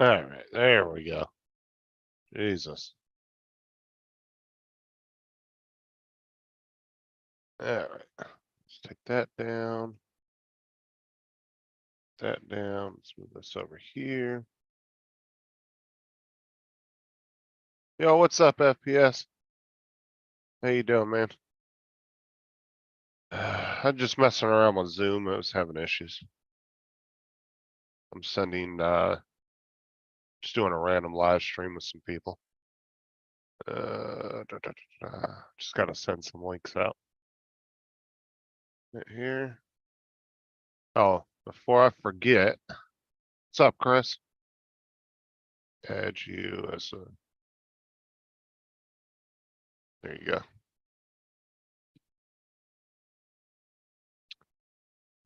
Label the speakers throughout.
Speaker 1: All right, there we go. Jesus. All right, let's take that down. That down. Let's move this over here. Yo, what's up, FPS? How you doing, man? I'm just messing around with Zoom. I was having issues. I'm sending, just doing a random live stream with some people. Just gotta send some links out. Right here. Oh, before I forget, what's up, Chris? Add you as a. There you go.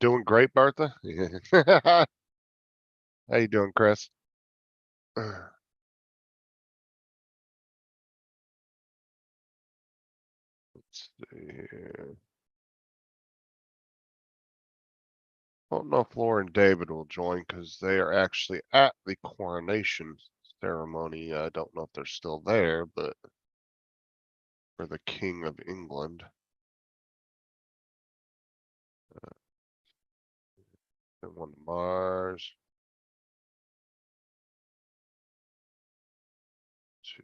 Speaker 1: Doing great, Bertha. How you doing, Chris? Let's see here. I don't know if Laura and David will join because they are actually at the coronation ceremony. I don't know if they're still there, but for the King of England. And one to Mars. Two.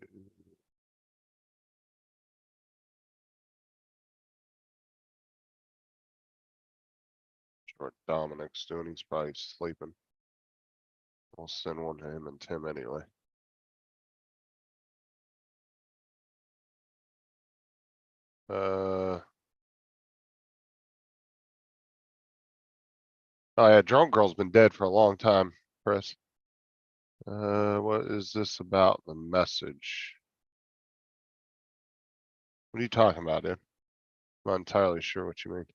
Speaker 1: What Dominic's doing, he's probably sleeping. I'll send one to him and Tim anyway. Oh yeah, Drone Girl's been dead for a long time, Chris. What is this about the message? What are you talking about, dude? I'm not entirely sure what you mean.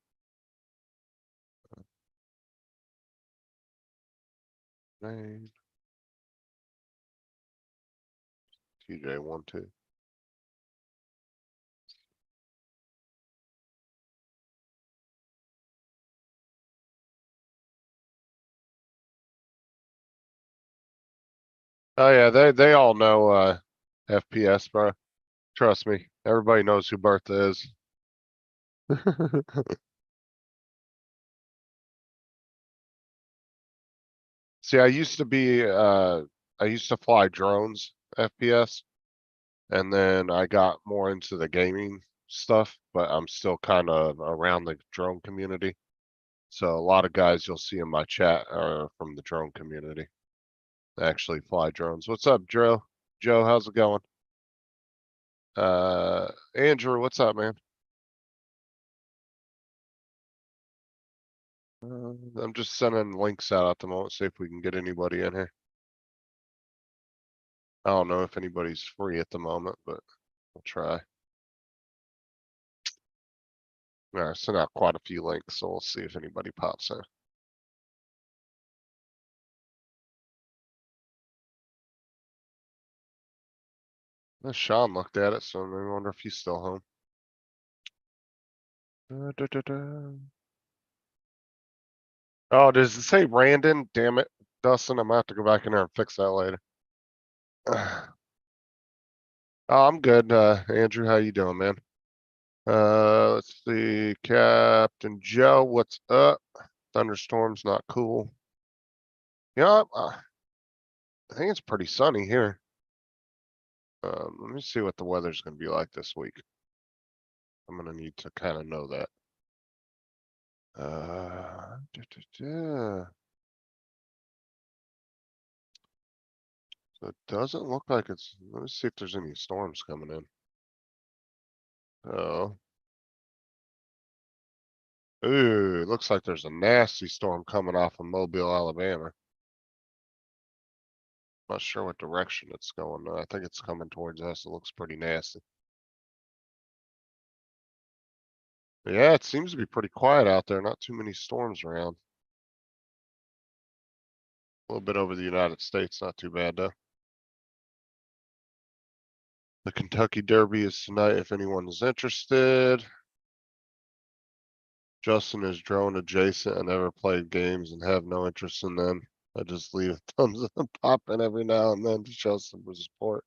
Speaker 1: Name. TJ12. Oh yeah, they all know FPS, bro. Trust me. Everybody knows who Bertha is. See, I used to fly drones, FPS, and then I got more into the gaming stuff, but I'm still kind of around the drone community. So a lot of guys you'll see in my chat are from the drone community. They actually fly drones. What's up, Joe? Joe, how's it going? Andrew, what's up, man? I'm just sending links out at the moment, see if we can get anybody in here. I don't know if anybody's free at the moment, but we'll try. I sent out quite a few links, so we'll see if anybody pops in. Sean looked at it, so I wonder if he's still home. Oh, does it say Randon? Damn it, Dustin, I'm gonna have to go back in there and fix that later. Oh, I'm good. Andrew, how you doing, man? Let's see. Captain Joe, what's up? Thunderstorm's not cool. Yeah, I think it's pretty sunny here. Let me see what the weather's gonna be like this week. I'm gonna need to kind of know that. So it doesn't look like it's. Let me see if there's any storms coming in. Oh. Ooh, it looks like there's a nasty storm coming off of Mobile, Alabama. Not sure what direction it's going. I think it's coming towards us. It looks pretty nasty. Yeah, it seems to be pretty quiet out there. Not too many storms around. A little bit over the United States, not too bad though. The Kentucky Derby is tonight if anyone is interested. Justin is drone adjacent and never played games and have no interest in them. I just leave thumbs up popping every now and then to show some support.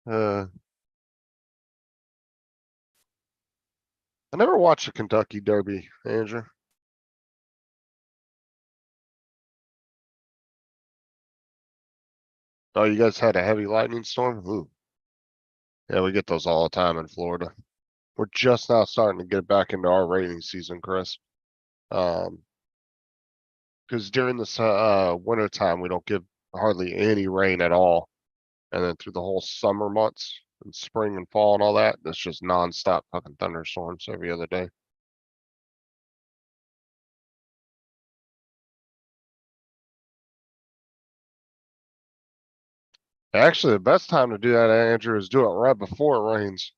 Speaker 1: I never watched the Kentucky Derby, Andrew. Oh, you guys had a heavy lightning storm? Ooh. Yeah, we get those all the time in Florida. We're just now starting to get back into our rainy season, Chris. Because during this winter time, we don't get hardly any rain at all. And then through the whole summer months and spring and fall and all that, it's just nonstop fucking thunderstorms every other day. Actually, the best time to do that, Andrew, is do it right before it rains.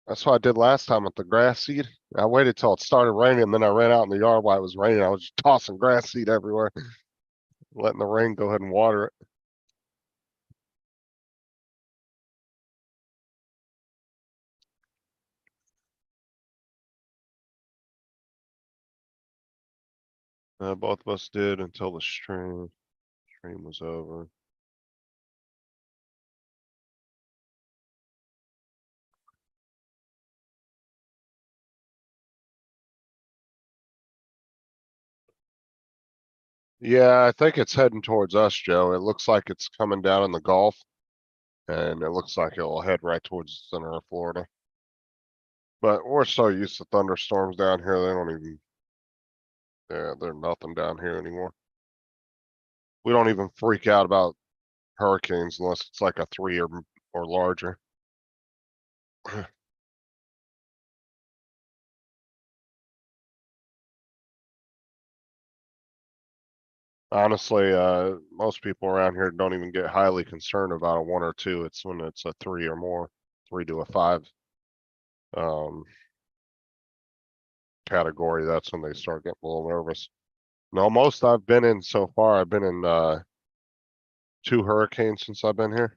Speaker 1: That's what I did last time with the grass seed. I waited till it started raining, then I ran out in the yard while it was raining. I was just tossing grass seed everywhere, letting the rain go ahead and water it. Both of us did until the stream was over. Yeah, I think it's heading towards us, Joe. It looks like it's coming down in the Gulf, and it looks like it'll head right towards the center of Florida. But we're so used to thunderstorms down here, they don't even, yeah, they're nothing down here anymore. We don't even freak out about hurricanes unless it's like a 3 or larger. Honestly, most people around here don't even get highly concerned about a 1 or 2. It's when it's a 3 or more, 3 to a 5 um category. That's when they start getting a little nervous. No, most I've been in so far, I've been in 2 hurricanes since I've been here.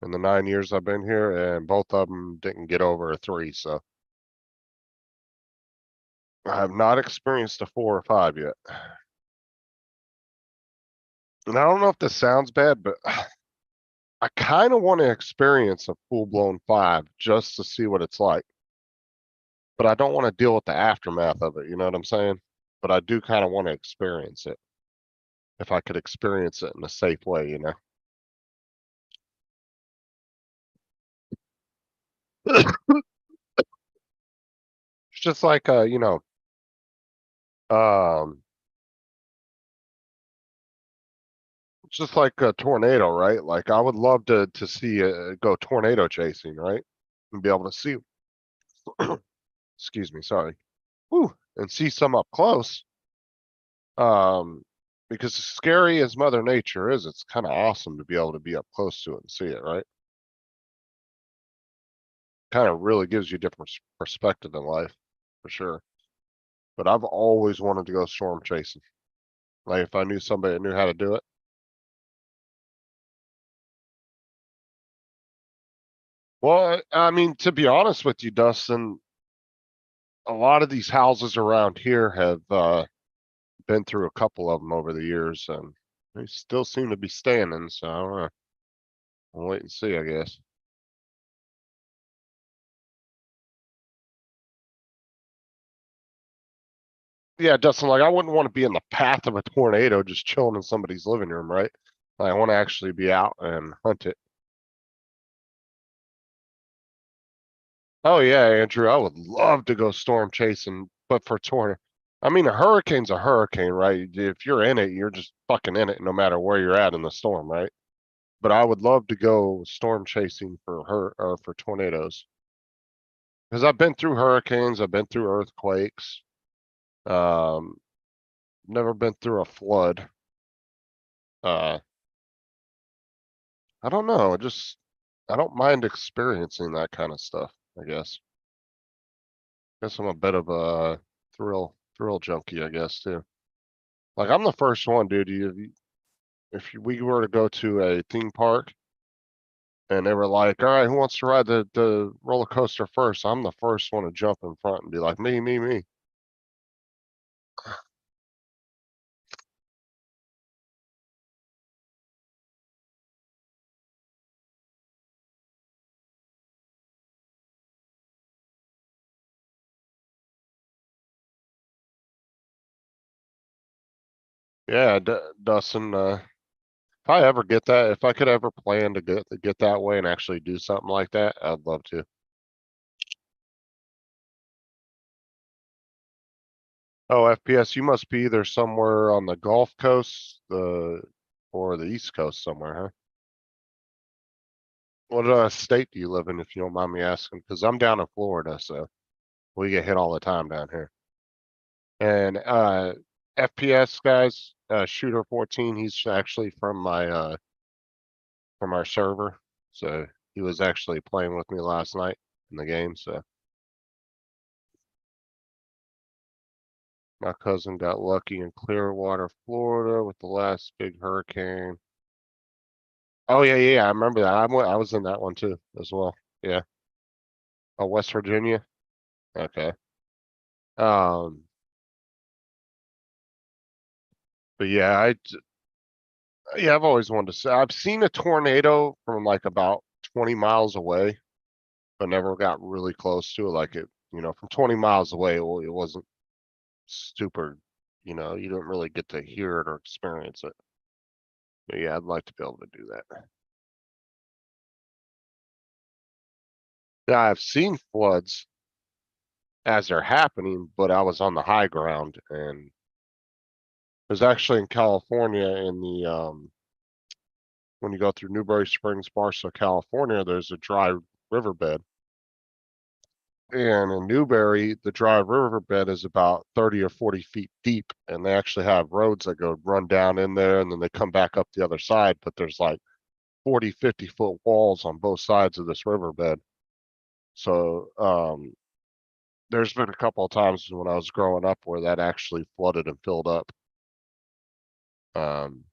Speaker 1: In the 9 years I've been here, and both of them didn't get over a 3, so I have not experienced a 4 or 5 yet. And I don't know if this sounds bad, but I kind of want to experience a full-blown 5 just to see what it's like. But I don't want to deal with the aftermath of it, you know what I'm saying? But I do kind of want to experience it. If I could experience it in a safe way, you know? It's just like, um, it's just like a tornado, right? Like I would love to see go tornado chasing, right? And be able to see, excuse me, sorry. Whew, and see some up close. Um, because as scary as Mother Nature is, it's kind of awesome to be able to be up close to it and see it, right? Kind of really gives you a different perspective in life, for sure. But I've always wanted to go storm chasing. Like if I knew somebody that knew how to do it. Well, I mean, to be honest with you, Dustin, a lot of these houses around here have been through a couple of them over the years, and they still seem to be standing. So I don't know. We'll wait and see, I guess. Yeah, Dustin, like I wouldn't want to be in the path of a tornado just chilling in somebody's living room, right? Like, I want to actually be out and hunt it. Oh yeah, Andrew, I would love to go storm chasing, but for tornado. I mean, a hurricane's a hurricane, right? If you're in it, you're just fucking in it no matter where you're at in the storm, right? But I would love to go storm chasing for her or for tornadoes. Because I've been through hurricanes, I've been through earthquakes. Um, never been through a flood. Uh, I don't know. I don't mind experiencing that kind of stuff, I guess. Guess I'm a bit of a thrill junkie, I guess, too. Like I'm the first one, dude. If we were to go to a theme park and they were like, all right, who wants to ride the roller coaster first? I'm the first one to jump in front and be like, me. Yeah, Dustin, if I ever get that, if I could ever plan to get that way and actually do something like that, I'd love to. Oh, FPS, you must be either somewhere on the Gulf Coast, or the East Coast somewhere, huh? What state do you live in, if you don't mind me asking? Because I'm down in Florida, so we get hit all the time down here. And FPS guys, Shooter 14, he's actually from our server, so he was actually playing with me last night in the game. So my cousin got lucky in Clearwater, Florida, with the last big hurricane. Oh yeah, I remember that. I was in that one too as well. Yeah. Oh, West Virginia. Okay. Um, but yeah, yeah, I've always wanted to say I've seen a tornado from like about 20 miles away, but never got really close to it. Like from 20 miles away, it wasn't super, you didn't really get to hear it or experience it. But yeah, I'd like to be able to do that. Yeah, I've seen floods as they're happening, but I was on the high ground, and it was actually in California in the when you go through Newberry Springs, Barstow, California, there's a dry riverbed. And in Newberry, the dry riverbed is about 30 or 40 feet deep, and they actually have roads that go run down in there, and then they come back up the other side, but there's like 40, 50-foot walls on both sides of this riverbed. So there's been a couple of times when I was growing up where that actually flooded and filled up. Um,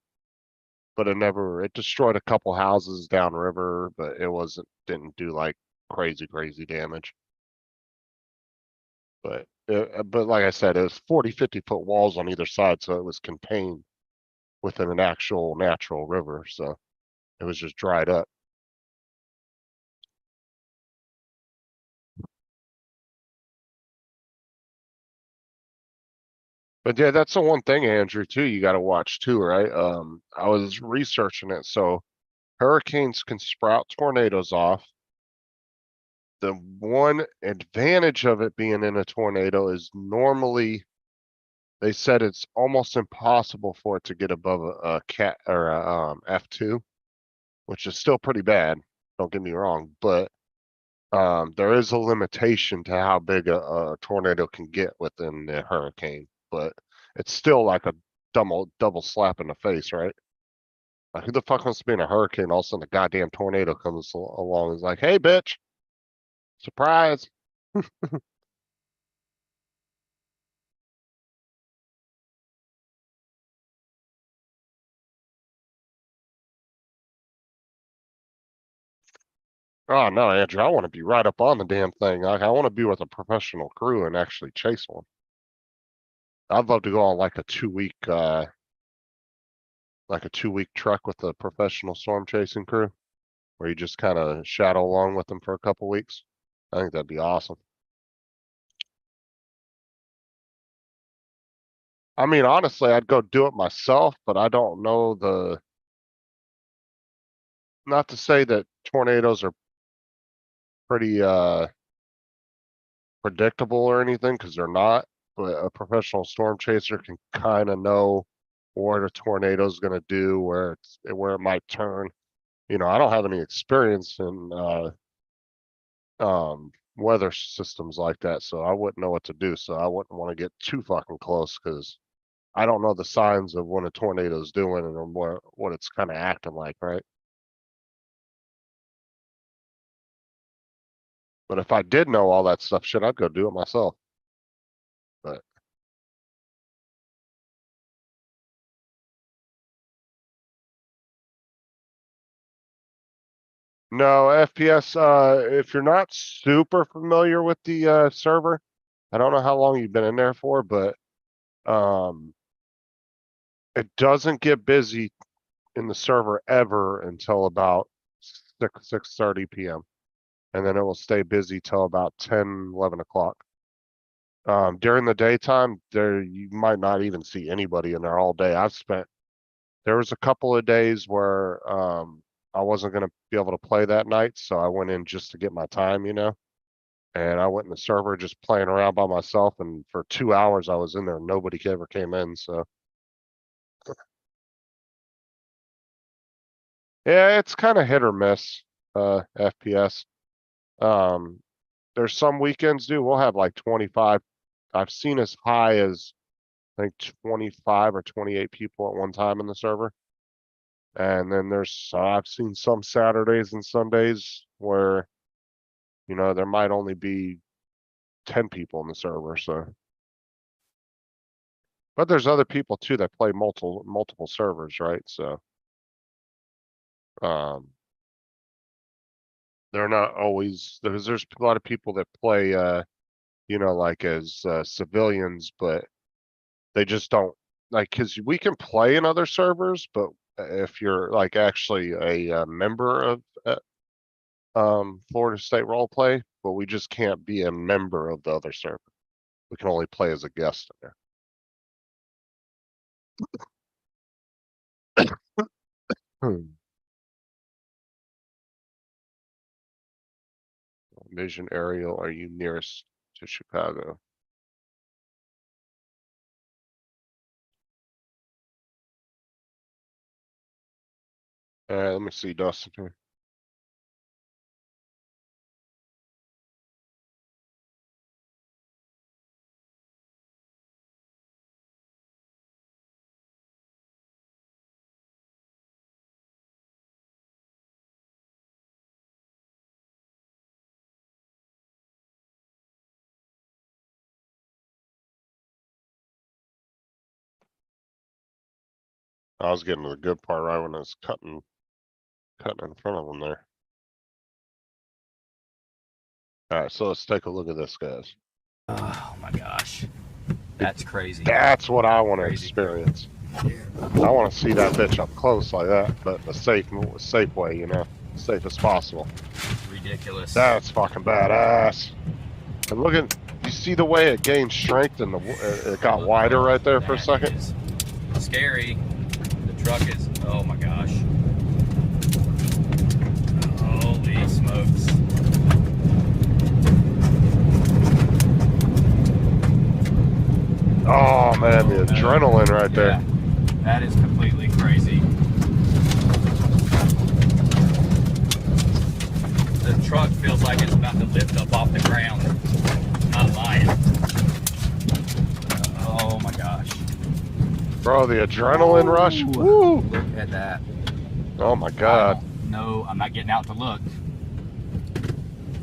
Speaker 1: but it destroyed a couple houses downriver, but didn't do like crazy damage. But like I said, it was 40, 50-foot walls on either side, so it was contained within an actual natural river. So it was just dried up. But yeah, that's the one thing, Andrew, too, you got to watch too, right? I was researching it. So hurricanes can sprout tornadoes off. The one advantage of it being in a tornado is normally they said it's almost impossible for it to get above a cat or a F2, which is still pretty bad. Don't get me wrong, but there is a limitation to how big a tornado can get within the hurricane. But it's still like a double slap in the face, right? Like, who the fuck wants to be in a hurricane? All of a sudden, a goddamn tornado comes along and is like, "Hey, bitch, surprise!" Oh no, Andrew, I want to be right up on the damn thing. Like, I want to be with a professional crew and actually chase one. I'd love to go on like a 2 week trek with a professional storm chasing crew, where you just kind of shadow along with them for a couple weeks. I think that'd be awesome. I mean, honestly, I'd go do it myself, but I don't know not to say that tornadoes are pretty predictable or anything, because they're not, but a professional storm chaser can kind of know what a tornado is going to do, where it might turn. I don't have any experience in weather systems like that, so I wouldn't know what to do. So I wouldn't want to get too fucking close, because I don't know the signs of what a tornado is doing and what it's kind of acting like, right? But if I did know all that stuff, shit, I'd go do it myself. But no, FPS, if you're not super familiar with the server, I don't know how long you've been in there for, but um it doesn't get busy in the server ever until about 6:30 p.m. And then it will stay busy till about 10, 11 o'clock. During the daytime, there you might not even see anybody in there all day. There was a couple of days where I wasn't gonna be able to play that night, so I went in just to get my time, you know. And I went in the server just playing around by myself, and for 2 hours I was in there, nobody ever came in, so. Yeah, it's kind of hit or miss, FPS. Um, there's some weekends, dude, we'll have like 25. I've seen as high as I think 25 or 28 people at one time in the server. And then I've seen some Saturdays and Sundays where, there might only be 10 people in the server, so. But there's other people too that play multiple servers, right? So, um, they're not always, there's a lot of people that play, like as civilians, but they just don't like, cause we can play in other servers, but if you're like actually a member of Florida State Roleplay, but we just can't be a member of the other server. We can only play as a guest in there. Vision aerial, are you nearest to Chicago? Let me see, Dustin here. I was getting to the good part right when I was cutting in front of them there. All right, so let's take a look at this, guys.
Speaker 2: Oh my gosh. That's crazy.
Speaker 1: That's what I want to experience. I want to see that bitch up close like that, but in a safe way, safe as possible.
Speaker 2: Ridiculous.
Speaker 1: That's fucking badass. And look at, you see the way it gained strength and it got wider right there for a second?
Speaker 2: Is scary. The truck is, oh my gosh. Holy smokes.
Speaker 1: Oh man, the adrenaline right there.
Speaker 2: That is completely crazy. The truck feels like it's about to lift up off the ground. Not lying. Oh my gosh.
Speaker 1: Bro, the adrenaline rush. Woo!
Speaker 2: Look at that.
Speaker 1: Oh my god.
Speaker 2: No, I'm not getting out to look.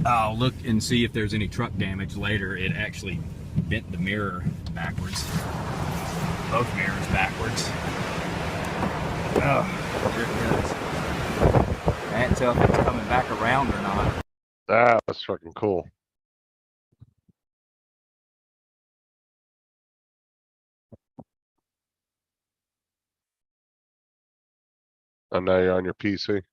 Speaker 2: I'll look and see if there's any truck damage later. It actually bent the mirror backwards. Both mirrors backwards. Oh, there it is. I can't tell if it's coming back around or not.
Speaker 1: That was fucking cool. I know you're on your PC.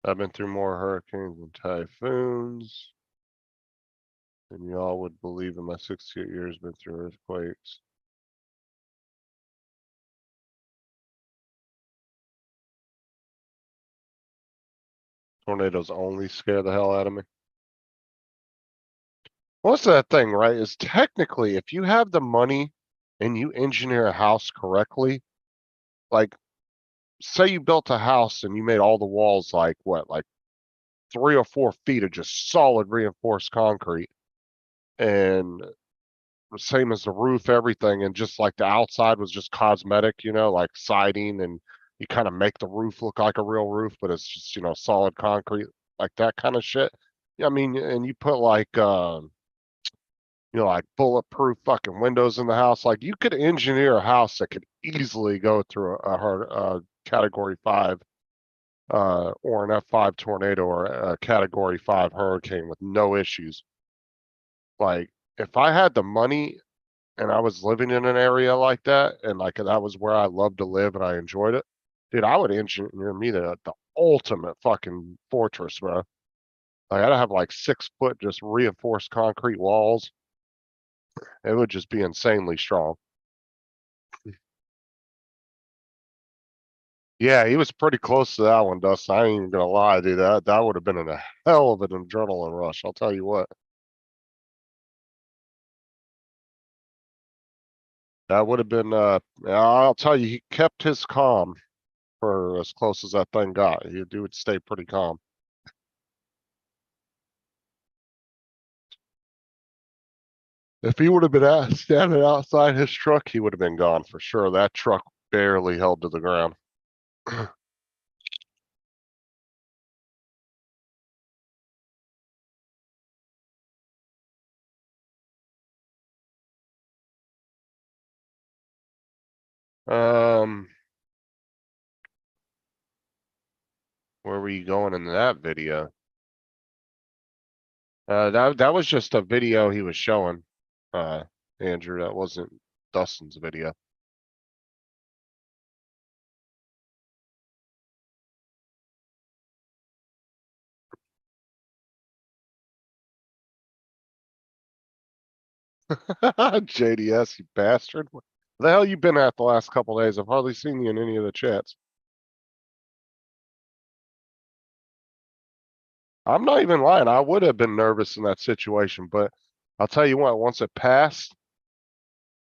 Speaker 1: I've been through more hurricanes and typhoons than y'all would believe in my 68 years. Been through earthquakes. Tornadoes only scare the hell out of me. What's that thing, right? Is technically, if you have the money and you engineer a house correctly, like, say you built a house and you made all the walls like what, like 3 or 4 feet of just solid reinforced concrete, and same as the roof, everything, and just like the outside was just cosmetic, like siding, and you kind of make the roof look like a real roof, but it's just, solid concrete, like that kind of shit. Yeah, I mean, and you put like, like bulletproof fucking windows in the house. Like you could engineer a house that could easily go through a category 5, or an F5 tornado or a category 5 hurricane with no issues. Like if I had the money and I was living in an area like that, and like that was where I loved to live and I enjoyed it, dude, I would engineer me the ultimate fucking fortress, bro. I gotta have like 6 foot just reinforced concrete walls. It would just be insanely strong. Yeah, he was pretty close to that one, Dustin. I ain't even gonna lie, dude. That would have been a hell of an adrenaline rush. I'll tell you what. That would have been. I'll tell you, he kept his calm for as close as that thing got. He would stay pretty calm. If he would have been standing outside his truck, he would have been gone for sure. That truck barely held to the ground. Um, where were you going in that video? That was just a video he was showing, uh, Andrew. That wasn't Dustin's video. JDS, you bastard. Where the hell you been at the last couple days? I've hardly seen you in any of the chats. I'm not even lying. I would have been nervous in that situation, but I'll tell you what, once it passed,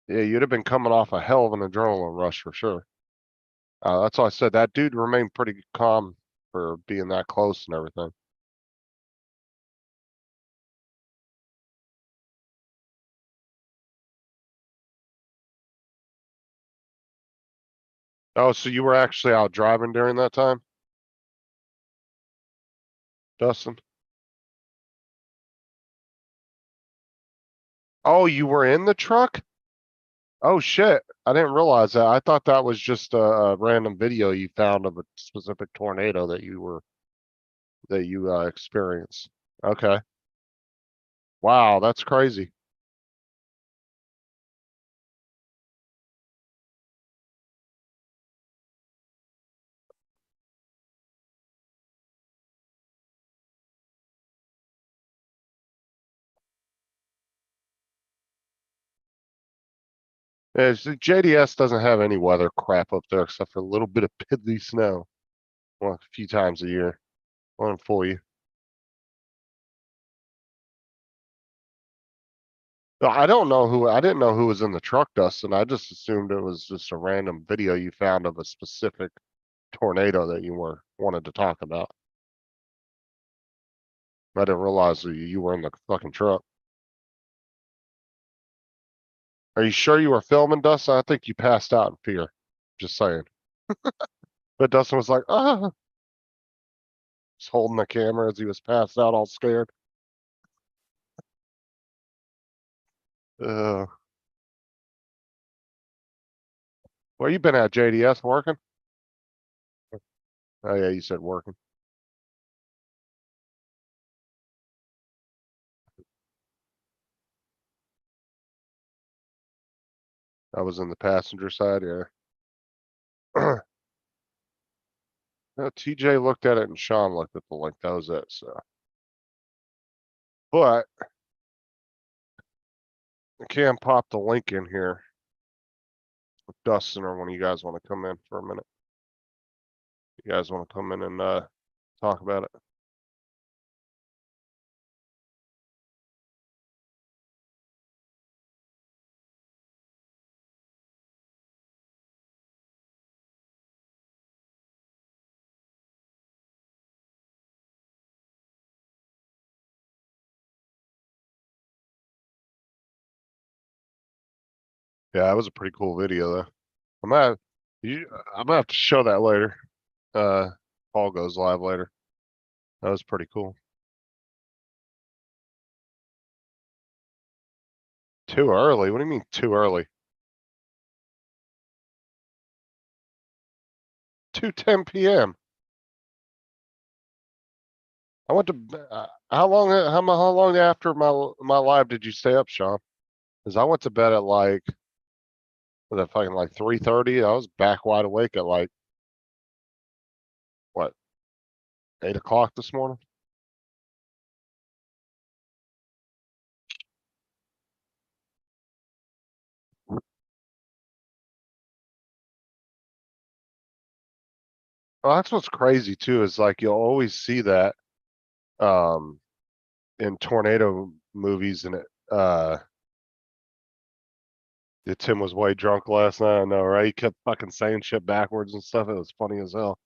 Speaker 1: yeah, you'd have been coming off a hell of an adrenaline rush for sure. That's why I said that dude remained pretty calm for being that close and everything. Oh, so you were actually out driving during that time, Dustin? Oh, you were in the truck? Oh shit. I didn't realize that. I thought that was just a random video you found of a specific tornado that you experienced. Okay. Wow, that's crazy. Yeah, JDS doesn't have any weather crap up there except for a little bit of piddly snow. Well, a few times a year. Won't fool you. No, I didn't know who was in the truck, Dustin. I just assumed it was just a random video you found of a specific tornado that you wanted to talk about. I didn't realize that you were in the fucking truck. Are you sure you were filming, Dustin? I think you passed out in fear. Just saying. But Dustin was like, ah, just holding the camera as he was passed out, all scared. Uh, where you been at, JDS? Working? Oh yeah, you said working. I was in the passenger side, yeah. No, TJ looked at it and Sean looked at the link. That was it. So, but I can pop the link in here with Dustin or when you guys want to come in for a minute. You guys want to come in and talk about it? Yeah, it was a pretty cool video though. I'm gonna you, I'm gonna have to show that later. Uh, Paul goes live later. That was pretty cool. Too early? What do you mean too early? 2:10 p.m. I went to how long after my live did you stay up, Sean? Because I went to bed at like was it fucking like 3:30? I was back wide awake at like what 8 o'clock this morning. Well, that's what's crazy too, is like you'll always see that um in tornado movies and Tim was way drunk last night, I know, right? He kept fucking saying shit backwards and stuff. It was funny as hell.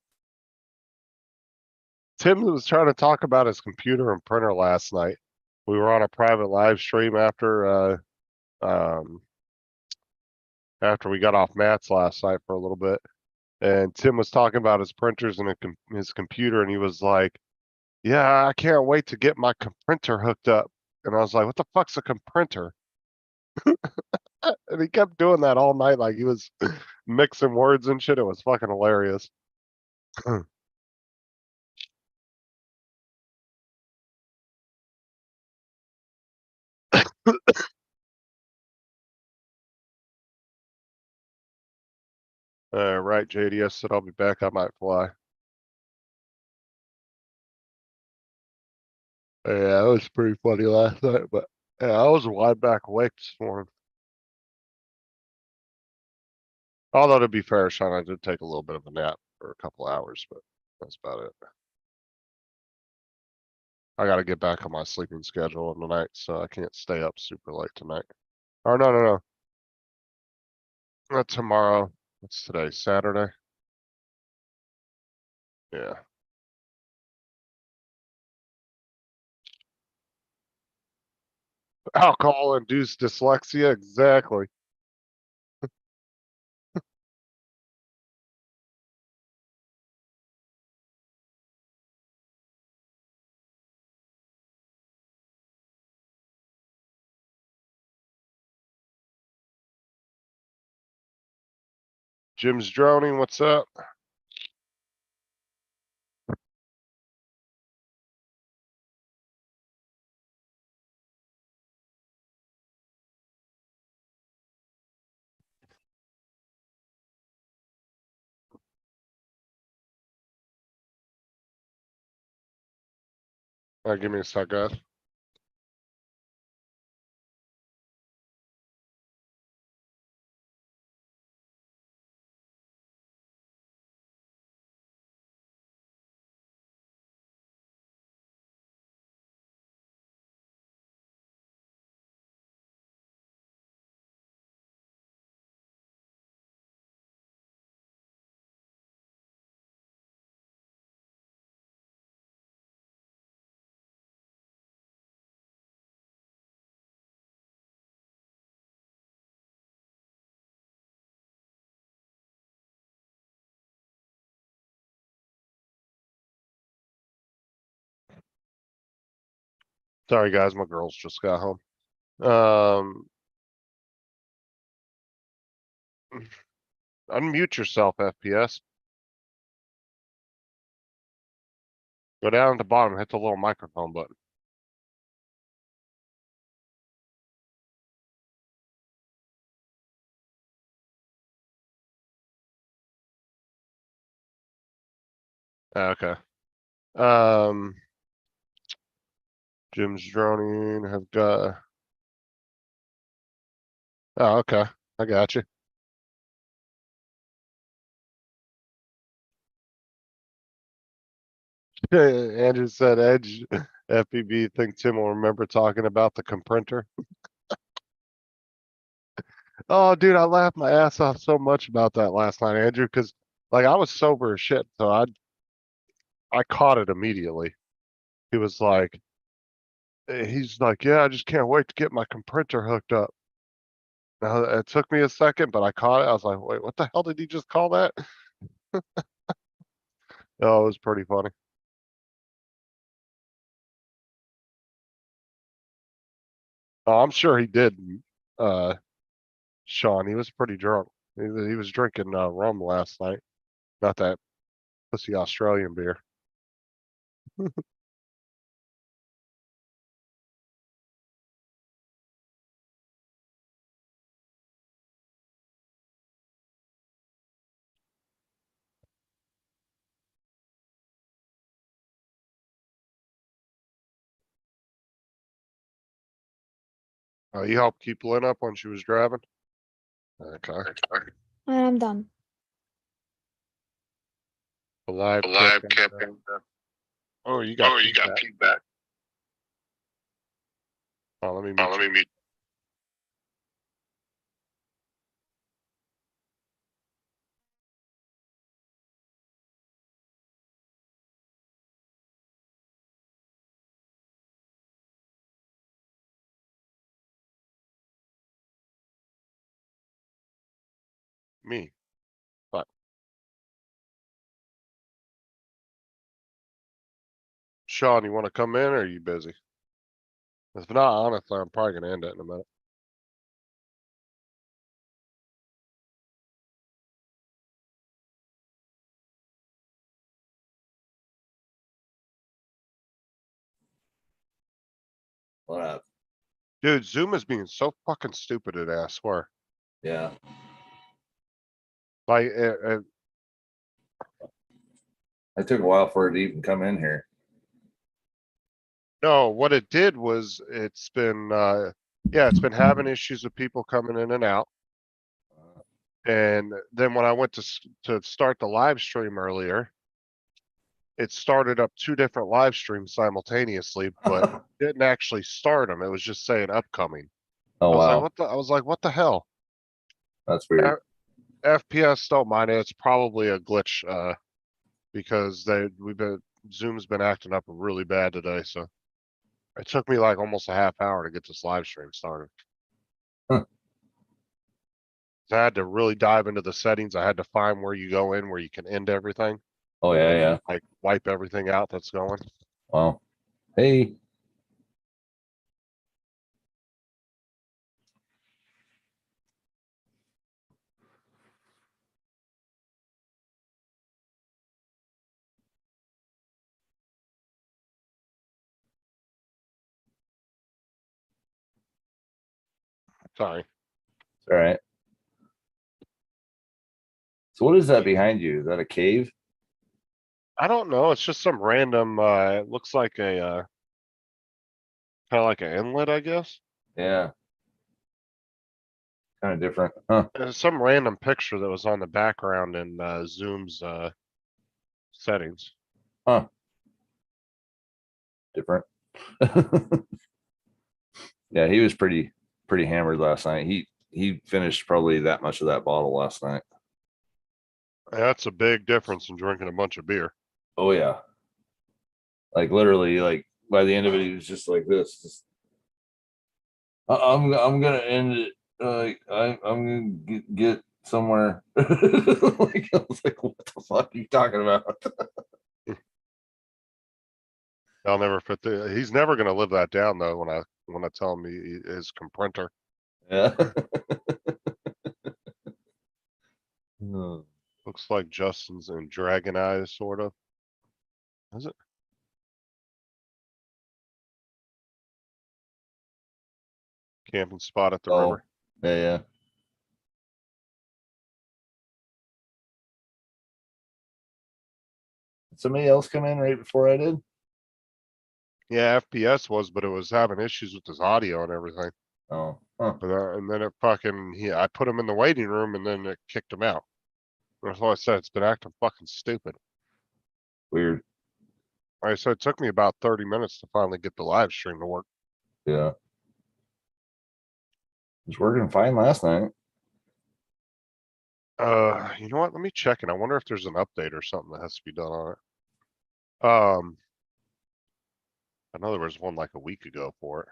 Speaker 1: Tim was trying to talk about his computer and printer last night. We were on a private live stream um after we got off Matt's last night for a little bit. And Tim was talking about his printers and his computer, and he was like, "Yeah, I can't wait to get my printer hooked up." And I was like, "What the fuck's a printer?" And he kept doing that all night, like he was mixing words and shit. It was fucking hilarious. Right, JDS said I'll be back. I might fly. Yeah, it was pretty funny last night, but yeah, I was wide back awake this morning. Although to be fair, Sean, I did take a little bit of a nap for a couple hours, but that's about it. I got to get back on my sleeping schedule tonight, so I can't stay up super late tonight. Or no. Not tomorrow. What's today? Saturday? Yeah. Alcohol-induced dyslexia, exactly. Jim's droning, what's up? Give me a sec, guys. Sorry, guys, my girls just got home. Unmute yourself, FPS. Go down at the bottom, hit the little microphone button. Okay. Um, Jim's droning. Have got. Oh, okay. I got you. Andrew said Edge FPB think Tim will remember talking about the comprinter. Oh, dude, I laughed my ass off so much about that last night, Andrew, because like I was sober as shit, so I caught it immediately. He was like, he's like, yeah, I just can't wait to get my comprinter hooked up. Now it took me a second, but I caught it. I was like, wait, what the hell did he just call that? Oh, it was pretty funny. Oh, I'm sure he did. Uh, Sean, he was pretty drunk. He was drinking rum last night, not that pussy Australian beer. Oh, you helped keep Lynn up when she was driving? Okay.
Speaker 3: Alright,
Speaker 4: I'm done.
Speaker 1: Alive
Speaker 3: live
Speaker 1: camping.
Speaker 3: camping.
Speaker 1: Oh, you got
Speaker 3: Oh, you got
Speaker 1: feedback.
Speaker 3: feedback.
Speaker 1: Oh, let me
Speaker 3: Oh,
Speaker 1: mute
Speaker 3: let
Speaker 1: you.
Speaker 3: me mute.
Speaker 1: Me. What? Sean, you want to come in or are you busy? If not, honestly, I'm probably gonna end it in a minute.
Speaker 5: What up?
Speaker 1: Dude, Zoom is being so fucking stupid today, I swear.
Speaker 5: Yeah.
Speaker 1: Like,
Speaker 5: It took a while for it to even come in here.
Speaker 1: no, what it did was it's been, yeah, it's been having issues with people coming in and out. And then when I went to start the live stream earlier, it started up 2 different live streams simultaneously, but didn't actually start them. It was just saying upcoming.
Speaker 5: Oh, wow.
Speaker 1: I was like, what the hell?
Speaker 5: That's weird.
Speaker 1: FPS don't mind it. It's probably a glitch, because Zoom's been acting up really bad today, so. It took me like almost a half hour to get this live stream started.
Speaker 5: Huh.
Speaker 1: I had to really dive into the settings. I had to find where you go in, where you can end everything,
Speaker 5: Oh, yeah, yeah.
Speaker 1: like wipe everything out that's going.
Speaker 5: Wow. Hey.
Speaker 1: Sorry.
Speaker 5: It's all right. So what is that behind you? Is that a cave?
Speaker 1: I don't know. It's just some random, it looks like a, kind of like an inlet, I guess.
Speaker 5: Yeah. Kind of different. Huh.
Speaker 1: It's some random picture that was on the background in, Zoom's, settings.
Speaker 5: Huh. Different. Yeah, he was pretty hammered last night. He finished probably that much of that bottle last night.
Speaker 1: That's a big difference in drinking a bunch of beer.
Speaker 5: Oh, yeah. Like literally, like by the end of it, he was just like this. Just, I'm gonna end it. I'm gonna get somewhere. Like I was like, what the fuck are you talking about?
Speaker 1: I'll never fit he's never gonna live that down though when I tell him his comprinter.
Speaker 5: Yeah. Hmm.
Speaker 1: Looks like Justin's in Dragon Eyes, sort of. Is it? Camping spot at the
Speaker 5: Oh,
Speaker 1: river.
Speaker 5: yeah, yeah. Did somebody else come in right before I did?
Speaker 1: Yeah, FPS was, but it was having issues with his audio and everything.
Speaker 5: Oh, huh.
Speaker 1: And then it fucking, I put him in the waiting room and then it kicked him out. That's why I said it's been acting fucking stupid.
Speaker 5: Weird.
Speaker 1: Like I said, it took me about 30 minutes to finally get the live stream to work.
Speaker 5: Yeah. It was working fine last night.
Speaker 1: You know what? Let me check it. I wonder if there's an update or something that has to be done on it. I know there was one like a week ago for it.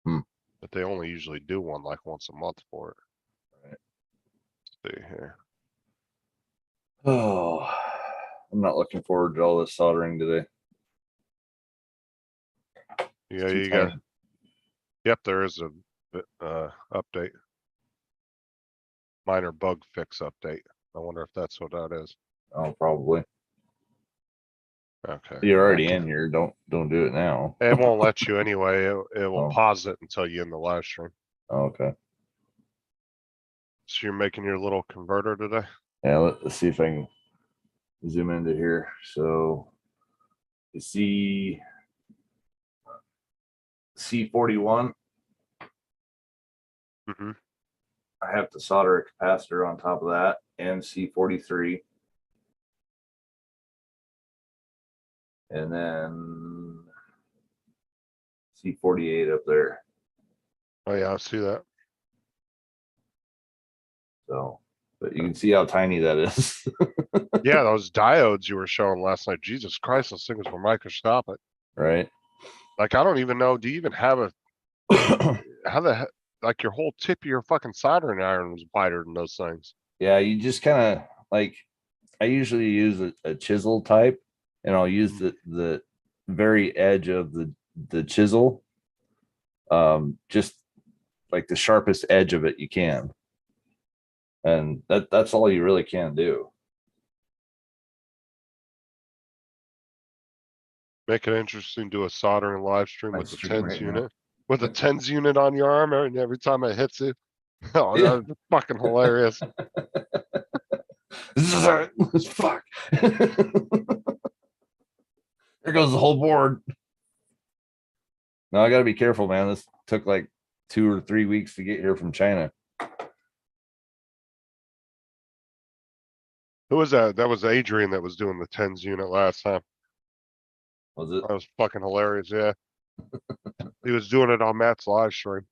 Speaker 5: Hmm.
Speaker 1: But they only usually do one like once a month for it.
Speaker 5: Right.
Speaker 1: Let's see here.
Speaker 5: Oh, I'm not looking forward to all this soldering today.
Speaker 1: Yeah,
Speaker 5: too
Speaker 1: you got,
Speaker 5: tiny.
Speaker 1: yep, there is a update. Minor bug fix update. I wonder if that's what that is.
Speaker 5: Oh, probably.
Speaker 1: Okay.
Speaker 5: You're already
Speaker 1: Okay.
Speaker 5: in here. Don't do it now.
Speaker 1: It won't let you anyway. It will
Speaker 5: Oh.
Speaker 1: pause it until you end the live stream.
Speaker 5: Oh, okay.
Speaker 1: So you're making your little converter today?
Speaker 5: Yeah, let's see if I can zoom into here. So you see C41.
Speaker 1: Mhm.
Speaker 5: I have to solder a capacitor on top of that and C43. And then C48 up there.
Speaker 1: Oh yeah, I see that.
Speaker 5: So, but you can see how tiny that is.
Speaker 1: Yeah, those diodes you were showing last night. Jesus Christ, those things were microscopic.
Speaker 5: Right.
Speaker 1: Like I don't even know. Do you even have a how the like your whole tip of your fucking soldering iron was wider than those things?
Speaker 5: Yeah, you just kind of like, I usually use a chisel type, and I'll use the very edge of the chisel, just like the sharpest edge of it you can, and that's all you really can do.
Speaker 1: Make it interesting. Do a soldering live stream
Speaker 5: Live
Speaker 1: with the
Speaker 5: stream
Speaker 1: tens
Speaker 5: right now.
Speaker 1: unit. With the tens unit on your arm, and every time it hits you. Oh,
Speaker 5: Yeah.
Speaker 1: that's fucking hilarious.
Speaker 5: Fuck. There goes the whole board. No, I got to be careful, man. This took like 2 or 3 weeks to get here from China.
Speaker 1: Who was that? That was Adrian that was doing the tens unit last time.
Speaker 5: Was it?
Speaker 1: That was fucking hilarious. Yeah, he was doing it on Matt's live stream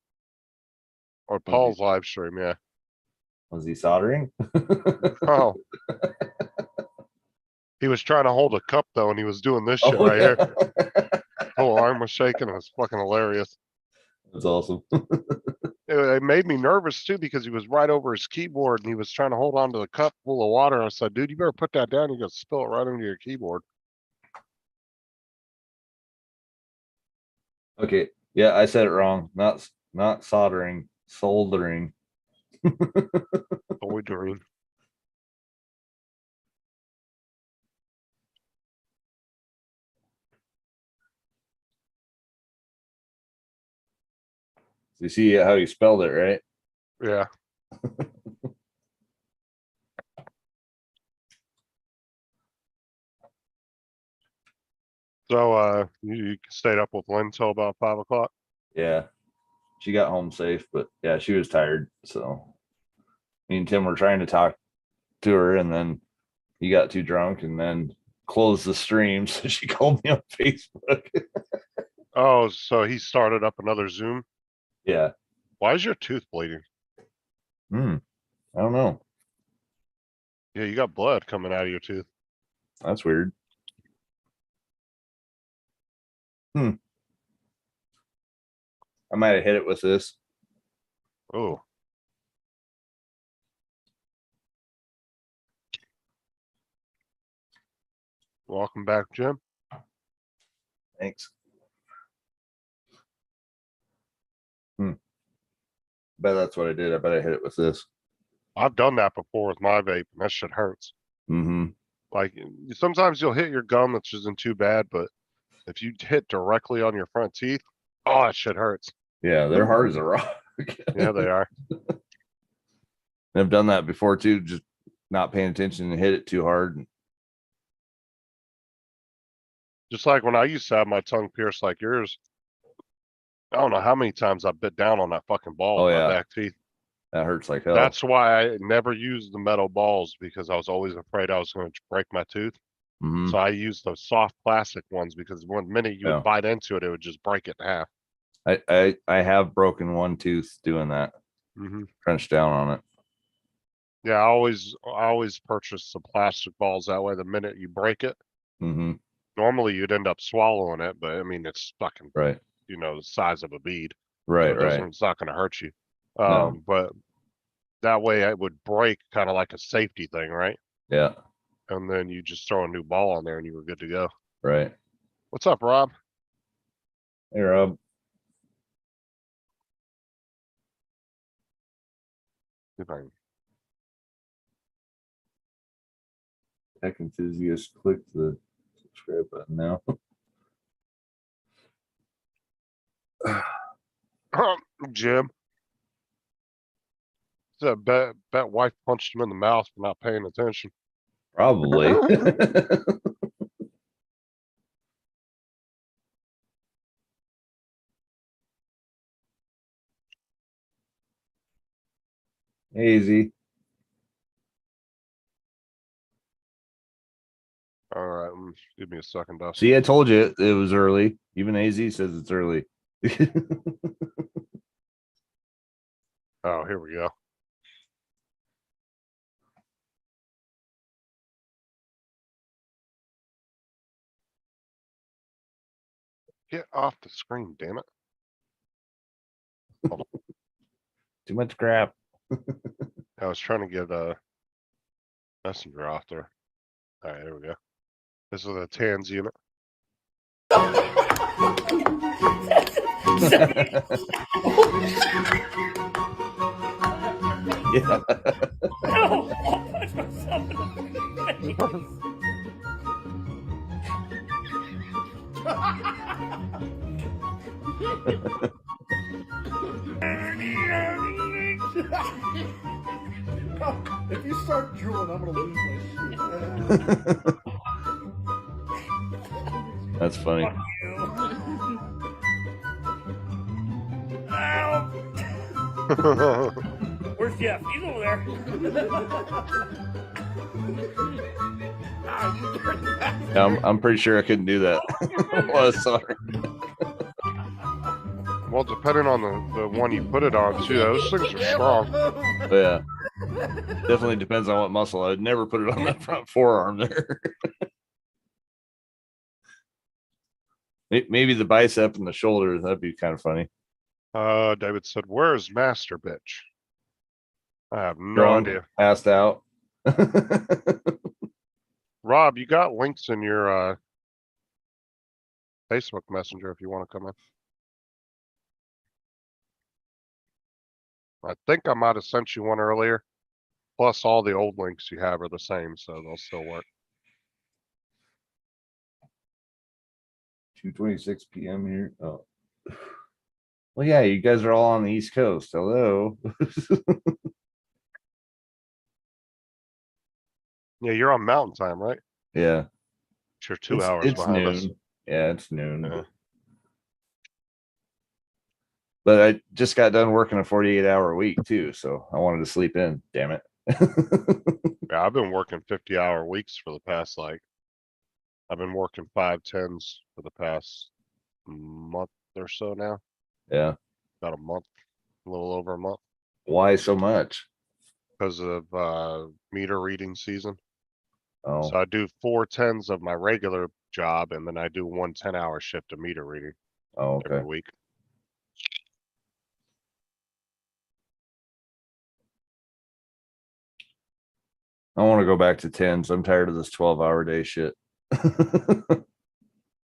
Speaker 1: or Paul's live stream. Yeah.
Speaker 5: Was he soldering?
Speaker 1: Oh, he was trying to hold a cup though, and he was doing this shit
Speaker 5: Oh,
Speaker 1: right here.
Speaker 5: yeah.
Speaker 1: Whole arm was shaking. It was fucking hilarious.
Speaker 5: That's awesome.
Speaker 1: It made me nervous too because he was right over his keyboard and he was trying to hold on to the cup full of water. I said, "Dude, you better put that down. You're gonna spill it right into your keyboard."
Speaker 5: Okay. Yeah, I said it wrong. Not soldering, soldering.
Speaker 1: Soldering.
Speaker 5: You see how you spelled it, right?
Speaker 1: Yeah. So, you stayed up with Lynn till about 5 o'clock.
Speaker 5: Yeah. She got home safe, but yeah, she was tired. So me and Tim were trying to talk to her, and then he got too drunk and then closed the stream. So she called me on Facebook.
Speaker 1: Oh, so he started up another Zoom.
Speaker 5: Yeah.
Speaker 1: Why is your tooth bleeding?
Speaker 5: I don't know.
Speaker 1: Yeah, you got blood coming out of your tooth.
Speaker 5: That's weird. I might have hit it with this.
Speaker 1: Oh. Welcome back, Jim.
Speaker 5: Thanks. Bet that's what I did. I bet I hit it with this.
Speaker 1: I've done that before with my vape, and that shit hurts. Like sometimes you'll hit your gum, which isn't too bad, but if you hit directly on your front teeth, oh, that shit hurts.
Speaker 5: Yeah, they're hard as a rock.
Speaker 1: Yeah, they are.
Speaker 5: I've done that before too, just not paying attention and hit it too hard.
Speaker 1: Just like when I used to have my tongue pierced like yours. I don't know how many times I bit down on that fucking ball
Speaker 5: Oh,
Speaker 1: with
Speaker 5: yeah.
Speaker 1: my back teeth.
Speaker 5: That hurts like hell.
Speaker 1: That's why I never used the metal balls because I was always afraid I was going to break my tooth. So I used those soft plastic ones because one minute you would bite into it, it would just break it in half.
Speaker 5: I have broken one tooth doing that. Crunched down on it.
Speaker 1: Yeah, I always purchase the plastic balls that way. The minute you break it, normally you'd end up swallowing it, but I mean it's fucking
Speaker 5: right.
Speaker 1: You know, the size of a bead.
Speaker 5: Right,
Speaker 1: so
Speaker 5: right.
Speaker 1: It's not going to hurt you.
Speaker 5: No.
Speaker 1: But that way it would break kind of like a safety thing, right?
Speaker 5: Yeah.
Speaker 1: And then you just throw a new ball on there and you were good to go.
Speaker 5: Right.
Speaker 1: What's up, Rob?
Speaker 5: Hey, Rob. Tech enthusiast, click the subscribe button now.
Speaker 1: Jim. So bet wife punched him in the mouth for not paying attention.
Speaker 5: Probably. Easy.
Speaker 1: All right, give me a second, Dustin.
Speaker 5: See, I told you it was early. Even AZ says it's early.
Speaker 1: Oh, here we go. Get off the screen, damn it.
Speaker 5: Too much crap.
Speaker 1: I was trying to get a messenger off there. All right, here we go. This is the TANS unit.
Speaker 5: Yeah.
Speaker 3: No! Punch myself in the face.
Speaker 4: If you start drooling, I'm gonna lose my shit.
Speaker 5: That's funny.
Speaker 3: Fuck you. Ow! Where's Jeff? He's over there.
Speaker 5: I'm pretty sure I couldn't do that. Well, sorry.
Speaker 1: Well, depending on the one you put it on too, those things are strong.
Speaker 5: But yeah. Definitely depends on what muscle. I'd never put it on that front forearm there. Maybe the bicep and the shoulder. That'd be kind of funny.
Speaker 1: David said, "Where's Master Bitch?" I have no
Speaker 5: Drunk,
Speaker 1: idea.
Speaker 5: passed out.
Speaker 1: Rob, you got links in your Facebook Messenger if you want to come in. I think I might have sent you one earlier. Plus, all the old links you have are the same, so they'll still work.
Speaker 5: 2:26 p.m. here. Oh, well, yeah, you guys are all on the East Coast. Hello.
Speaker 1: Yeah, you're on Mountain Time, right?
Speaker 5: Yeah,
Speaker 1: You're 2
Speaker 5: it's,
Speaker 1: hours
Speaker 5: it's
Speaker 1: behind
Speaker 5: noon.
Speaker 1: us.
Speaker 5: Yeah, it's noon.
Speaker 1: Yeah.
Speaker 5: But I just got done working a 48-hour week too, so I wanted to sleep in. Damn it.
Speaker 1: Yeah, I've been working 50-hour weeks for the past I've been working 5/10s for the past month or so now.
Speaker 5: Yeah.
Speaker 1: About a month, a little over a month,
Speaker 5: Why so much?
Speaker 1: because of meter reading season.
Speaker 5: Oh,
Speaker 1: So I do 4/10s of my regular job, and then I do 1 10-hour shift of meter reading
Speaker 5: oh,
Speaker 1: every
Speaker 5: okay.
Speaker 1: week.
Speaker 5: I want to go back to 10s. I'm tired of this 12-hour day shit.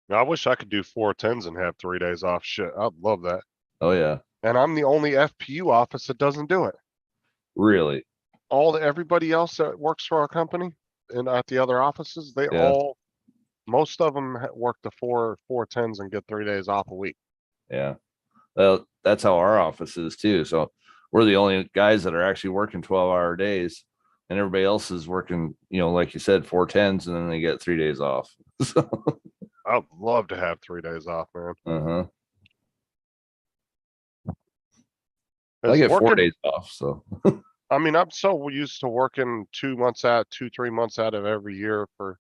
Speaker 1: Now, I wish I could do 4/10s and have 3 days off. Shit, I'd love that.
Speaker 5: Oh yeah,
Speaker 1: And I'm the only FPU office that doesn't do it.
Speaker 5: really?
Speaker 1: Everybody else that works for our company and at the other offices, they
Speaker 5: Yeah.
Speaker 1: most of them work the 4/10s and get 3 days off a week.
Speaker 5: Yeah. Well, that's how our office is too. So we're the only guys that are actually working 12-hour days, and everybody else is working, like you said, 4/10s, and then they get 3 days off. So,
Speaker 1: I'd love to have 3 days off, man.
Speaker 5: I
Speaker 1: 'Cause
Speaker 5: get 4
Speaker 1: working-
Speaker 5: days off. So
Speaker 1: I mean, I'm so used to working 3 months out of every year for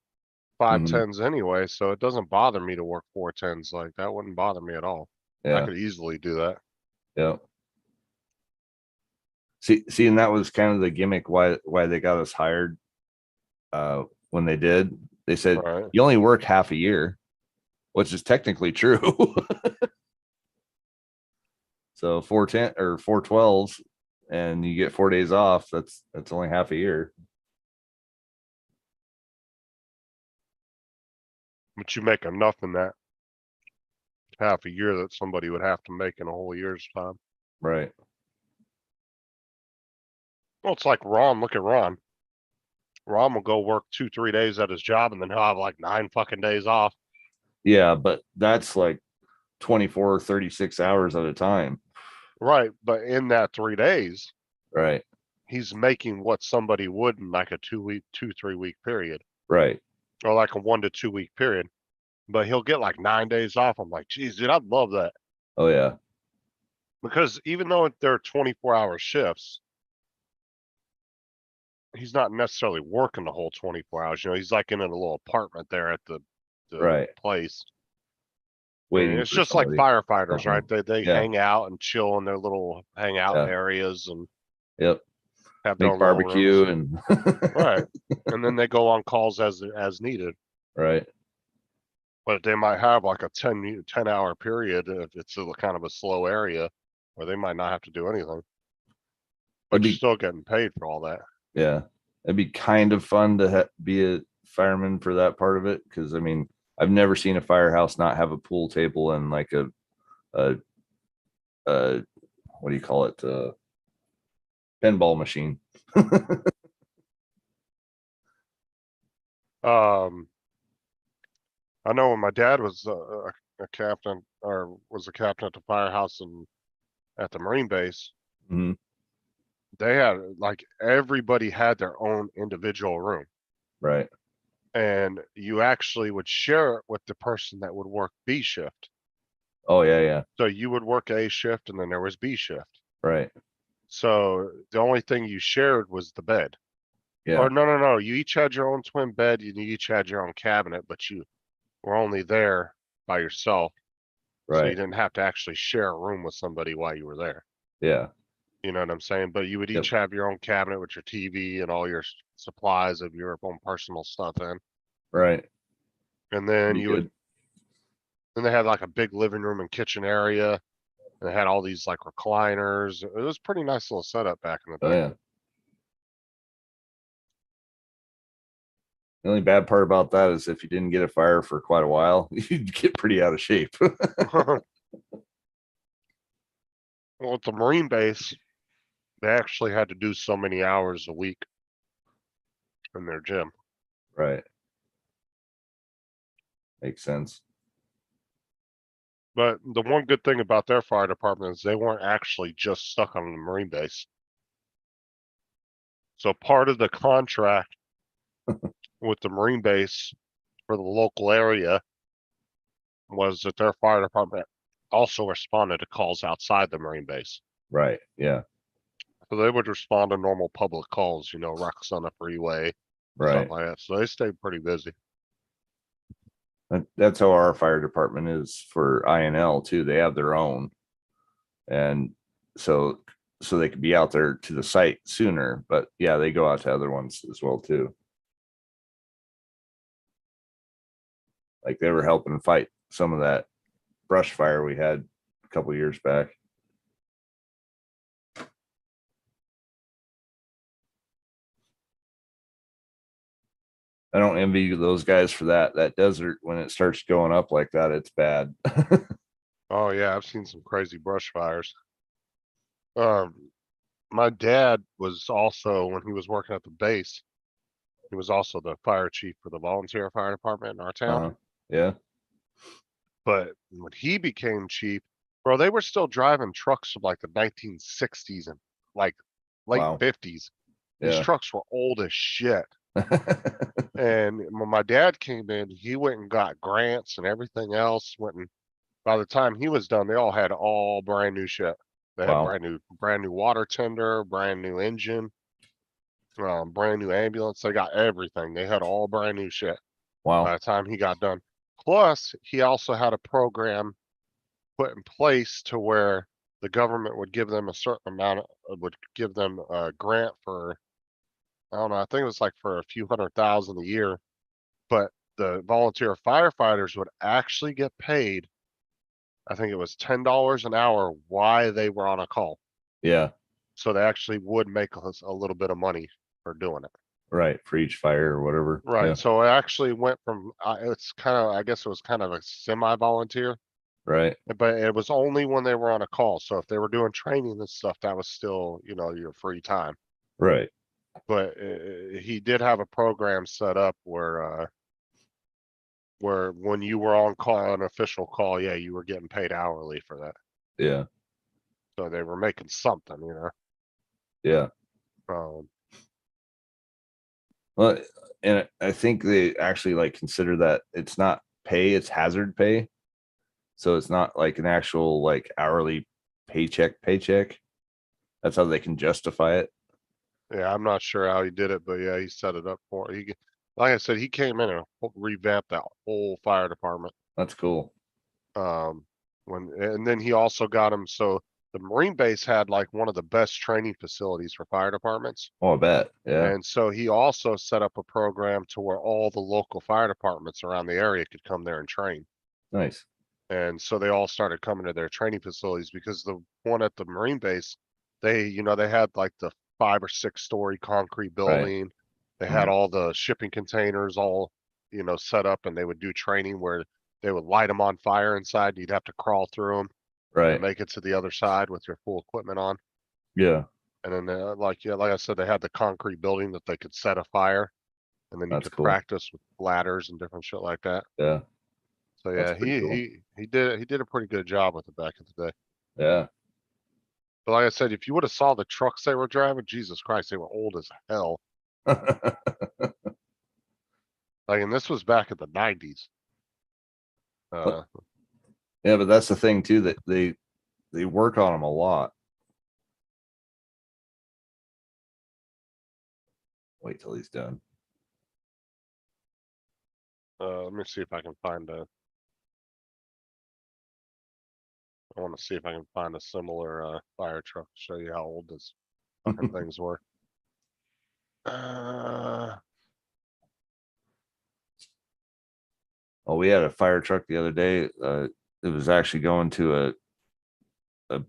Speaker 1: 5/10s anyway, so it doesn't bother me to work 4/10s. Like, that wouldn't bother me at all. I
Speaker 5: yeah,
Speaker 1: could easily do that.
Speaker 5: yeah. See, and that was kind of the gimmick why they got us hired. When they did, they said
Speaker 1: Right.
Speaker 5: you only work half a year, which is technically true. So 4/10 or 4/12s, and you get 4 days off. That's only half a year.
Speaker 1: But you make enough in that half a year that somebody would have to make in a whole year's time.
Speaker 5: Right.
Speaker 1: Well, it's like Ron. Look at Ron. Ron will go work 2-3 days at his job, and then he'll have like 9 fucking days off.
Speaker 5: Yeah, but that's like 24 or 36 hours at a time.
Speaker 1: Right, but in that 3 days,
Speaker 5: Right.
Speaker 1: he's making what somebody would in like a 2-3 week period,
Speaker 5: Right.
Speaker 1: or like a 1 to 2 week period. But he'll get like 9 days off. I'm like, geez, dude, I'd love that.
Speaker 5: Oh yeah.
Speaker 1: Because even though they're 24-hour shifts, he's not necessarily working the whole 24 hours. You know, he's like in a little apartment there at the
Speaker 5: Right.
Speaker 1: place.
Speaker 5: Waiting
Speaker 1: It's
Speaker 5: for
Speaker 1: just like
Speaker 5: somebody.
Speaker 1: firefighters, right?
Speaker 5: Uh-huh.
Speaker 1: They
Speaker 5: Yeah.
Speaker 1: hang out and chill in their little hangout
Speaker 5: Yeah.
Speaker 1: areas and
Speaker 5: Yep.
Speaker 1: have their
Speaker 5: Make
Speaker 1: own little rooms.
Speaker 5: barbecue and
Speaker 1: Right. And then they go on calls as needed.
Speaker 5: right.
Speaker 1: But they might have like a 10-hour period if it's a kind of a slow area where they might not have to do anything. But
Speaker 5: It'd
Speaker 1: you're
Speaker 5: be
Speaker 1: still getting paid for all that.
Speaker 5: yeah. It'd be kind of fun to be a fireman for that part of it, because I mean, I've never seen a firehouse not have a pool table and like a what do you call it? Pinball machine.
Speaker 1: I know when my dad was a captain or was a captain at the firehouse and at the Marine base,
Speaker 5: Mhm.
Speaker 1: they had like everybody had their own individual room.
Speaker 5: Right.
Speaker 1: And you actually would share it with the person that would work B shift.
Speaker 5: Oh yeah, yeah.
Speaker 1: So you would work A shift and then there was B shift.
Speaker 5: Right.
Speaker 1: So the only thing you shared was the bed.
Speaker 5: Yeah.
Speaker 1: Or no. You each had your own twin bed. You each had your own cabinet, but you were only there by yourself. So you
Speaker 5: Right.
Speaker 1: didn't have to actually share a room with somebody while you were there.
Speaker 5: Yeah.
Speaker 1: You know what I'm saying? But you would
Speaker 5: Yep.
Speaker 1: each have your own cabinet with your TV and all your supplies of your own personal stuff in.
Speaker 5: Right.
Speaker 1: And then
Speaker 5: Be
Speaker 1: you would,
Speaker 5: good.
Speaker 1: then they had like a big living room and kitchen area. And they had all these like recliners. It was pretty nice little setup back in the
Speaker 5: Oh
Speaker 1: day.
Speaker 5: yeah. The only bad part about that is if you didn't get a fire for quite a while, you'd get pretty out of shape.
Speaker 1: Well, at the Marine base, they actually had to do so many hours a week in their gym.
Speaker 5: Right. Makes sense.
Speaker 1: But the one good thing about their fire department is they weren't actually just stuck on the Marine base. So part of the contract with the Marine base for the local area was that their fire department also responded to calls outside the Marine base.
Speaker 5: Right. Yeah.
Speaker 1: So they would respond to normal public calls, you know, wrecks on the freeway,
Speaker 5: Right.
Speaker 1: stuff like that. So they stayed pretty busy.
Speaker 5: That's how our fire department is for INL too. They have their own. And so they could be out there to the site sooner, but yeah, they go out to other ones as well too. Like they were helping fight some of that brush fire we had a couple of years back. I don't envy those guys for that. That desert, when it starts going up like that, it's bad.
Speaker 1: Oh yeah, I've seen some crazy brush fires. My dad was also, when he was working at the base, he was also the fire chief for the volunteer fire department in our town.
Speaker 5: Uh-huh. Yeah.
Speaker 1: But when he became chief, bro, they were still driving trucks from like the 1960s and like late
Speaker 5: Wow.
Speaker 1: 50s. These
Speaker 5: Yeah.
Speaker 1: trucks were old as shit. And when my dad came in, he went and got grants and everything else. Went and by the time he was done, they all had all brand new shit. They had
Speaker 5: Wow.
Speaker 1: brand new water tender, brand new engine, brand new ambulance. They got everything. They had all brand new shit by
Speaker 5: Wow.
Speaker 1: the time he got done. Plus, he also had a program put in place to where the government would give them a certain amount would give them a grant for, I don't know, I think it was like for a few $100,000 a year, but the volunteer firefighters would actually get paid. I think it was $10 an hour while they were on a call.
Speaker 5: Yeah.
Speaker 1: So they actually would make a little bit of money for doing it.
Speaker 5: Right. For each fire or whatever.
Speaker 1: Right.
Speaker 5: Yeah.
Speaker 1: So it actually went from, it's kind of, I guess it was kind of a semi-volunteer,
Speaker 5: Right.
Speaker 1: but it was only when they were on a call. So if they were doing training and stuff, that was still, you know, your free time.
Speaker 5: Right.
Speaker 1: But he did have a program set up where when you were on call, an official call, yeah, you were getting paid hourly for that.
Speaker 5: Yeah.
Speaker 1: So they were making something, you know.
Speaker 5: Yeah. Well, and I think they actually like consider that it's not pay, it's hazard pay. So it's not like an actual like hourly paycheck. That's how they can justify it.
Speaker 1: Yeah, I'm not sure how he did it, but yeah, he set it up for like I said, he came in and revamped that whole fire department.
Speaker 5: That's cool.
Speaker 1: And then he also got him, so the Marine base had like one of the best training facilities for fire departments.
Speaker 5: Oh, I bet. Yeah.
Speaker 1: And so he also set up a program to where all the local fire departments around the area could come there and train.
Speaker 5: Nice.
Speaker 1: And so they all started coming to their training facilities because the one at the Marine base, they had like the 5 or 6 story concrete building. They had all the shipping containers all, set up, and they would do training where they would light them on fire inside. You'd have to crawl through them to
Speaker 5: Right.
Speaker 1: make it to the other side with your full equipment on.
Speaker 5: Yeah.
Speaker 1: And then like I said, they had the concrete building that they could set a fire, and then you
Speaker 5: That's
Speaker 1: could
Speaker 5: cool.
Speaker 1: practice with ladders and different shit like that.
Speaker 5: Yeah.
Speaker 1: So
Speaker 5: That's
Speaker 1: yeah,
Speaker 5: pretty cool.
Speaker 1: he did a pretty good job with it back in the day.
Speaker 5: Yeah.
Speaker 1: But like I said, if you would have saw the trucks they were driving, Jesus Christ, they were old as hell. Like, and this was back in the 90s.
Speaker 5: Yeah, but that's the thing too, that they work on them a lot. Wait till he's done.
Speaker 1: Let me see if I can find I want to see if I can find a similar fire truck to show you how old this fucking things were.
Speaker 5: Oh, we had a fire truck the other day. It was actually going to a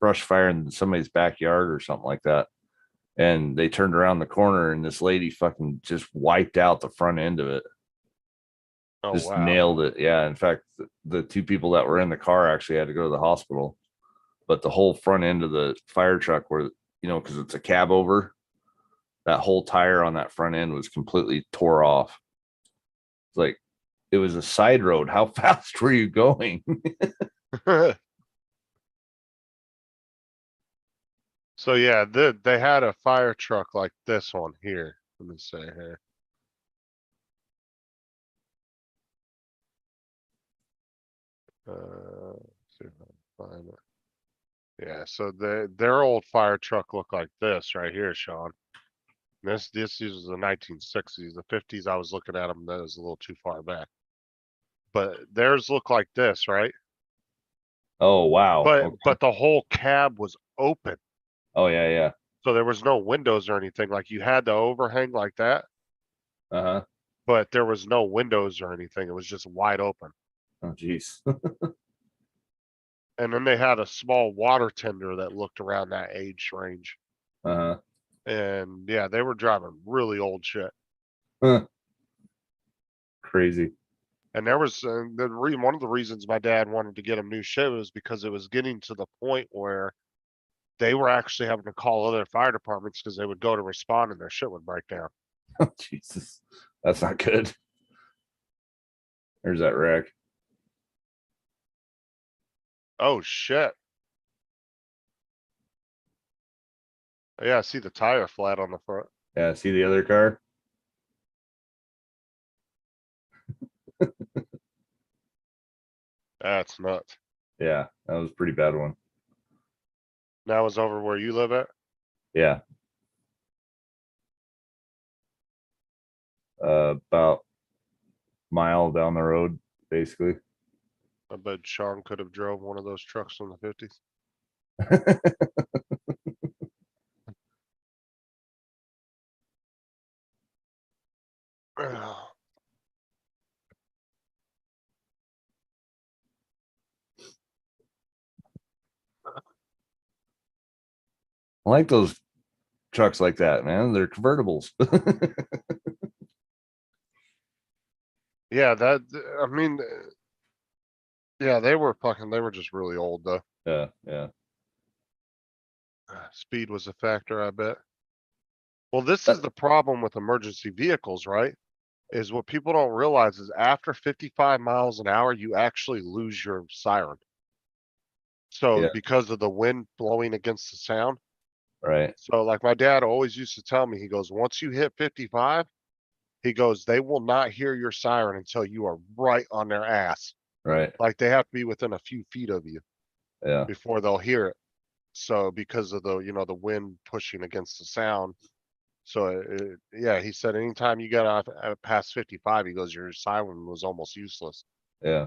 Speaker 5: brush fire in somebody's backyard or something like that. And they turned around the corner and this lady fucking just wiped out the front end of it.
Speaker 1: Oh
Speaker 5: Just
Speaker 1: wow.
Speaker 5: nailed it. Yeah. In fact, the 2 people that were in the car actually had to go to the hospital. But the whole front end of the fire truck where, because it's a cab over, that whole tire on that front end was completely tore off. It's like, it was a side road. How fast were you going?
Speaker 1: So yeah, they had a fire truck like this one here. Let me say here. See if I can find it. Yeah, so their old fire truck looked like this right here, Sean. This is the 1960s. The 50s, I was looking at them, that was a little too far back. But theirs look like this, right?
Speaker 5: Oh, wow.
Speaker 1: But
Speaker 5: Okay.
Speaker 1: but the whole cab was open.
Speaker 5: Oh, yeah, yeah.
Speaker 1: So there was no windows or anything. Like you had the overhang like that,
Speaker 5: Uh-huh.
Speaker 1: but there was no windows or anything. It was just wide open.
Speaker 5: Oh, geez.
Speaker 1: And then they had a small water tender that looked around that age range.
Speaker 5: Uh-huh.
Speaker 1: And yeah, they were driving really old shit.
Speaker 5: Huh. Crazy.
Speaker 1: And there was one of the reasons my dad wanted to get them new shit was because it was getting to the point where they were actually having to call other fire departments because they would go to respond and their shit would break down.
Speaker 5: Oh, Jesus. That's not good. There's that wreck.
Speaker 1: Oh shit. Yeah, I see the tire flat on the front.
Speaker 5: Yeah, see the other car?
Speaker 1: That's nuts.
Speaker 5: Yeah, that was a pretty bad one.
Speaker 1: That was over where you live at?
Speaker 5: Yeah. About mile down the road, basically.
Speaker 1: I bet Sean could have drove one of those trucks in the 50s.
Speaker 5: I like those trucks like that, man. They're convertibles.
Speaker 1: Yeah, I mean, yeah, they were just really old though.
Speaker 5: Yeah, yeah.
Speaker 1: Speed was a factor, I bet. Well, this is the problem with emergency vehicles, right? Is what people don't realize is after 55 miles an hour, you actually lose your siren. So
Speaker 5: Yeah.
Speaker 1: because of the wind blowing against the sound.
Speaker 5: Right.
Speaker 1: So like my dad always used to tell me, he goes, once you hit 55, he goes, they will not hear your siren until you are right on their ass.
Speaker 5: Right.
Speaker 1: Like they have to be within a few feet of you
Speaker 5: Yeah.
Speaker 1: before they'll hear it. So because of the, the wind pushing against the sound. So yeah, he said anytime you got off past 55, he goes, your siren was almost useless.
Speaker 5: Yeah.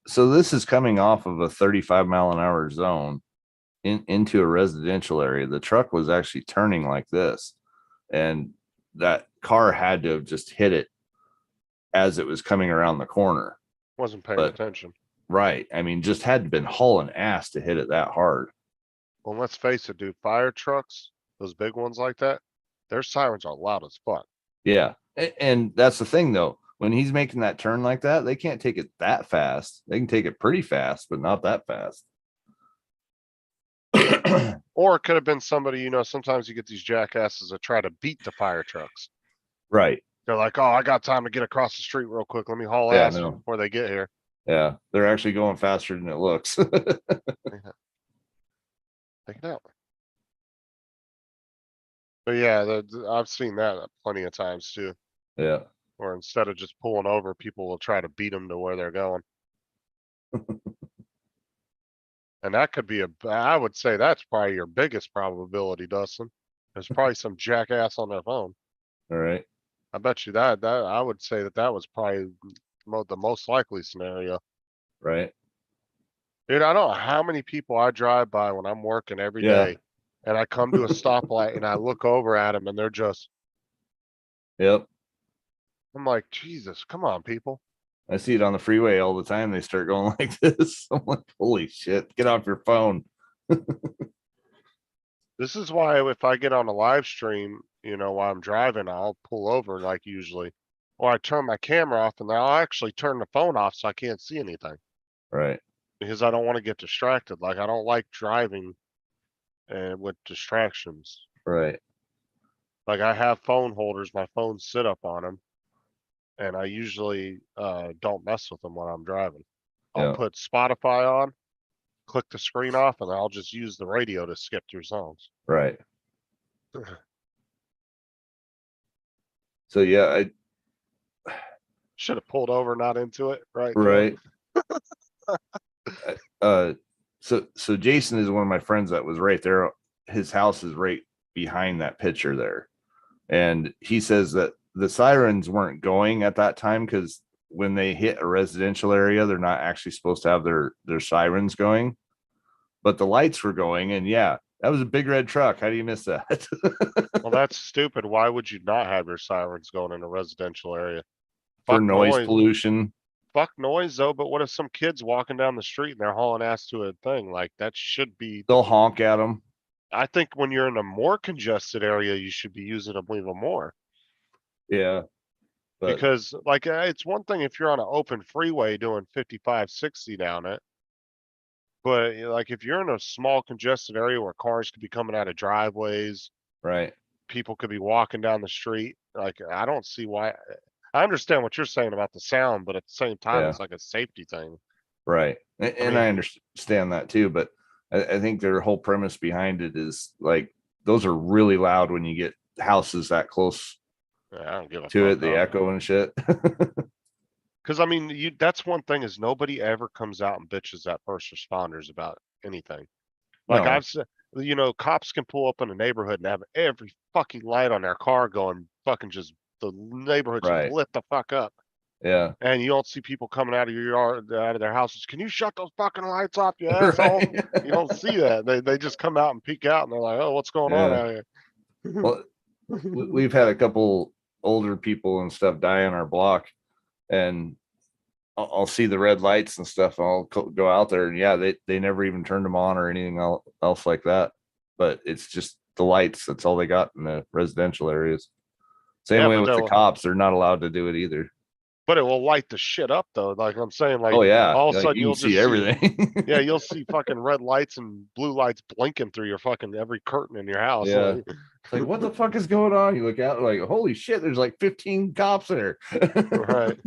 Speaker 5: So this is coming off of a 35-mile-an-hour zone into a residential area. The truck was actually turning like this, and that car had to have just hit it as it was coming around the corner.
Speaker 1: Wasn't paying
Speaker 5: But-
Speaker 1: attention.
Speaker 5: Right. I mean, just had been hauling ass to hit it that hard.
Speaker 1: Well, let's face it, dude, fire trucks, those big ones like that, their sirens are loud as fuck.
Speaker 5: Yeah. And that's the thing though. When he's making that turn like that, they can't take it that fast. They can take it pretty fast, but not that fast.
Speaker 1: Or it could have been somebody, sometimes you get these jackasses that try to beat the fire trucks.
Speaker 5: Right.
Speaker 1: They're like, oh, I got time to get across the street real quick. Let me haul
Speaker 5: Yeah,
Speaker 1: ass
Speaker 5: no.
Speaker 1: before they get here.
Speaker 5: Yeah. They're actually going faster than it looks.
Speaker 1: Take it out. But yeah, I've seen that plenty of times too.
Speaker 5: Yeah.
Speaker 1: Or instead of just pulling over, people will try to beat them to where they're going. And that could be I would say that's probably your biggest probability, Dustin. There's probably some jackass on their phone.
Speaker 5: All right.
Speaker 1: I bet you that I would say that was probably the most likely scenario.
Speaker 5: Right.
Speaker 1: Dude, I don't know how many people I drive by when I'm working every
Speaker 5: Yeah.
Speaker 1: day, and I come to a stoplight and I look over at them and they're just,
Speaker 5: Yep.
Speaker 1: I'm like, Jesus, come on, people.
Speaker 5: I see it on the freeway all the time. They start going like this. I'm like, holy shit, get off your phone.
Speaker 1: This is why if I get on a live stream, while I'm driving, I'll pull over like usually. Or I turn my camera off and I'll actually turn the phone off so I can't see anything.
Speaker 5: Right.
Speaker 1: Because I don't want to get distracted. Like I don't like driving with distractions.
Speaker 5: Right.
Speaker 1: Like I have phone holders, my phones sit up on them. And I usually don't mess with them when I'm driving. I'll
Speaker 5: Yeah.
Speaker 1: put Spotify on, click the screen off, and I'll just use the radio to skip through songs.
Speaker 5: Right. So yeah,
Speaker 1: Should have pulled over, not into it, right? Joe?
Speaker 5: right. So Jason is one of my friends that was right there. His house is right behind that picture there. And he says that the sirens weren't going at that time because when they hit a residential area, they're not actually supposed to have their sirens going. But the lights were going, and yeah, that was a big red truck. How do you miss that?
Speaker 1: Well, that's stupid. Why would you not have your sirens going in a residential area?
Speaker 5: For
Speaker 1: Fuck
Speaker 5: noise pollution.
Speaker 1: Fuck noise though, but what if some kids walking down the street and they're hauling ass to a thing? Like that should be,
Speaker 5: They'll honk at them.
Speaker 1: I think when you're in a more congested area, you should be using them even more.
Speaker 5: Yeah. But
Speaker 1: Because like, it's one thing if you're on an open freeway doing 55, 60 down it. But like, if you're in a small congested area where cars could be coming out of driveways,
Speaker 5: right.
Speaker 1: people could be walking down the street, like, I don't see why. I understand what you're saying about the sound, but at the same time,
Speaker 5: Yeah.
Speaker 1: it's like a safety thing.
Speaker 5: Right. And I
Speaker 1: mean-
Speaker 5: understand that too, but I think their whole premise behind it is like those are really loud when you get houses that close
Speaker 1: I don't give a
Speaker 5: to
Speaker 1: fuck
Speaker 5: it, the
Speaker 1: how-
Speaker 5: echo and shit.
Speaker 1: Cause I mean, that's one thing is nobody ever comes out and bitches at first responders about anything. Like
Speaker 5: No.
Speaker 1: I've said, cops can pull up in a neighborhood and have every fucking light on their car going fucking just the neighborhood
Speaker 5: Right.
Speaker 1: just lit the fuck up.
Speaker 5: Yeah.
Speaker 1: And you don't see people coming out of your yard, out of their houses. Can you shut those fucking lights off, you asshole?
Speaker 5: Right.
Speaker 1: You don't see that. They just come out and peek out and they're like, oh, what's going on
Speaker 5: Yeah.
Speaker 1: out here?
Speaker 5: Well, we've had a couple older people and stuff die on our block, and I'll see the red lights and stuff. And I'll go out there, and yeah, they never even turned them on or anything else like that. But it's just the lights. That's all they got in the residential areas. Same
Speaker 1: Yeah,
Speaker 5: way
Speaker 1: but
Speaker 5: with the
Speaker 1: they'll-
Speaker 5: cops. They're not allowed to do it either.
Speaker 1: But it will light the shit up though. Like I'm saying, like
Speaker 5: Oh yeah.
Speaker 1: all of a
Speaker 5: Like,
Speaker 1: sudden
Speaker 5: you
Speaker 1: you'll
Speaker 5: can
Speaker 1: just
Speaker 5: see everything.
Speaker 1: Yeah, you'll see fucking red lights and blue lights blinking through your fucking every curtain in your house.
Speaker 5: Yeah.
Speaker 1: Like,
Speaker 5: It's like, what the fuck is going on? You look out like, holy shit, there's like 15 cops there.
Speaker 1: right.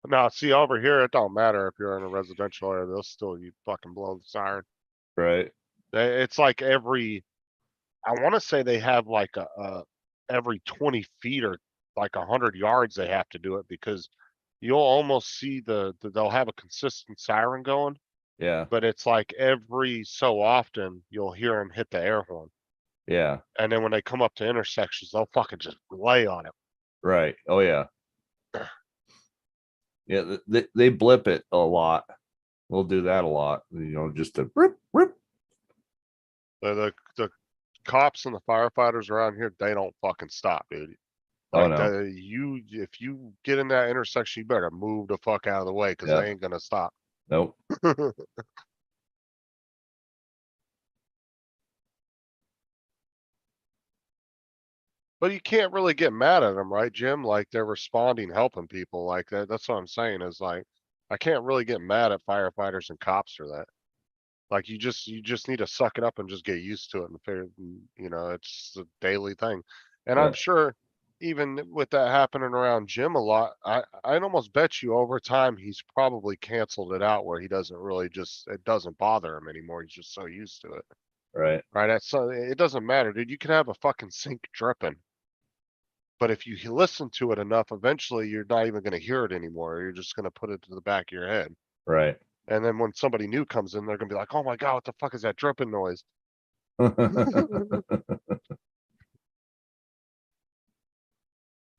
Speaker 1: Now, see over here, it don't matter if you're in a residential area, they'll still you fucking blow the siren.
Speaker 5: Right.
Speaker 1: It's like I want to say they have like every 20 feet or like 100 yards they have to do it because you'll almost see they'll have a consistent siren going
Speaker 5: Yeah.
Speaker 1: but it's like every so often you'll hear them hit the air horn.
Speaker 5: Yeah.
Speaker 1: And then when they come up to intersections, they'll fucking just lay on it.
Speaker 5: Right. Oh yeah. Yeah. They blip it a lot. We'll do that a lot. Just to rip, rip.
Speaker 1: The cops and the firefighters around here, they don't fucking stop, dude.
Speaker 5: Oh
Speaker 1: Like
Speaker 5: no.
Speaker 1: if you get in that intersection, you better move the fuck out of the way because
Speaker 5: Yeah.
Speaker 1: they ain't gonna stop.
Speaker 5: Nope.
Speaker 1: But you can't really get mad at them, right, Jim? Like they're responding, helping people like that. That's what I'm saying is like, I can't really get mad at firefighters and cops for that. Like you just need to suck it up and just get used to it and figure, it's a daily thing. And
Speaker 5: Yeah.
Speaker 1: I'm sure even with that happening around Jim a lot, I'd almost bet you over time he's probably canceled it out where he doesn't really it doesn't bother him anymore. He's just so used to it.
Speaker 5: Right.
Speaker 1: Right? It doesn't matter, dude. You can have a fucking sink dripping. But if you listen to it enough, eventually you're not even gonna hear it anymore. You're just gonna put it to the back of your head.
Speaker 5: Right.
Speaker 1: And then when somebody new comes in, they're gonna be like, "Oh my God, what the fuck is that dripping noise?"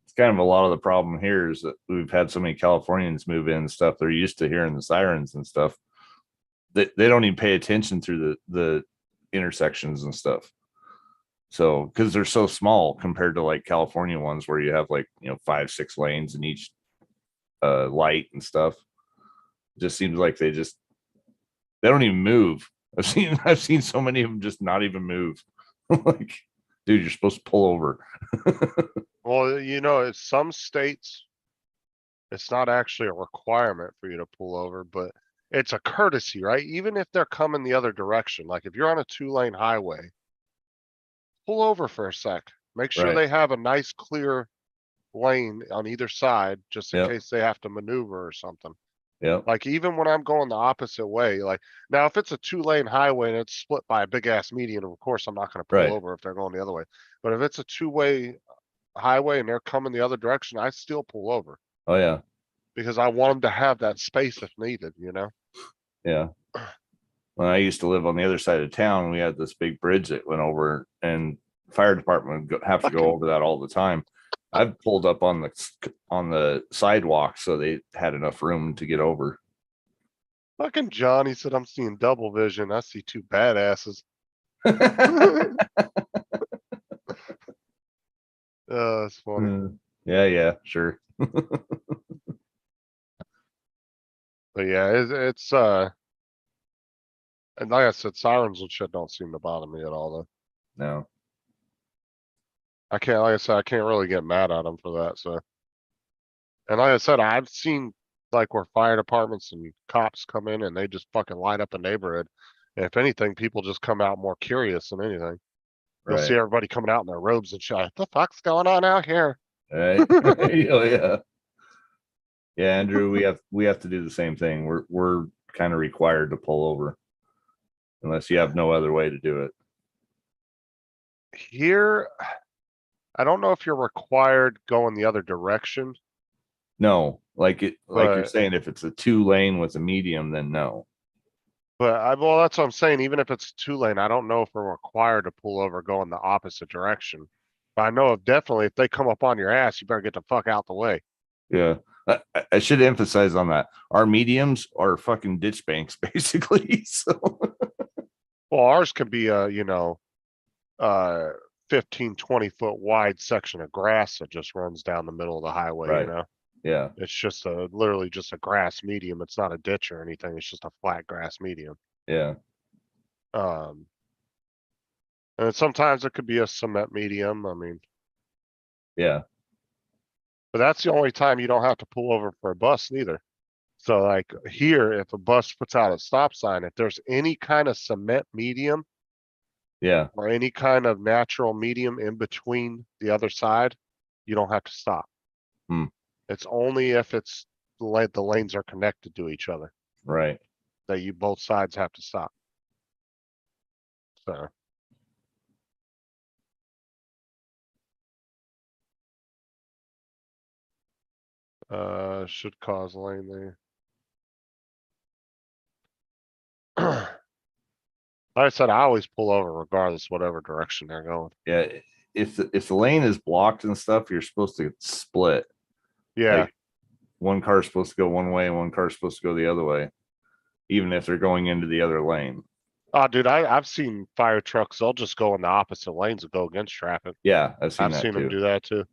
Speaker 5: It's kind of a lot of the problem here is that we've had so many Californians move in and stuff. They're used to hearing the sirens and stuff. They don't even pay attention through the intersections and stuff. So because they're so small compared to like California ones where you have like 5-6 lanes in each light and stuff. It just seems like they don't even move. I've seen so many of them just not even move. Like, dude, you're supposed to pull over.
Speaker 1: Well, it's some states, it's not actually a requirement for you to pull over, but it's a courtesy, right? Even if they're coming the other direction, like if you're on a 2-lane highway, pull over for a sec. Make sure
Speaker 5: Right.
Speaker 1: they have a nice clear lane on either side, just in
Speaker 5: Yep.
Speaker 1: case they have to maneuver or something.
Speaker 5: Yep.
Speaker 1: Like even when I'm going the opposite way, like now if it's a 2-lane highway and it's split by a big ass median, of course I'm not gonna pull
Speaker 5: Right.
Speaker 1: over if they're going the other way. But if it's a 2-way highway and they're coming the other direction, I still pull over
Speaker 5: Oh yeah.
Speaker 1: because I want them to have that space if needed,
Speaker 5: Yeah. When I used to live on the other side of town, we had this big bridge that went over, and fire department would have to go
Speaker 1: Fucking
Speaker 5: over that all the time. I've pulled up on the sidewalk so they had enough room to get over.
Speaker 1: fucking Johnny said I'm seeing double vision. I see two badasses. That's funny.
Speaker 5: Yeah, sure.
Speaker 1: But yeah, and like I said, sirens and shit don't seem to bother me at all though.
Speaker 5: No.
Speaker 1: Like I said, I can't really get mad at them for that, so. And like I said, I've seen like where fire departments and cops come in and they just fucking light up a neighborhood. And if anything, people just come out more curious than anything. You'll see
Speaker 5: Right.
Speaker 1: everybody coming out in their robes and shit. What the fuck's going on out here?
Speaker 5: Right. Oh yeah. Yeah, Andrew, we have to do the same thing. We're kind of required to pull over unless you have no other way to do it.
Speaker 1: Here, I don't know if you're required going the other direction,
Speaker 5: No, like you're
Speaker 1: but
Speaker 5: saying, if it's a 2-lane with a medium, then no.
Speaker 1: well, that's what I'm saying. Even if it's 2-lane, I don't know if we're required to pull over going the opposite direction. But I know definitely if they come up on your ass, you better get the fuck out the way.
Speaker 5: Yeah. I should emphasize on that. Our mediums are fucking ditch banks, basically. So
Speaker 1: Well, ours could be a, 15, 20-foot wide section of grass that just runs down the middle of the highway,
Speaker 5: right. Yeah.
Speaker 1: It's just literally just a grass medium. It's not a ditch or anything. It's just a flat grass medium.
Speaker 5: Yeah.
Speaker 1: And then sometimes it could be a cement medium. I mean,
Speaker 5: Yeah.
Speaker 1: but that's the only time you don't have to pull over for a bus neither. So like here, if a bus puts out a stop sign, if there's any kind of cement medium
Speaker 5: Yeah.
Speaker 1: or any kind of natural medium in between the other side, you don't have to stop.
Speaker 5: Hmm.
Speaker 1: It's only if it's the lanes are connected to each other
Speaker 5: Right.
Speaker 1: that you both sides have to stop. So. Should cause lane there. Like I said, I always pull over regardless, whatever direction they're going.
Speaker 5: Yeah, if the lane is blocked and stuff, you're supposed to split.
Speaker 1: Yeah.
Speaker 5: Like one car's supposed to go one way and one car's supposed to go the other way, even if they're going into the other lane.
Speaker 1: Oh, dude, I've seen fire trucks. They'll just go in the opposite lanes and go against traffic.
Speaker 5: Yeah, I've seen
Speaker 1: I've
Speaker 5: that
Speaker 1: seen them
Speaker 5: too.
Speaker 1: do that too.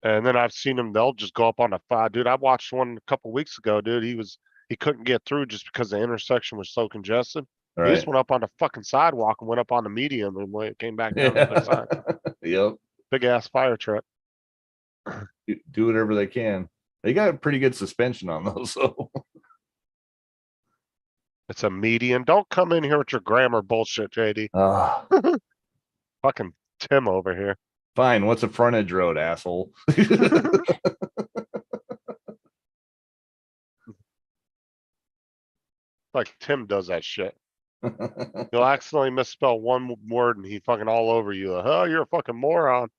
Speaker 1: And then I've seen them, they'll just go up on the fire. Dude, I watched one a couple weeks ago, dude. He couldn't get through just because the intersection was so congested.
Speaker 5: All
Speaker 1: He just
Speaker 5: right.
Speaker 1: went up on the fucking sidewalk and went up on the medium and came back down the other side.
Speaker 5: Yep.
Speaker 1: Big ass fire truck.
Speaker 5: Do whatever they can. They got pretty good suspension on those, so
Speaker 1: It's a median. Don't come in here with your grammar bullshit, JD. Fucking Tim over here.
Speaker 5: fine. What's a frontage road, asshole?
Speaker 1: Like Tim does that shit. You'll accidentally misspell one word and he fucking all over you. Oh, you're a fucking moron.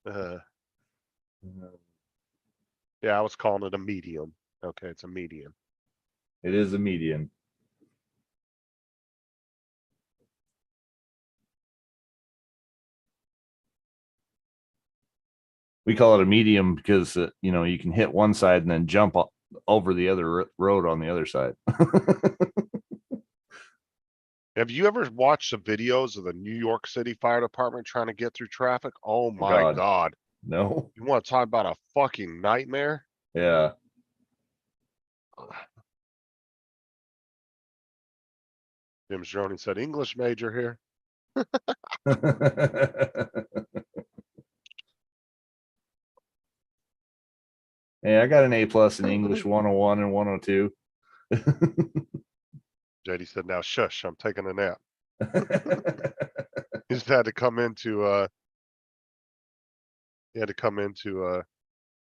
Speaker 1: Uh, yeah, I was calling it a medium. Okay, it's a median.
Speaker 5: It is a median. We call it a medium because you know, you can hit one side and then jump over the other road on the other side.
Speaker 1: Have you ever watched the videos of the New York City Fire Department trying to get through traffic? Oh my
Speaker 5: God.
Speaker 1: God.
Speaker 5: No.
Speaker 1: You want to talk about a fucking nightmare?
Speaker 5: Yeah.
Speaker 1: Jim Joni said English major here.
Speaker 5: Hey, I got an A+ in English 101 and 102.
Speaker 1: JD said, now shush, I'm taking a nap. He just had to come into he had to come in to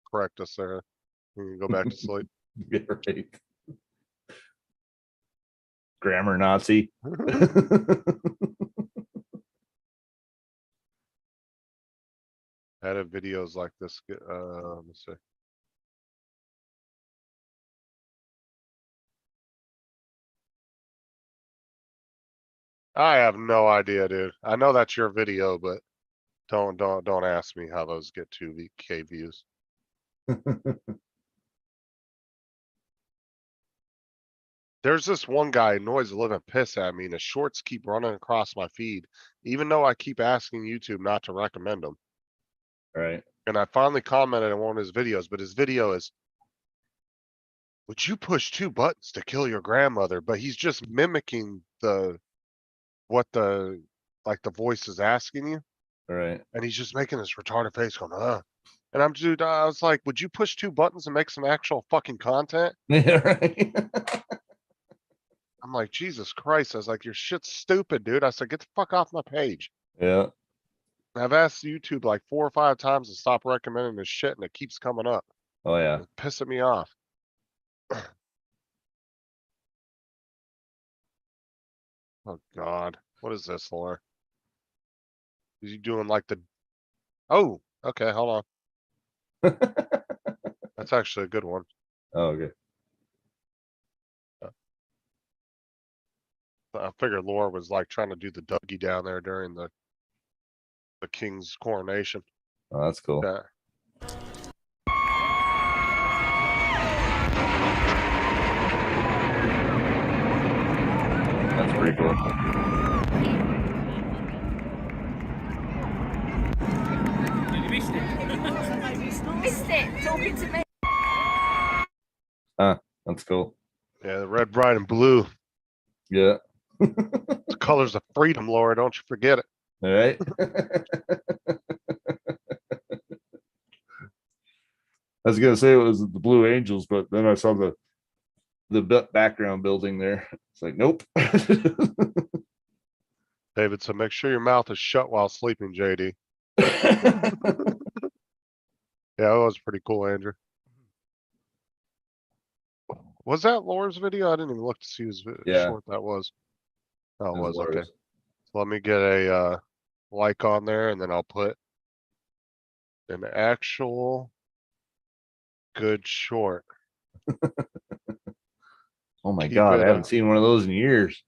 Speaker 1: correct us there. We can go back to sleep.
Speaker 5: Yeah, right. Grammar Nazi.
Speaker 1: Had videos like this. Let me see. I have no idea, dude. I know that's your video, but don't ask me how those get 2K views. There's this one guy who annoys the living piss at me, and his shorts keep running across my feed, even though I keep asking YouTube not to recommend them.
Speaker 5: Right.
Speaker 1: And I finally commented on one of his videos, but his video is, would you push 2 buttons to kill your grandmother? But he's just mimicking what the voice is asking you.
Speaker 5: Right.
Speaker 1: And he's just making this retarded face going, And dude, I was like, would you push 2 buttons and make some actual fucking content?
Speaker 5: Yeah, right.
Speaker 1: I'm like, Jesus Christ. I was like, your shit's stupid, dude. I said, get the fuck off my page.
Speaker 5: Yeah.
Speaker 1: And I've asked YouTube like 4 or 5 times to stop recommending this shit, and it keeps coming up.
Speaker 5: Oh yeah.
Speaker 1: It's pissing me off. Oh God. What is this, Laura? Is he doing like the Oh, okay, hold on. That's actually a good one.
Speaker 5: Oh, okay.
Speaker 1: I figured Laura was like trying to do the Dougie down there during the king's coronation.
Speaker 5: Oh, that's cool.
Speaker 1: Yeah.
Speaker 5: That's pretty cool.
Speaker 6: Missed it, talking to me.
Speaker 5: That's cool.
Speaker 1: Yeah, the red, white, and blue.
Speaker 5: Yeah.
Speaker 1: The colors of freedom, Laura. Don't you forget it.
Speaker 5: All right. I was gonna say it was the Blue Angels, but then I saw the background building there. It's like, nope.
Speaker 1: David, so make sure your mouth is shut while sleeping, JD. Yeah, that was pretty cool, Andrew. Was that Laura's video? I didn't even look to see whose
Speaker 5: Yeah.
Speaker 1: short that was. Oh, it
Speaker 5: It
Speaker 1: was,
Speaker 5: was
Speaker 1: okay.
Speaker 5: Laura's.
Speaker 1: So let me get a like on there, and then I'll put an actual good short.
Speaker 5: Oh my
Speaker 1: Keep
Speaker 5: God,
Speaker 1: it
Speaker 5: I haven't seen one of those in years.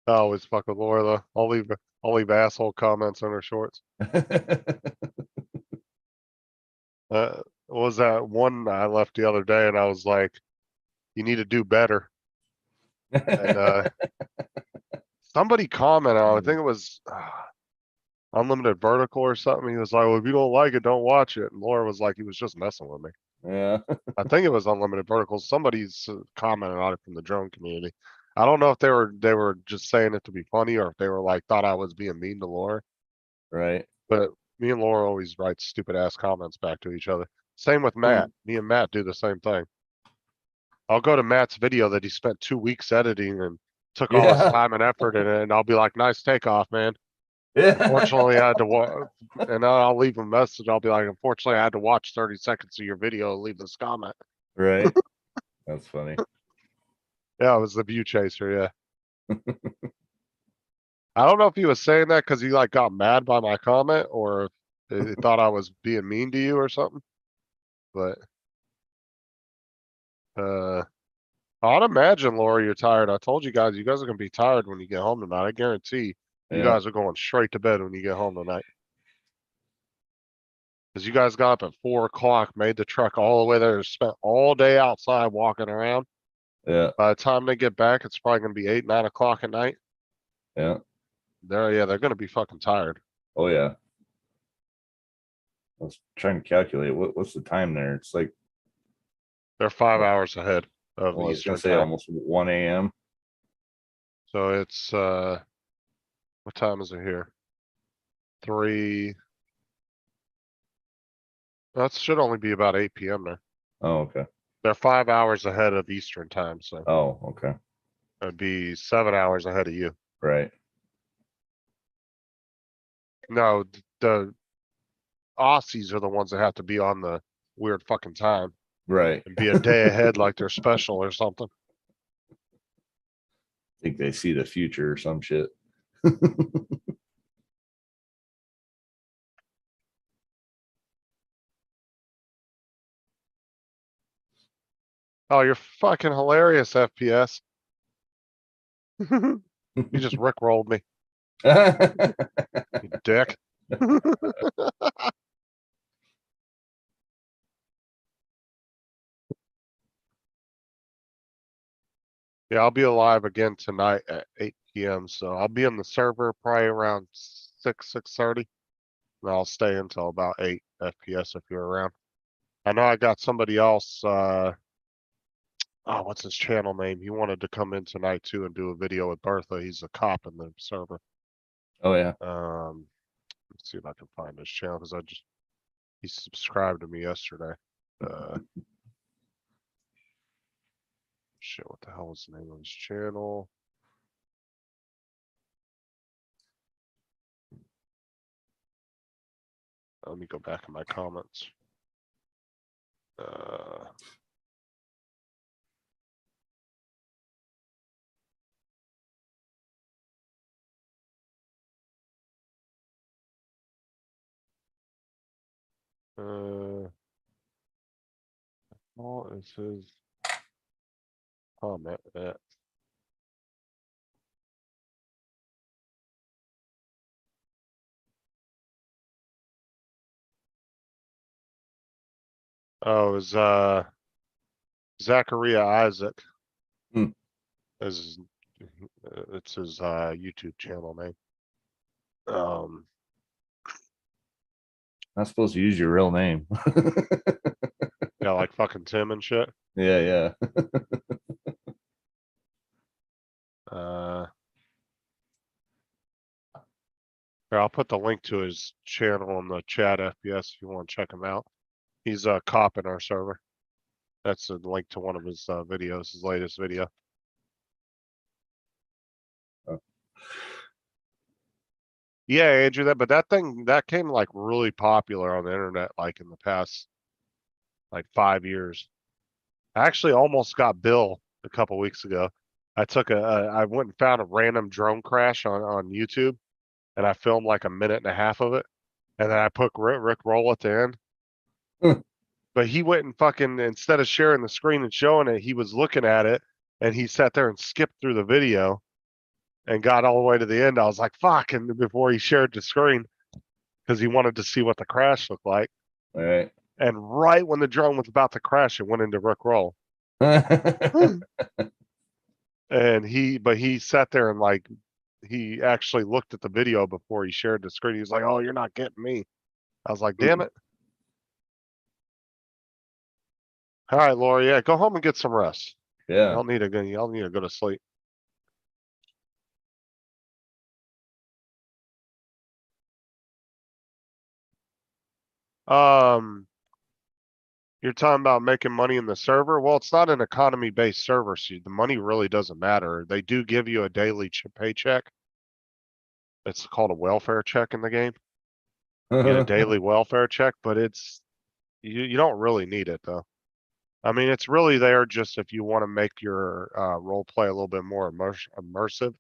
Speaker 1: I always fuck with Laura though. I'll leave asshole comments on her shorts. What was that one I left the other day and I was like, you need to do better. And somebody commented on, I think it was Unlimited Vertical or something. He was like, well, if you don't like it, don't watch it. And Laura was like, he was just messing with me.
Speaker 5: Yeah.
Speaker 1: I think it was Unlimited Vertical. Somebody's commented on it from the drone community. I don't know if they were just saying it to be funny or if they were like thought I was being mean to Laura.
Speaker 5: Right.
Speaker 1: But me and Laura always write stupid ass comments back to each other. Same with Matt. Me and Matt do the same thing. I'll go to Matt's video that he spent 2 weeks editing and took all his
Speaker 5: Yeah.
Speaker 1: time and effort in it, and I'll be like, "Nice takeoff, man."
Speaker 5: Yeah.
Speaker 1: Unfortunately, I had to and I'll leave a message. I'll be like, "Unfortunately, I had to watch 30 seconds of your video and leave this comment."
Speaker 5: Right. That's funny.
Speaker 1: Yeah, it was the view chaser. Yeah, I don't know if he was saying that because he like got mad by my comment or if he thought I was being mean to you or something. But I'd imagine, Laura, you're tired. I told you guys are gonna be tired when you get home tonight. I guarantee you
Speaker 5: Yeah.
Speaker 1: guys are going straight to bed when you get home tonight. Cause you guys got up at 4 o'clock, made the trek all the way there, spent all day outside walking around.
Speaker 5: Yeah.
Speaker 1: By the time they get back, it's probably gonna be 8, 9 o'clock at night.
Speaker 5: Yeah.
Speaker 1: They're gonna be fucking tired.
Speaker 5: Oh yeah. I was trying to calculate what's the time there. It's like,
Speaker 1: They're 5 hours ahead of
Speaker 5: well, I was gonna
Speaker 1: Eastern
Speaker 5: say
Speaker 1: time.
Speaker 5: almost 1 a.m.
Speaker 1: So it's what time is it here? 3. That should only be about 8 PM there.
Speaker 5: Oh, okay.
Speaker 1: They're 5 hours ahead of Eastern time, so
Speaker 5: Oh, okay.
Speaker 1: it'd be 7 hours ahead of you.
Speaker 5: Right.
Speaker 1: No, the Aussies are the ones that have to be on the weird fucking time
Speaker 5: Right.
Speaker 1: and be a day ahead like they're special or something.
Speaker 5: Think they see the future or some shit.
Speaker 1: Oh, you're fucking hilarious, FPS. You just rickrolled me, you dick. Yeah, I'll be alive again tonight at 8 PM, so I'll be in the server probably around 6:30. And I'll stay until about 8 FPS if you're around. I know I got somebody else, oh, what's his channel name? He wanted to come in tonight too and do a video with Bertha. He's a cop in the server.
Speaker 5: Oh yeah.
Speaker 1: Let's see if I can find his channel because he subscribed to me yesterday. Shit, what the hell was the name of his channel? Let me go back in my comments. What is his comment at? Oh, it was Zachariah Isaac.
Speaker 5: Hmm.
Speaker 1: Is it's his YouTube channel name.
Speaker 5: Not supposed to use your real name.
Speaker 1: Yeah, like fucking Tim and shit.
Speaker 5: Yeah, yeah.
Speaker 1: Here, I'll put the link to his channel in the chat FPS if you want to check him out. He's a cop in our server. That's a link to one of his videos, his latest video.
Speaker 5: Oh.
Speaker 1: Yeah, Andrew, that thing that came like really popular on the internet like in the past like 5 years. I actually almost got Bill a couple weeks ago. I went and found a random drone crash on YouTube and I filmed like a minute and a half of it. And then I put Rick Roll at the end. But he went and fucking, instead of sharing the screen and showing it, he was looking at it and he sat there and skipped through the video and got all the way to the end. I was like, fuck. And before he shared the screen, because he wanted to see what the crash looked like.
Speaker 5: All right.
Speaker 1: And right when the drone was about to crash, it went into Rick Roll. And he sat there and like, he actually looked at the video before he shared the screen. He was like, oh, you're not getting me. I was like, damn it. All right, Laura. Yeah, go home and get some rest.
Speaker 5: Yeah.
Speaker 1: Y'all need to go to sleep. You're talking about making money in the server? Well, it's not an economy-based server, so the money really doesn't matter. They do give you a daily paycheck. It's called a welfare check in the game. You get a daily welfare check, but you don't really need it though. I mean, it's really there just if you want to make your role play a little bit more immersive.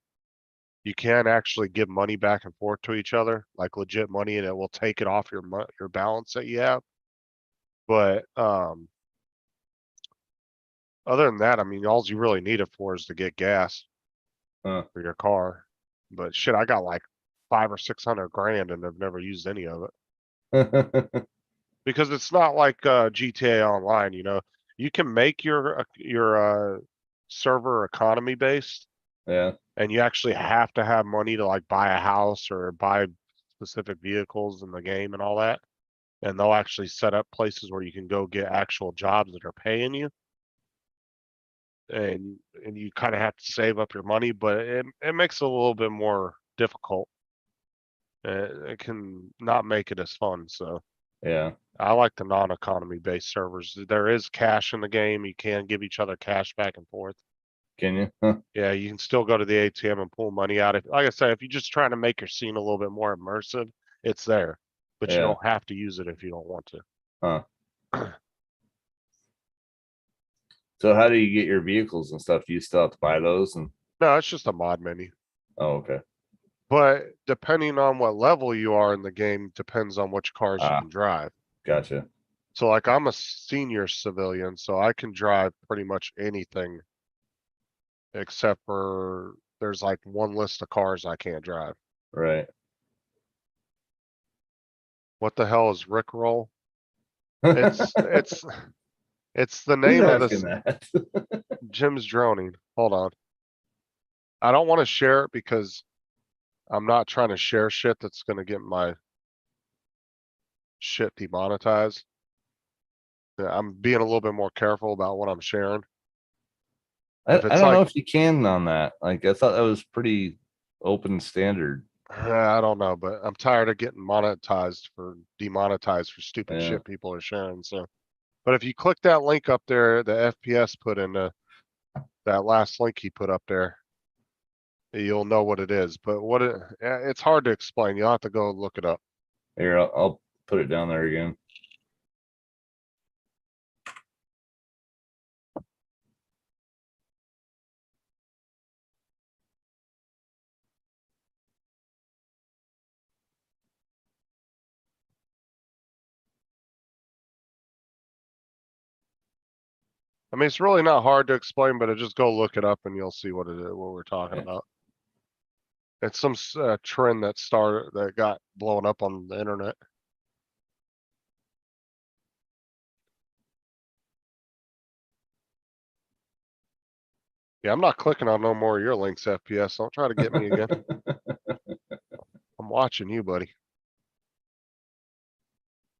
Speaker 1: You can actually give money back and forth to each other, like legit money, and it will take it off your balance that you have. But other than that, I mean, all you really need it for is to get gas
Speaker 5: Huh.
Speaker 1: for your car. But shit, I got like 500 or 600 grand and I've never used any of it because it's not like GTA Online. You know, you can make your server economy based,
Speaker 5: Yeah.
Speaker 1: and you actually have to have money to like buy a house or buy specific vehicles in the game and all that. And they'll actually set up places where you can go get actual jobs that are paying you. And you kind of have to save up your money, but it makes it a little bit more difficult. It can not make it as fun. So
Speaker 5: Yeah.
Speaker 1: I like the non-economy based servers. There is cash in the game. You can give each other cash back and forth.
Speaker 5: Can you? Huh.
Speaker 1: Yeah, you can still go to the ATM and pull money out. Like I said, if you're just trying to make your scene a little bit more immersive, it's there, but you
Speaker 5: Yeah.
Speaker 1: don't have to use it if you don't want to.
Speaker 5: Huh. So how do you get your vehicles and stuff? Do you still have to buy those? And
Speaker 1: No, it's just a mod menu.
Speaker 5: oh, okay.
Speaker 1: But depending on what level you are in the game, depends on which cars you
Speaker 5: Ah.
Speaker 1: can drive.
Speaker 5: Gotcha.
Speaker 1: So like I'm a senior civilian, so I can drive pretty much anything except for there's like one list of cars I can't drive.
Speaker 5: Right.
Speaker 1: What the hell is Rick Roll? It's it's the
Speaker 5: Who's
Speaker 1: name of
Speaker 5: asking
Speaker 1: this.
Speaker 5: that?
Speaker 1: Jim's droning. Hold on. I don't want to share it because I'm not trying to share shit that's gonna get my shit demonetized. Yeah, I'm being a little bit more careful about what I'm sharing.
Speaker 5: I
Speaker 1: If it's
Speaker 5: don't know
Speaker 1: like,
Speaker 5: if you can on that. Like I thought that was pretty open standard.
Speaker 1: I don't know, but I'm tired of getting demonetized for stupid
Speaker 5: Yeah.
Speaker 1: shit people are sharing. So, but if you click that link up there, the FPS put in that last link he put up there, you'll know what it is. But it's hard to explain. You'll have to go look it up.
Speaker 5: Here, I'll put it down there again.
Speaker 1: I mean, it's really not hard to explain, but just go look it up and you'll see what it is, what we're talking
Speaker 5: Yeah.
Speaker 1: about. It's some trend that got blown up on the internet. Yeah, I'm not clicking on no more of your links, FPS. Don't try to get me again. I'm watching you, buddy.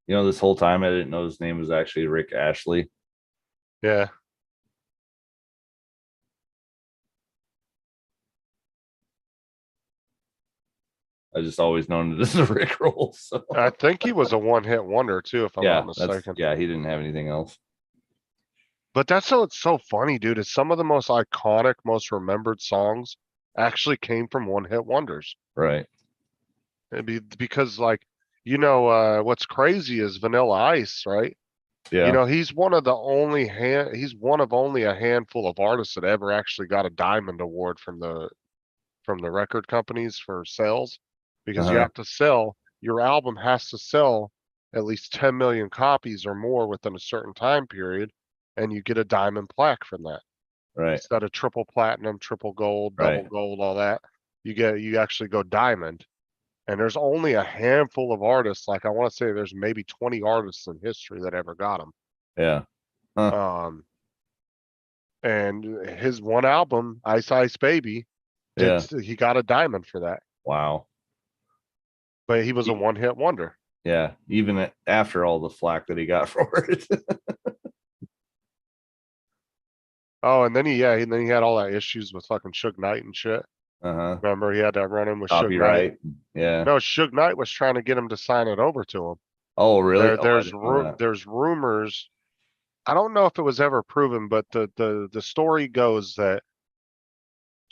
Speaker 5: You know, this whole time I didn't know his name was actually Rick Ashley.
Speaker 1: Yeah.
Speaker 5: I just always known it as a Rick Roll. So
Speaker 1: I think he was a one-hit wonder too, if I'm
Speaker 5: yeah,
Speaker 1: not mistaken.
Speaker 5: yeah, he didn't have anything else.
Speaker 1: But that's what's so funny, dude. Is some of the most iconic, most remembered songs actually came from one-hit wonders.
Speaker 5: Right.
Speaker 1: Because like, what's crazy is Vanilla Ice, right?
Speaker 5: Yeah.
Speaker 1: He's one of only a handful of artists that ever actually got a diamond award from the record companies for sales, because you
Speaker 5: Uh-huh.
Speaker 1: have to sell, your album has to sell at least 10 million copies or more within a certain time period, and you get a diamond plaque from that.
Speaker 5: Right.
Speaker 1: Instead of triple platinum, triple gold, double
Speaker 5: Right.
Speaker 1: gold, all that, you actually go diamond. And there's only a handful of artists, like I want to say there's maybe 20 artists in history that ever got them.
Speaker 5: Yeah.
Speaker 1: And his one album, Ice Ice Baby,
Speaker 5: Yeah.
Speaker 1: he got a diamond for that,
Speaker 5: Wow.
Speaker 1: but he was a one-hit wonder.
Speaker 5: Yeah. Even after all the flack that he got for it.
Speaker 1: Oh, and then he had all that issues with fucking Suge Knight and shit.
Speaker 5: Uh-huh.
Speaker 1: Remember, he had that run in with Suge Knight.
Speaker 5: Copyright. Yeah.
Speaker 1: No, Suge Knight was trying to get him to sign it over to him.
Speaker 5: Oh, really? Oh, I
Speaker 1: There's
Speaker 5: didn't know that.
Speaker 1: there's rumors. I don't know if it was ever proven, but the story goes that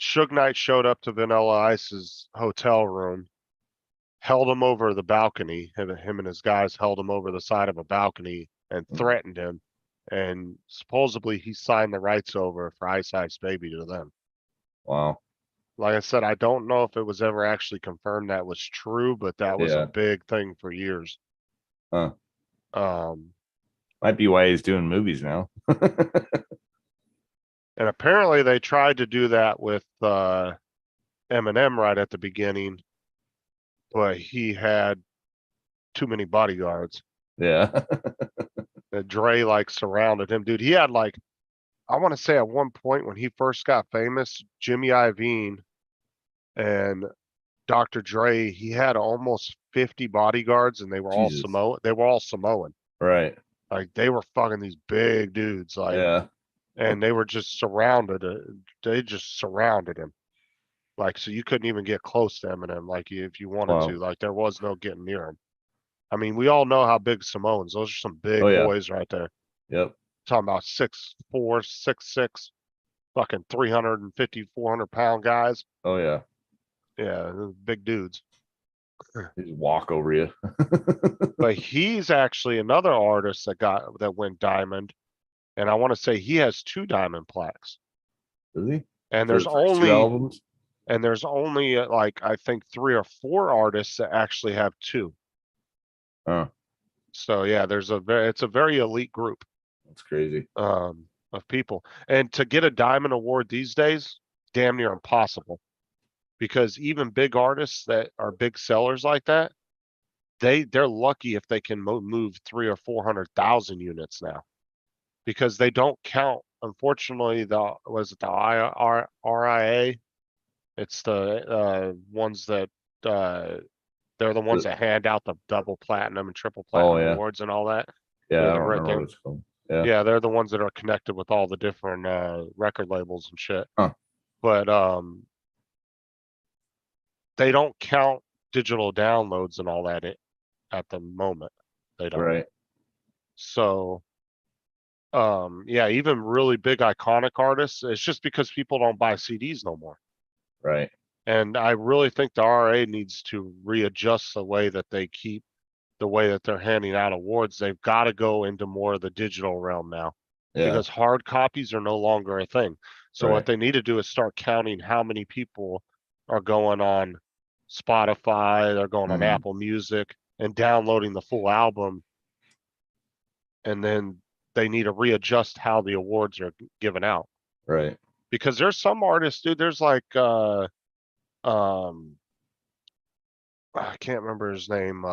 Speaker 1: Suge Knight showed up to Vanilla Ice's hotel room, held him over the balcony. Him and his guys held him over the side of a balcony and threatened him. And supposedly he signed the rights over for Ice Ice Baby to them.
Speaker 5: Wow.
Speaker 1: Like I said, I don't know if it was ever actually confirmed that was true, but that was
Speaker 5: Yeah.
Speaker 1: a big thing for years.
Speaker 5: Huh.
Speaker 1: Um,
Speaker 5: Might be why he's doing movies now.
Speaker 1: and apparently they tried to do that with Eminem right at the beginning, but he had too many bodyguards.
Speaker 5: Yeah.
Speaker 1: Dre like surrounded him, dude. He had like, I want to say at one point when he first got famous, Jimmy Iovine and Dr. Dre, he had almost 50 bodyguards, and they were all
Speaker 5: Jesus.
Speaker 1: Samoan. They were all Samoan.
Speaker 5: Right.
Speaker 1: Like they were fucking these big dudes, like,
Speaker 5: Yeah.
Speaker 1: and they were just surrounded. They just surrounded him, like so you couldn't even get close to Eminem, like if you wanted
Speaker 5: Wow.
Speaker 1: to. Like there was no getting near him. I mean, we all know how big Samoans. Those are some big
Speaker 5: Oh, yeah.
Speaker 1: boys right there.
Speaker 5: Yep.
Speaker 1: Talking about 6'4", 6'6", fucking 350, 400-pound guys.
Speaker 5: Oh, yeah.
Speaker 1: Yeah, they're big dudes.
Speaker 5: They just walk over you.
Speaker 1: But he's actually another artist that went diamond, and I want to say he has 2 diamond plaques.
Speaker 5: Does he?
Speaker 1: And
Speaker 5: For
Speaker 1: there's
Speaker 5: the first 2
Speaker 1: only
Speaker 5: albums?
Speaker 1: like I think 3 or 4 artists that actually have 2.
Speaker 5: Oh,
Speaker 1: So yeah, it's a very elite group
Speaker 5: that's crazy.
Speaker 1: of people. And to get a diamond award these days, damn near impossible. Because even big artists that are big sellers like that, they're lucky if they can move 300,000 or 400,000 units now, because they don't count. Unfortunately, the RIA? It's the ones that they're the ones that hand out the double platinum and triple platinum
Speaker 5: yeah.
Speaker 1: awards and all that.
Speaker 5: Yeah,
Speaker 1: They're
Speaker 5: I
Speaker 1: the
Speaker 5: don't
Speaker 1: right
Speaker 5: remember
Speaker 1: there.
Speaker 5: what it's called. Yeah.
Speaker 1: Yeah, they're the ones that are connected with all the different record labels and shit.
Speaker 5: Huh.
Speaker 1: But they don't count digital downloads and all that at the moment. They don't.
Speaker 5: Right.
Speaker 1: So yeah, even really big iconic artists, it's just because people don't buy CDs no more.
Speaker 5: Right.
Speaker 1: And I really think the RA needs to readjust the way that they're handing out awards. They've got to go into more of the digital realm now,
Speaker 5: Yeah.
Speaker 1: because hard copies are no longer a thing. So
Speaker 5: Right.
Speaker 1: what they need to do is start counting how many people are going on Spotify, they're going on
Speaker 5: Mhm.
Speaker 1: Apple Music and downloading the full album. And then they need to readjust how the awards are given out.
Speaker 5: Right.
Speaker 1: Because there's some artists, dude, there's like I can't remember his name.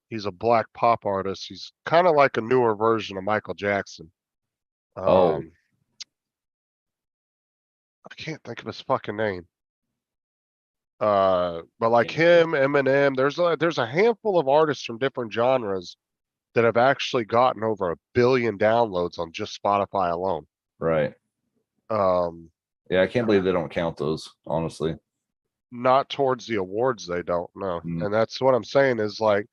Speaker 1: He's a black pop artist. He's kind of like a newer version of Michael Jackson.
Speaker 5: Oh.
Speaker 1: I can't think of his fucking name. But like him, Eminem, there's a handful of artists from different genres that have actually gotten over 1 billion downloads on just Spotify alone.
Speaker 5: Right. Yeah, I can't believe they don't count those, honestly.
Speaker 1: Not towards the awards, they don't know.
Speaker 5: Mm.
Speaker 1: And that's what I'm saying is like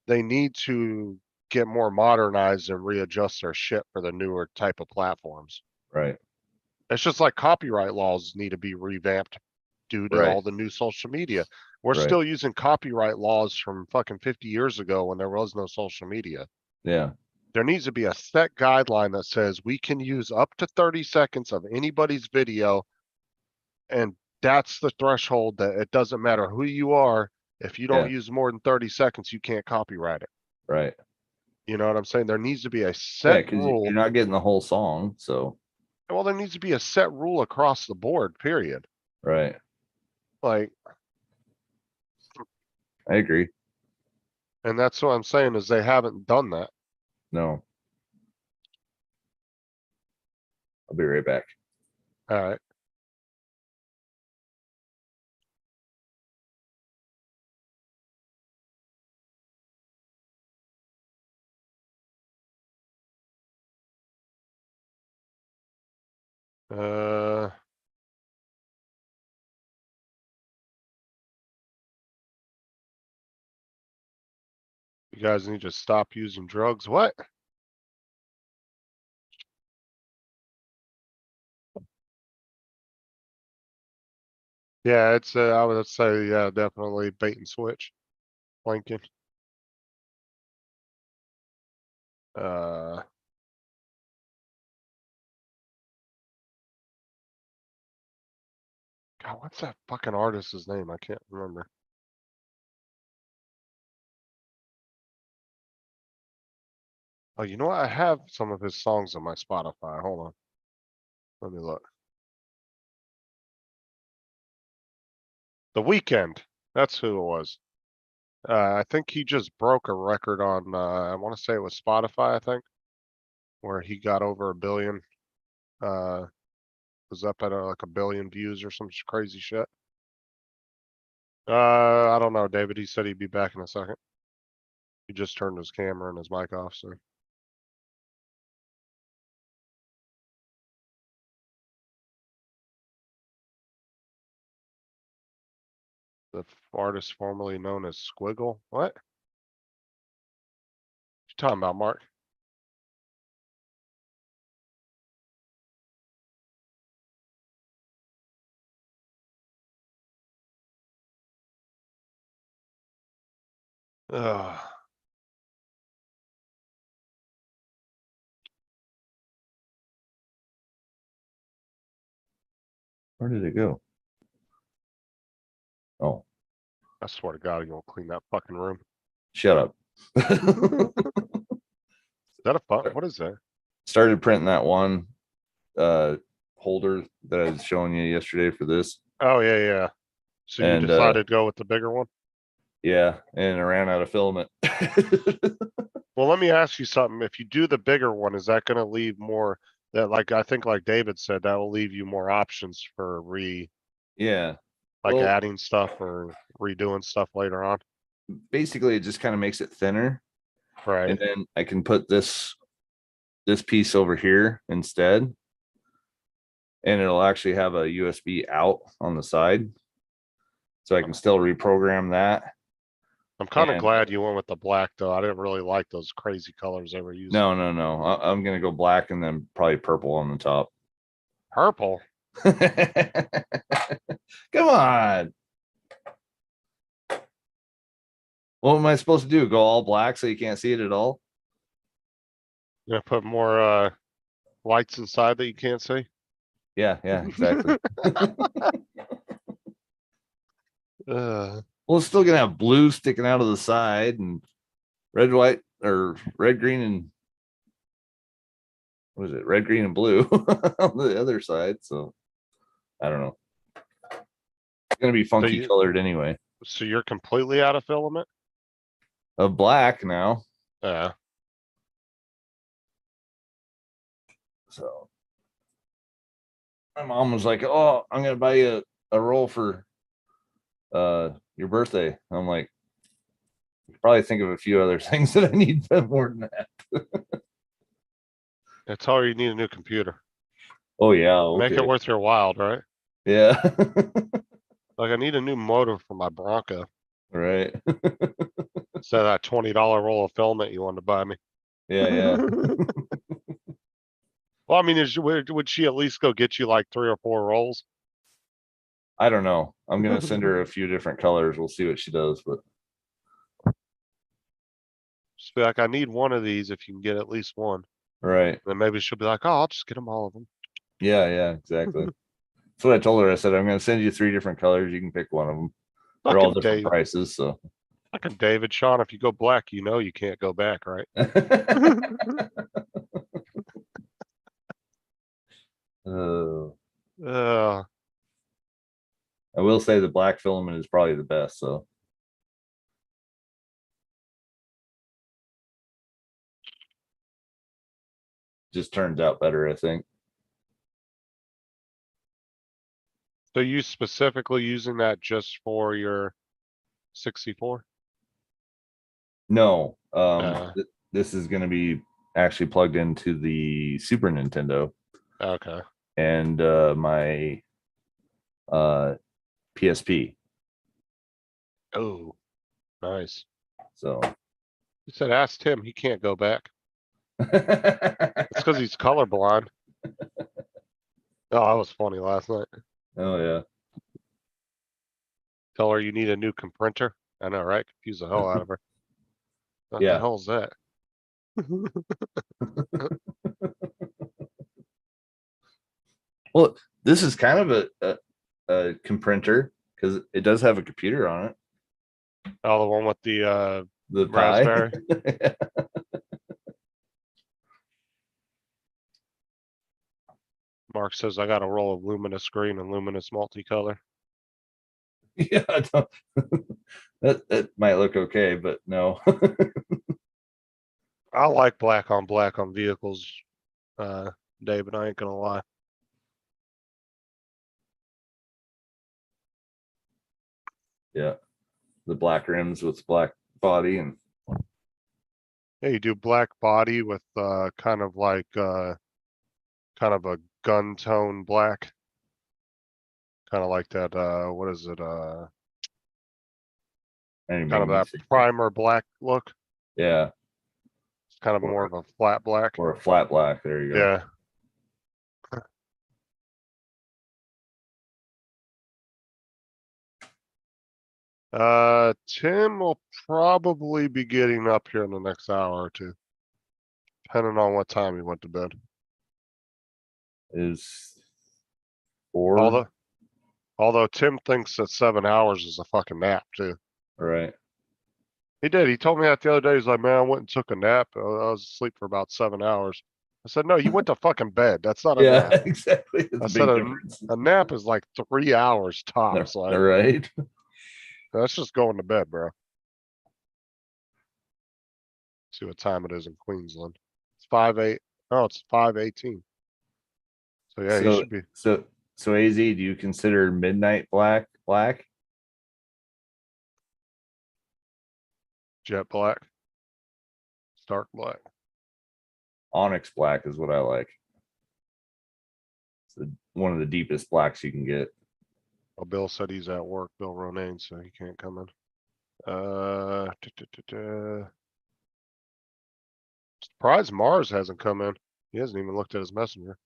Speaker 1: they need to get more modernized and readjust their shit for the newer type of platforms.
Speaker 5: Right.
Speaker 1: It's just like copyright laws need to be revamped due to
Speaker 5: Right.
Speaker 1: all the new social media. We're
Speaker 5: Right.
Speaker 1: still using copyright laws from fucking 50 years ago when there was no social media.
Speaker 5: Yeah.
Speaker 1: There needs to be a set guideline that says we can use up to 30 seconds of anybody's video, and that's the threshold that it doesn't matter who you are. If you don't
Speaker 5: Yeah.
Speaker 1: use more than 30 seconds, you can't copyright it.
Speaker 5: Right.
Speaker 1: You know what I'm saying? There needs to be a
Speaker 5: Yeah,
Speaker 1: set
Speaker 5: because
Speaker 1: rule.
Speaker 5: you're not getting the whole song. So
Speaker 1: Well, there needs to be a set rule across the board, period.
Speaker 5: right.
Speaker 1: Like,
Speaker 5: I agree.
Speaker 1: and that's what I'm saying is they haven't done that.
Speaker 5: No. I'll be right back.
Speaker 1: Alright. Uh. You guys need to stop using drugs. What? Yeah, it's, I would say, yeah, definitely bait and switch. Lincoln. Uh. God, what's that fucking artist's name? I can't remember. Oh, you know what? I have some of his songs on my Spotify. Hold on. Let me look. The Weeknd. That's who it was. I think he just broke a record on, I want to say it was Spotify, I think, where he got over 1 billion. Was up at like 1 billion views or some crazy shit. I don't know, David. He said he'd be back in a second. He just turned his camera and his mic off, so. The artist formerly known as Squiggle. What? You talking about, Mark? Ugh.
Speaker 5: Where did it go? Oh,
Speaker 1: I swear to God, you won't clean that fucking room.
Speaker 5: shut up.
Speaker 1: Is that a fun? What is that?
Speaker 5: Started printing that one holder that I was showing you yesterday for this.
Speaker 1: Oh, yeah, yeah. So you
Speaker 5: And,
Speaker 1: decided to go with the bigger one?
Speaker 5: Yeah, and I ran out of filament.
Speaker 1: Well, let me ask you something. If you do the bigger one, is that gonna leave more that, like, I think like David said, that will leave you more options for
Speaker 5: Yeah.
Speaker 1: like
Speaker 5: Well,
Speaker 1: adding stuff or redoing stuff later on?
Speaker 5: basically it just kind of makes it thinner.
Speaker 1: Right.
Speaker 5: And then I can put this piece over here instead. And it'll actually have a USB out on the side. So I can still reprogram that.
Speaker 1: I'm kind of
Speaker 5: And-
Speaker 1: glad you went with the black though. I didn't really like those crazy colors they were using.
Speaker 5: No. I'm gonna go black and then probably purple on the top.
Speaker 1: Purple.
Speaker 5: Come on. What am I supposed to do? Go all black so you can't see it at all?
Speaker 1: You gonna put more lights inside that you can't see?
Speaker 5: Yeah, exactly. Well, it's still gonna have blue sticking out of the side and red, white, or red, green, and what is it? Red, green, and blue on the other side. So I don't know. It's gonna be funky
Speaker 1: you-
Speaker 5: colored anyway.
Speaker 1: So you're completely out of filament?
Speaker 5: Of black now.
Speaker 1: Yeah.
Speaker 5: So my mom was like, "Oh, I'm gonna buy you a roll for your birthday." I'm like, probably think of a few other things that I need more than that.
Speaker 1: That's all you need, a new computer.
Speaker 5: Oh yeah,
Speaker 1: Make it
Speaker 5: okay.
Speaker 1: worth your while, right?
Speaker 5: Yeah.
Speaker 1: Like I need a new motor for my Bronco.
Speaker 5: Right.
Speaker 1: Instead of that $20 roll of filament you wanted to buy me.
Speaker 5: Yeah.
Speaker 1: Well, I mean, would she at least go get you like 3 or 4 rolls?
Speaker 5: I don't know. I'm gonna send her a few different colors. We'll see what she does, but
Speaker 1: Just be like, I need one of these if you can get at least one.
Speaker 5: right.
Speaker 1: Then maybe she'll be like, oh, I'll just get them all of them.
Speaker 5: Yeah, exactly. That's what I told her. I said, I'm gonna send you 3 different colors. You can pick one of them. They're all
Speaker 1: Fucking
Speaker 5: different
Speaker 1: Dave,
Speaker 5: prices, so.
Speaker 1: fucking David, Sean, if you go black, you know you can't go back, right?
Speaker 5: Uh,
Speaker 1: Uh,
Speaker 5: I will say the black filament is probably the best, so. Just turns out better, I think.
Speaker 1: so you specifically using that just for your 64?
Speaker 5: No,
Speaker 1: Uh.
Speaker 5: this is gonna be actually plugged into the Super Nintendo
Speaker 1: Okay.
Speaker 5: and my PSP.
Speaker 1: Oh, nice.
Speaker 5: So
Speaker 1: He said, ask Tim, he can't go back. It's because he's colorblind. Oh, that was funny last night.
Speaker 5: oh yeah.
Speaker 1: Tell her you need a new comprinter. I know, right? Confuse the hell out of her. What the
Speaker 5: Yeah.
Speaker 1: hell's that?
Speaker 5: Well, this is kind of a comprinter because it does have a computer on it.
Speaker 1: Oh, the one with the
Speaker 5: The
Speaker 1: raspberry.
Speaker 5: Pi.
Speaker 1: Mark says I got a roll of luminous green and luminous multicolor.
Speaker 5: Yeah, I don't- that might look okay, but no.
Speaker 1: I like black on vehicles, David, I ain't gonna lie.
Speaker 5: Yeah, the black rims with black body and
Speaker 1: Yeah, you do black body with kind of like kind of a gun tone black. Kind of like that what is it?
Speaker 5: any
Speaker 1: Kind of that
Speaker 5: magnetic-
Speaker 1: primer black look.
Speaker 5: Yeah,
Speaker 1: It's kind of more of a flat black.
Speaker 5: or a flat black. There you go.
Speaker 1: Yeah. Tim will probably be getting up here in the next hour or two. Depending on what time he went to bed.
Speaker 5: Is four
Speaker 1: Although Tim thinks that 7 hours is a fucking nap too.
Speaker 5: right?
Speaker 1: He did. He told me that the other day. He's like, man, I went and took a nap. I was asleep for about 7 hours. I said, no, you went to fucking bed. That's not a
Speaker 5: Yeah,
Speaker 1: nap.
Speaker 5: exactly. It's
Speaker 1: I
Speaker 5: a
Speaker 1: said
Speaker 5: big difference.
Speaker 1: a nap is like 3 hours tops. Like,
Speaker 5: Right?
Speaker 1: that's just going to bed, bro. See what time it is in Queensland. It's 5:08. Oh, it's 5:18. So yeah, he
Speaker 5: So
Speaker 1: should be.
Speaker 5: so AZ, do you consider midnight black?
Speaker 1: Jet black. Stark black.
Speaker 5: Onyx black is what I like. It's one of the deepest blacks you can get.
Speaker 1: Well, Bill said he's at work, Bill Ronayne, so he can't come in. Surprised Mars hasn't come in. He hasn't even looked at his messenger.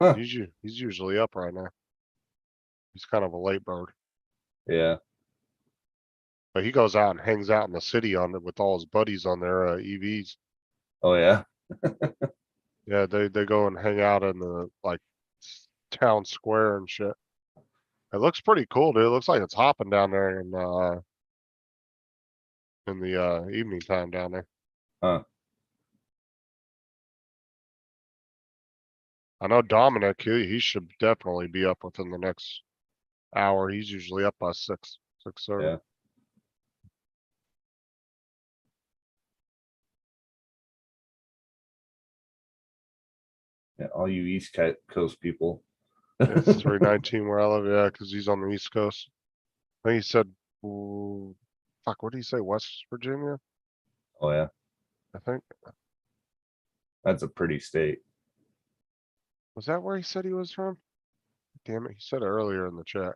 Speaker 5: Huh.
Speaker 1: He's usually up right now. He's kind of a late bird.
Speaker 5: Yeah.
Speaker 1: But he goes out and hangs out in the city on it with all his buddies on their EVs.
Speaker 5: Oh yeah.
Speaker 1: Yeah, they go and hang out in the like town square and shit. It looks pretty cool, dude. It looks like it's hopping down there in the evening time down there.
Speaker 5: Huh.
Speaker 1: I know Dominic, he should definitely be up within the next hour. He's usually up by 6:30.
Speaker 5: Yeah. Yeah, all you East Coast people.
Speaker 1: It's 3:19 where I live, yeah, because he's on the East Coast. I think he said, fuck, what did he say? West Virginia,
Speaker 5: Oh yeah,
Speaker 1: I think.
Speaker 5: that's a pretty state.
Speaker 1: Was that where he said he was from? Damn it, he said it earlier in the chat.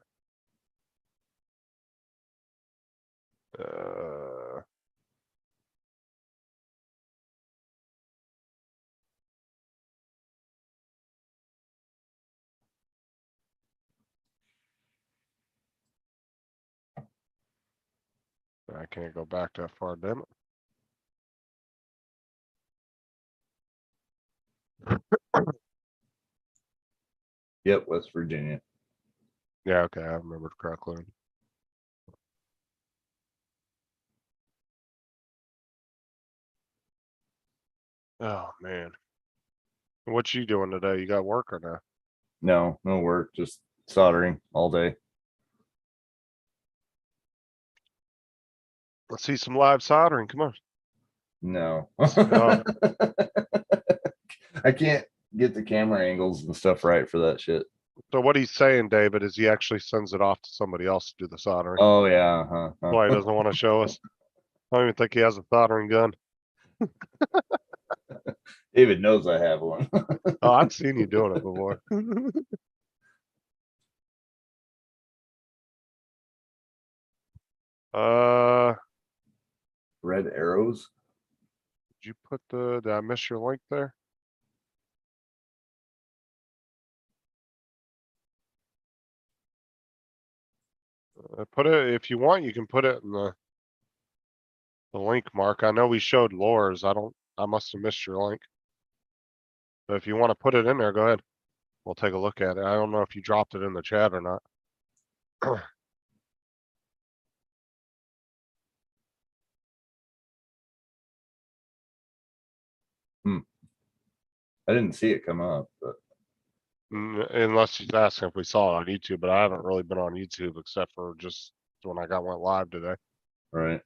Speaker 1: I can't go back that far, damn it.
Speaker 5: Yep, West Virginia.
Speaker 1: Yeah, okay, I remembered correctly. Oh, man. What you doing today? You got work or not?
Speaker 5: No, no work, just soldering all day.
Speaker 1: Let's see some live soldering. Come on.
Speaker 5: No.
Speaker 1: Oh.
Speaker 5: I can't get the camera angles and stuff right for that shit.
Speaker 1: So what he's saying, David, is he actually sends it off to somebody else to do the soldering.
Speaker 5: Oh yeah. Huh,
Speaker 1: That's why he doesn't want to show us. I don't even think he has a soldering gun.
Speaker 5: David knows I have one.
Speaker 1: Oh, I've seen you doing it before. Did
Speaker 5: Red arrows.
Speaker 1: you put did I miss your link there? Put it, if you want, you can put it in the link, Mark. I know we showed Laura's. I must have missed your link. But if you want to put it in there, go ahead. We'll take a look at it. I don't know if you dropped it in the chat or not.
Speaker 5: I didn't see it come up, but
Speaker 1: Unless he's asking if we saw it on YouTube, but I haven't really been on YouTube except for just when I went live today.
Speaker 5: right.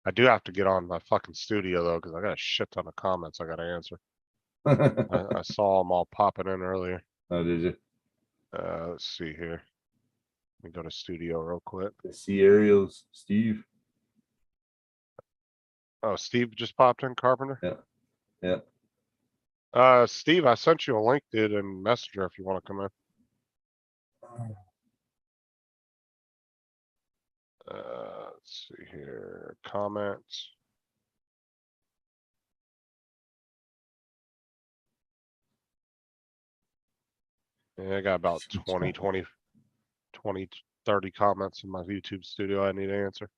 Speaker 1: I do have to get on my fucking studio though, because I got a shit ton of comments I got to answer. I saw them all popping in earlier.
Speaker 5: Oh, did you?
Speaker 1: Let's see here. Let me go to studio real quick.
Speaker 5: I see aerials, Steve.
Speaker 1: Oh, Steve just popped in, Carpenter.
Speaker 5: Yeah.
Speaker 1: Steve, I sent you a link, dude, in Messenger if you want to come in. Let's see here. Comments. Yeah, I got about 20, 30 comments in my YouTube studio I need to answer.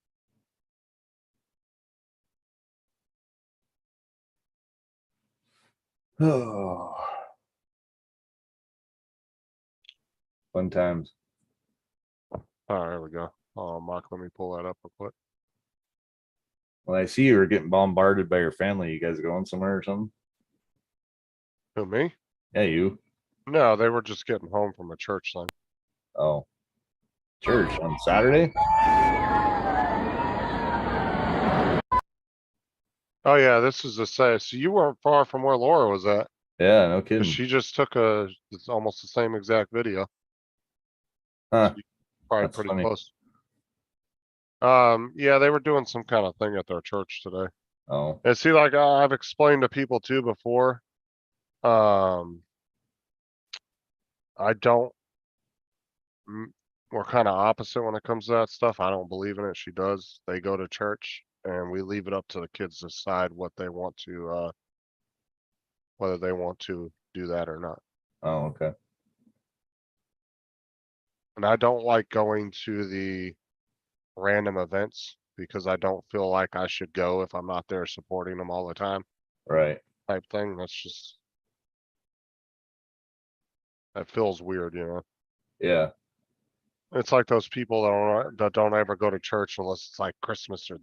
Speaker 5: Oh. Fun times.
Speaker 1: Oh, there we go. Oh, Mark, let me pull that up real quick.
Speaker 5: Well, I see you were getting bombarded by your family. You guys going somewhere or something?
Speaker 1: Who, me?
Speaker 5: Yeah, you.
Speaker 1: No, they were just getting home from a church thing.
Speaker 5: Oh. Church on Saturday?
Speaker 1: Oh yeah, this is the say. So you weren't far from where Laura was at.
Speaker 5: Yeah, no
Speaker 1: 'Cause
Speaker 5: kidding.
Speaker 1: she just took it's almost the same exact video.
Speaker 5: Huh.
Speaker 1: Probably
Speaker 5: That's
Speaker 1: pretty
Speaker 5: funny.
Speaker 1: close. Yeah, they were doing some kind of thing at their church today.
Speaker 5: Oh,
Speaker 1: And see, like I've explained to people too before, I don't, we're kind of opposite when it comes to that stuff. I don't believe in it. She does. They go to church and we leave it up to the kids to decide what they want to, whether they want to do that or not.
Speaker 5: oh, okay.
Speaker 1: And I don't like going to the random events because I don't feel like I should go if I'm not there supporting them all the time
Speaker 5: Right.
Speaker 1: type thing. That's just, that feels weird, you know?
Speaker 5: Yeah.
Speaker 1: It's like those people that don't ever go to church unless it's like Christmas or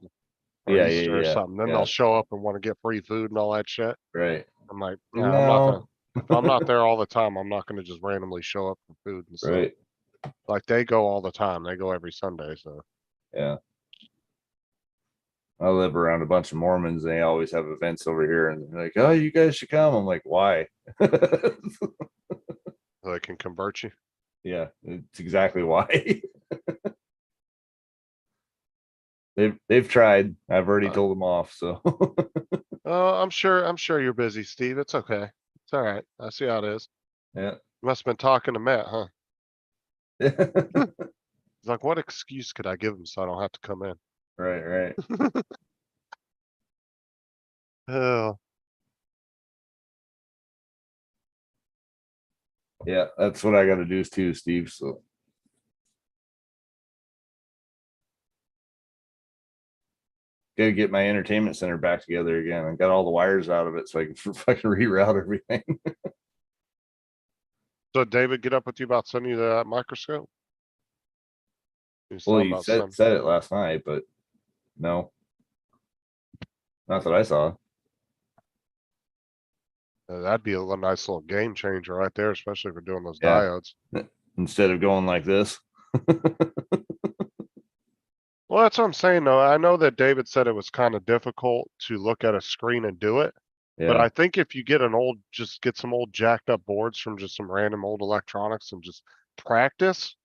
Speaker 5: Yeah,
Speaker 1: Easter or
Speaker 5: yeah.
Speaker 1: something. Then
Speaker 5: Yeah.
Speaker 1: they'll show up and want to get free food and all that shit.
Speaker 5: Right.
Speaker 1: I'm like, yeah, I'm not gonna,
Speaker 5: No.
Speaker 1: if I'm not there all the time, I'm not gonna just randomly show up for food and stuff.
Speaker 5: Right.
Speaker 1: Like they go all the time. They go every Sunday, so.
Speaker 5: Yeah. I live around a bunch of Mormons. They always have events over here, and they're like, "Oh, you guys should come." I'm like, "Why?"
Speaker 1: They can convert you.
Speaker 5: Yeah, it's exactly why. They've tried. I've already told them off. So
Speaker 1: I'm sure you're busy, Steve. It's okay. It's all right. I see how it is.
Speaker 5: yeah.
Speaker 1: You must have been talking to Matt, huh?
Speaker 5: Right.
Speaker 1: He's like, what excuse could I give him so I don't have to come in?
Speaker 5: Right.
Speaker 1: Oh,
Speaker 5: Yeah, that's what I got to do too, Steve. So got to get my entertainment center back together again. I got all the wires out of it so I can fucking reroute everything.
Speaker 1: so David, get up with you about sending you that microscope?
Speaker 5: Well, you said it last night, but no, not that I saw.
Speaker 1: That'd be a nice little game changer right there, especially for doing those
Speaker 5: Yeah.
Speaker 1: diodes.
Speaker 5: Instead of going like this.
Speaker 1: Well, that's what I'm saying though. I know that David said it was kind of difficult to look at a screen and do it. But
Speaker 5: Yeah.
Speaker 1: I think if you just get some old jacked up boards from just some random old electronics and just practice,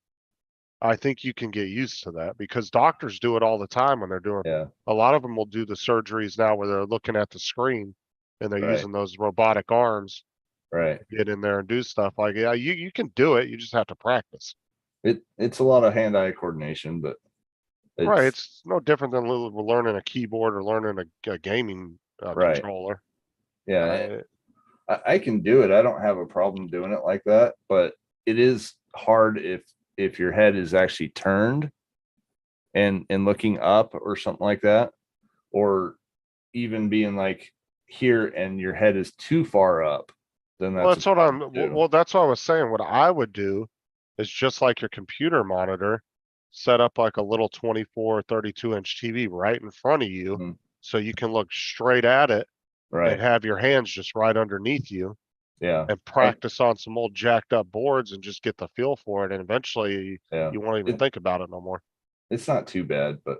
Speaker 1: I think you can get used to that because doctors do it all the time when they're doing,
Speaker 5: Yeah.
Speaker 1: a lot of them will do the surgeries now where they're looking at the screen and they're
Speaker 5: Right.
Speaker 1: using those robotic arms
Speaker 5: Right.
Speaker 1: to get in there and do stuff like, yeah, you can do it. You just have to practice.
Speaker 5: It's a lot of hand-eye coordination, but
Speaker 1: Right. It's no different than learning a keyboard or learning a gaming
Speaker 5: Right.
Speaker 1: controller.
Speaker 5: yeah. I can do it. I don't have a problem doing it like that, but it is hard if your head is actually turned and looking up or something like that, or even being like here and your head is too far up. Then
Speaker 1: Well,
Speaker 5: that's
Speaker 1: that's what I'm,
Speaker 5: do.
Speaker 1: well, that's what I was saying. What I would do is just like your computer monitor, set up like a little 24, 32-inch TV right in front of you.
Speaker 5: Mhm.
Speaker 1: So you can look straight at it and
Speaker 5: Right.
Speaker 1: have your hands just right underneath you
Speaker 5: Yeah.
Speaker 1: and practice on some old jacked up boards and just get the feel for it. And eventually
Speaker 5: Yeah.
Speaker 1: you won't even think about it no more.
Speaker 5: It's not too bad, but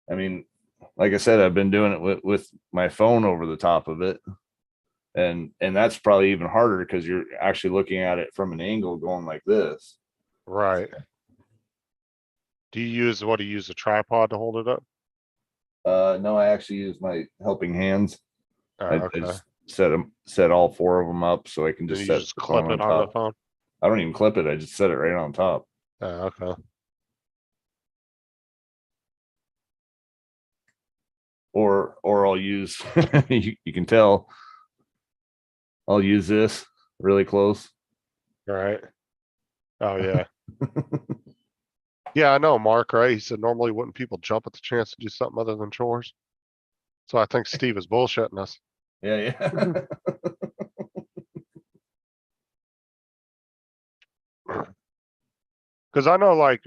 Speaker 5: I mean, like I said, I've been doing it with my phone over the top of it. And that's probably even harder because you're actually looking at it from an angle going like this.
Speaker 1: Right. Do you use, what do you use, a tripod to hold it up?
Speaker 5: No, I actually use my helping hands. I
Speaker 1: Okay.
Speaker 5: just set all four of them up so I can
Speaker 1: Then
Speaker 5: just
Speaker 1: you
Speaker 5: set
Speaker 1: just
Speaker 5: the
Speaker 1: clip
Speaker 5: phone
Speaker 1: it
Speaker 5: on
Speaker 1: on the
Speaker 5: top.
Speaker 1: phone?
Speaker 5: I don't even clip it. I just set it right on top.
Speaker 1: Okay.
Speaker 5: Or I'll use you can tell I'll use this really close.
Speaker 1: Right. Oh yeah. Yeah, I know Mark, right? He said normally wouldn't people jump at the chance to do something other than chores? So I think Steve is bullshitting us.
Speaker 5: Yeah, yeah.
Speaker 1: Cause I know like,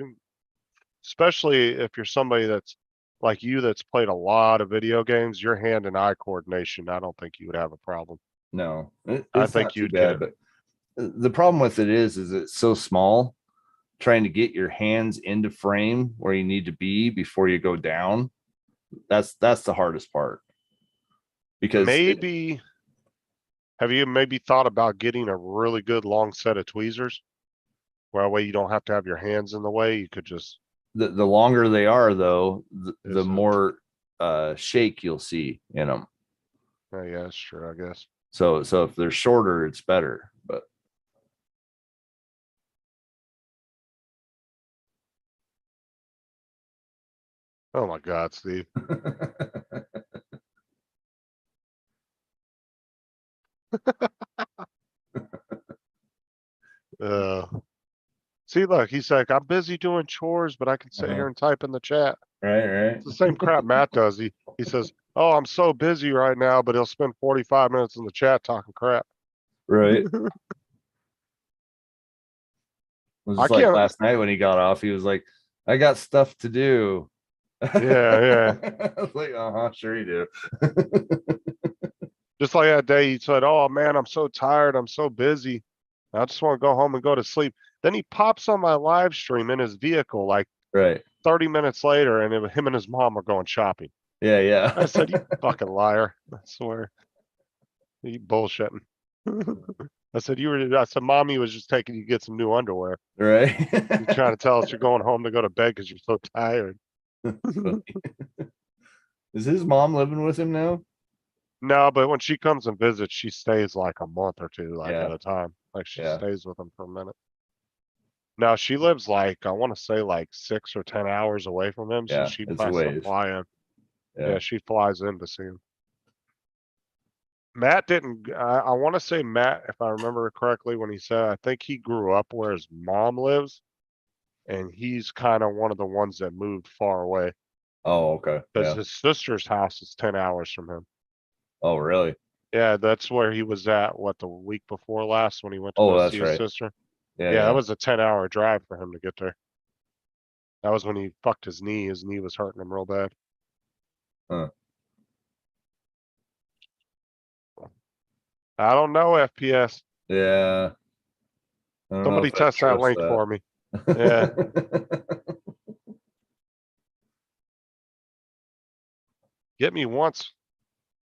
Speaker 1: especially if you're somebody that's like you, that's played a lot of video games, your hand and eye coordination, I don't think you would have a problem.
Speaker 5: No,
Speaker 1: I
Speaker 5: it's
Speaker 1: think
Speaker 5: not too
Speaker 1: you'd get
Speaker 5: bad,
Speaker 1: it.
Speaker 5: but the problem with it is it's so small. Trying to get your hands into frame where you need to be before you go down. That's the hardest part. Because
Speaker 1: Maybe, have you maybe thought about getting a really good long set of tweezers? Where that way you don't have to have your hands in the way, you could just,
Speaker 5: the longer they are though, the
Speaker 1: Is it?
Speaker 5: more shake you'll see in them.
Speaker 1: oh yeah, that's true, I guess.
Speaker 5: So if they're shorter, it's better. But
Speaker 1: Oh my God, Steve. Uh, see, look, he's like, I'm busy doing chores, but I can sit here and type in the chat.
Speaker 5: right.
Speaker 1: It's the same crap Matt does. He says, oh, I'm so busy right now, but he'll spend 45 minutes in the chat talking crap.
Speaker 5: Right. It was
Speaker 1: I
Speaker 5: just like
Speaker 1: can't,
Speaker 5: last night when he got off, he was like, I got stuff to do.
Speaker 1: yeah.
Speaker 5: I was like, sure you do.
Speaker 1: Just like that day, he said, oh man, I'm so tired. I'm so busy. I just want to go home and go to sleep. Then he pops on my live stream in his vehicle like
Speaker 5: Right.
Speaker 1: 30 minutes later, and him and his mom are going shopping.
Speaker 5: Yeah.
Speaker 1: I said, you fucking liar. I swear. You bullshitting. I said, mommy was just taking you to get some new underwear.
Speaker 5: Right.
Speaker 1: You're trying to tell us you're going home to go to bed because you're so tired.
Speaker 5: Is his mom living with him now?
Speaker 1: No, but when she comes and visits, she stays like a month or two, like
Speaker 5: Yeah.
Speaker 1: at a time. Like she
Speaker 5: Yeah.
Speaker 1: stays with him for a minute. Now she lives like, I want to say like 6 or 10 hours away from him. So
Speaker 5: Yeah,
Speaker 1: she
Speaker 5: it's a
Speaker 1: has to
Speaker 5: ways.
Speaker 1: fly in.
Speaker 5: Yeah.
Speaker 1: Yeah, she flies in to see him. Matt didn't, I want to say Matt, if I remember correctly, when he said, I think he grew up where his mom lives. And he's kind of one of the ones that moved far away
Speaker 5: Oh, okay.
Speaker 1: because
Speaker 5: Yeah.
Speaker 1: his sister's house is 10 hours from him.
Speaker 5: Oh, really?
Speaker 1: Yeah, that's where he was at, what, the week before last when he went to
Speaker 5: Oh,
Speaker 1: go
Speaker 5: that's
Speaker 1: see his
Speaker 5: right.
Speaker 1: sister?
Speaker 5: Yeah.
Speaker 1: Yeah, that was a 10-hour drive for him to get there. That was when he fucked his knee. His knee was hurting him real bad.
Speaker 5: Huh.
Speaker 1: I don't know FPS.
Speaker 5: Yeah. I don't know
Speaker 1: Somebody
Speaker 5: if I
Speaker 1: test that
Speaker 5: trust
Speaker 1: link for me. Yeah. Get me once.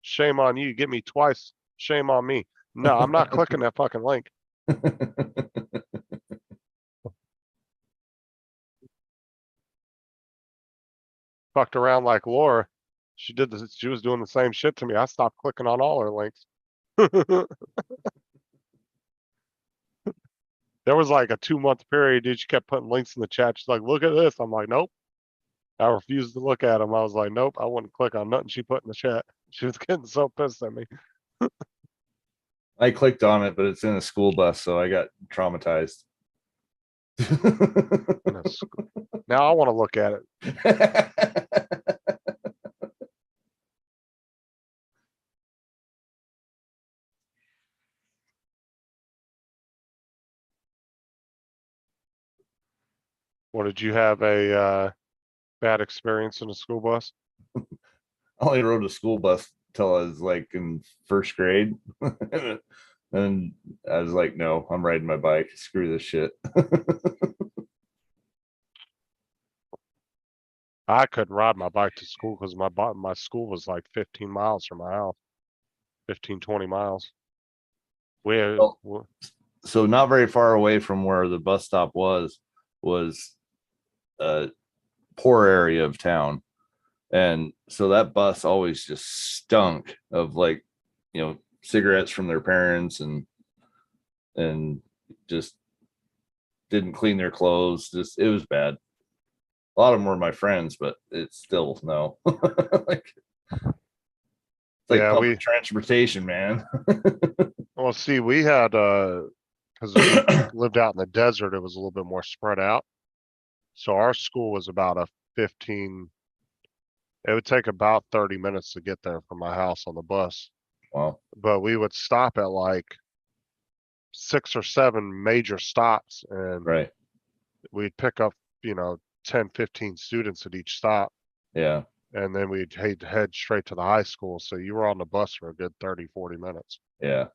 Speaker 1: Shame on you. Get me twice. Shame on me. No, I'm not clicking that fucking link. Fucked around like Laura. She did this. She was doing the same shit to me. I stopped clicking on all her links. There was like a 2-month period, dude. She kept putting links in the chat. She's like, look at this. I'm like, nope. I refused to look at them. I was like, nope, I wouldn't click on nothing she put in the chat. She was getting so pissed at me.
Speaker 5: I clicked on it, but it's in a school bus, so I got traumatized.
Speaker 1: In a sc- Now I want to look at it. What, did you have a bad experience in a school bus?
Speaker 5: I only rode a school bus till I was like in first grade. And I was like, no, I'm riding my bike. Screw this shit.
Speaker 1: I couldn't ride my bike to school because my school was like 15 miles from my house. 15, 20 miles.
Speaker 5: Well, so not very far away from where the bus stop was a poor area of town. And so that bus always just stunk of like, cigarettes from their parents and just didn't clean their clothes. Just it was bad. A lot of them were my friends, but it's still no. Like it's like
Speaker 1: Yeah,
Speaker 5: public transportation, man.
Speaker 1: well, see, we had, because we lived out in the desert, it was a little bit more spread out. So our school was about a 15, it would take about 30 minutes to get there from my house on the bus.
Speaker 5: Well,
Speaker 1: But we would stop at like 6 or 7 major stops and
Speaker 5: right.
Speaker 1: we'd pick up, 10, 15 students at each stop.
Speaker 5: Yeah.
Speaker 1: And then we'd head straight to the high school. So you were on the bus for a good 30, 40 minutes.
Speaker 5: Yeah.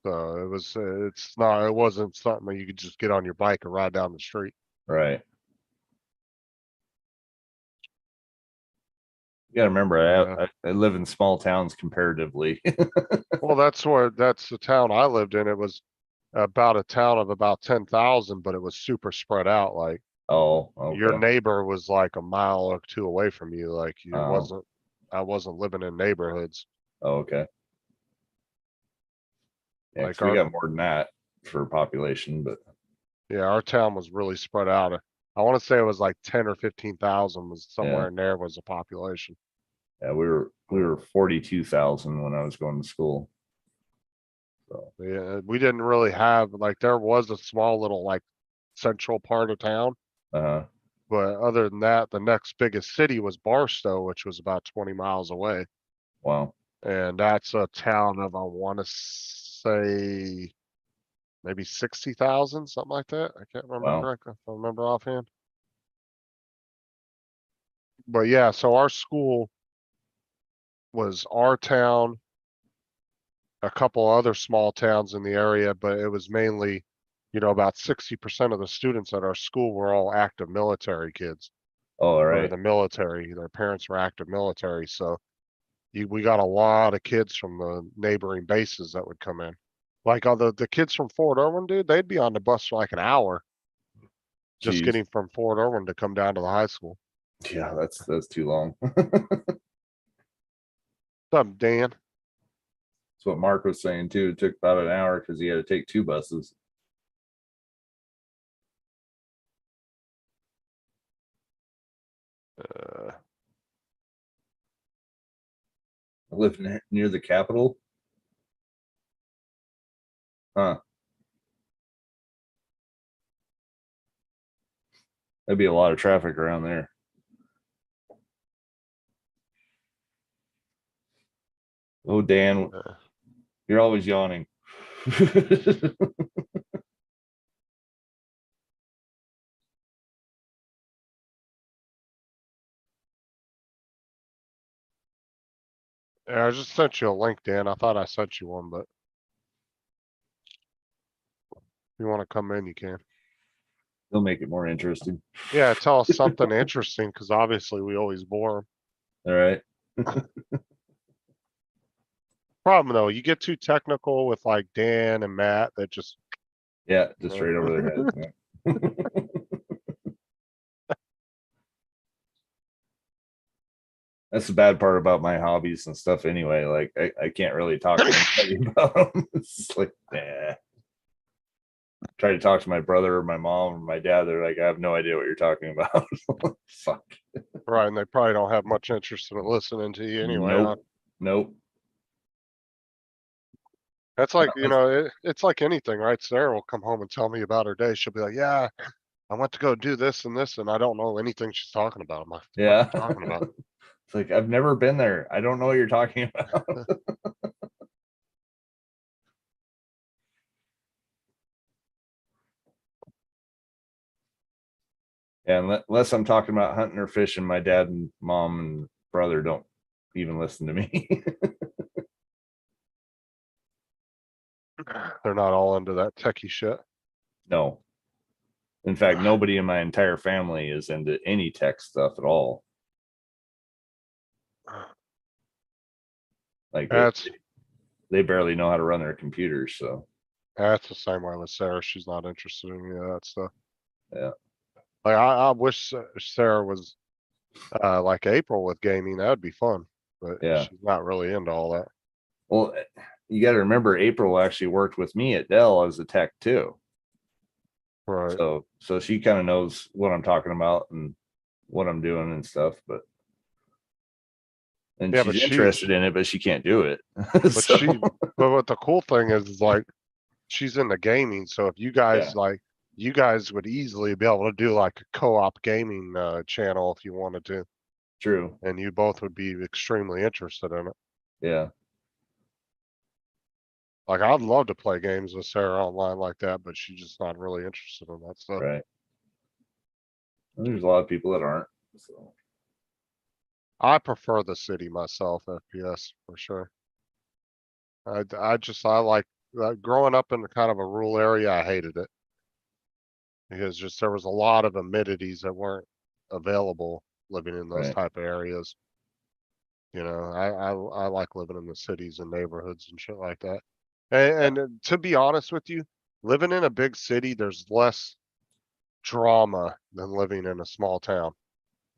Speaker 1: So it wasn't something that you could just get on your bike and ride down the street.
Speaker 5: Right. You gotta remember,
Speaker 1: Yeah.
Speaker 5: I live in small towns comparatively.
Speaker 1: Well, that's the town I lived in. It was about a town of about 10,000, but it was super spread out. Like
Speaker 5: Oh,
Speaker 1: your
Speaker 5: okay.
Speaker 1: neighbor was like a mile or two away from you. Like
Speaker 5: Oh,
Speaker 1: I wasn't living in neighborhoods.
Speaker 5: okay. Yeah,
Speaker 1: Like
Speaker 5: because we got more than that for population, but
Speaker 1: our town was really spread out. I want to say it was like 10 or 15,000 was somewhere
Speaker 5: yeah,
Speaker 1: in there was a population.
Speaker 5: yeah, we were 42,000 when I was going to school. So
Speaker 1: Yeah, we didn't really have, like, there was a small little like central part of town,
Speaker 5: uh
Speaker 1: but other than that, the next biggest city was Barstow, which was about 20 miles away.
Speaker 5: wow.
Speaker 1: And that's a town of, I want to say maybe 60,000, something like that. I can't remember
Speaker 5: Wow.
Speaker 1: correctly, if I remember offhand. But yeah, so our school was our town, a couple other small towns in the area, but it was mainly, about 60% of the students at our school were all active military kids
Speaker 5: Oh, all
Speaker 1: or in
Speaker 5: right.
Speaker 1: the military. Their parents were active military. So we got a lot of kids from the neighboring bases that would come in. Like all the kids from Fort Irwin, dude, they'd be on the bus for like an hour just
Speaker 5: Jeez.
Speaker 1: getting from Fort Irwin to come down to the high school.
Speaker 5: Yeah, that's too long.
Speaker 1: What's up, Dan?
Speaker 5: That's what Mark was saying too. It took about an hour because he had to take 2 buses.
Speaker 1: Uh,
Speaker 5: I live near the Capitol. Huh. There'd be a lot of traffic around there. Oh, Dan,
Speaker 1: uh,
Speaker 5: you're always yawning.
Speaker 1: yeah, I just sent you a link, Dan. I thought I sent you one, but you want to come in, you can.
Speaker 5: They'll make it more interesting.
Speaker 1: Yeah, tell us something interesting, because obviously we always bore 'em.
Speaker 5: All right.
Speaker 1: Problem though, you get too technical with like Dan and Matt that just
Speaker 5: Yeah, just straight over their heads. Yeah. That's the bad part about my hobbies and stuff anyway. Like I can't really talk to anybody about them. It's like, nah. Try to talk to my brother or my mom or my dad. They're like, I have no idea what you're talking about. Fuck.
Speaker 1: right, and they probably don't have much interest in listening to you anyway. huh?
Speaker 5: Nope. Nope.
Speaker 1: That's like,
Speaker 5: No,
Speaker 1: it's like anything, right? Sarah will come home and tell me about her day. She'll be like, yeah, I went to go do this and this, and I don't know anything she's talking about. I'm like, what
Speaker 5: Yeah.
Speaker 1: are you talking about?
Speaker 5: It's like, I've never been there. I don't know what you're talking about. Yeah, unless I'm talking about hunting or fishing, my dad and mom and brother don't even listen to me.
Speaker 1: They're not all into that techie shit.
Speaker 5: No. In fact, nobody in my entire family is into any tech stuff at all. Like
Speaker 1: That's
Speaker 5: they barely know how to run their computers. So
Speaker 1: that's the same way with Sarah. She's not interested in any of that stuff.
Speaker 5: Yeah.
Speaker 1: Like I wish Sarah was like April with gaming. That would be fun, but
Speaker 5: Yeah.
Speaker 1: she's not really into all that.
Speaker 5: Well, you got to remember April actually worked with me at Dell as a tech too.
Speaker 1: Right.
Speaker 5: So she kind of knows what I'm talking about and what I'm doing and stuff, but
Speaker 1: Yeah, but
Speaker 5: she's
Speaker 1: she's-
Speaker 5: interested in it, but she can't do it.
Speaker 1: But
Speaker 5: So,
Speaker 1: but what the cool thing is like she's into gaming. So if you guys you guys would easily be able to do like a co-op gaming channel if you wanted to,
Speaker 5: true.
Speaker 1: and you both would be extremely interested in it.
Speaker 5: Yeah.
Speaker 1: Like I'd love to play games with Sarah online like that, but she's just not really interested in that stuff.
Speaker 5: Right. And there's a lot of people that aren't. So
Speaker 1: I prefer the city myself, FPS for sure. I like growing up in kind of a rural area. I hated it because just there was a lot of amenities that weren't available living in those
Speaker 5: Right.
Speaker 1: type of areas. I like living in the cities and neighborhoods and shit like that. And to be honest with you, living in a big city, there's less drama than living in a small town.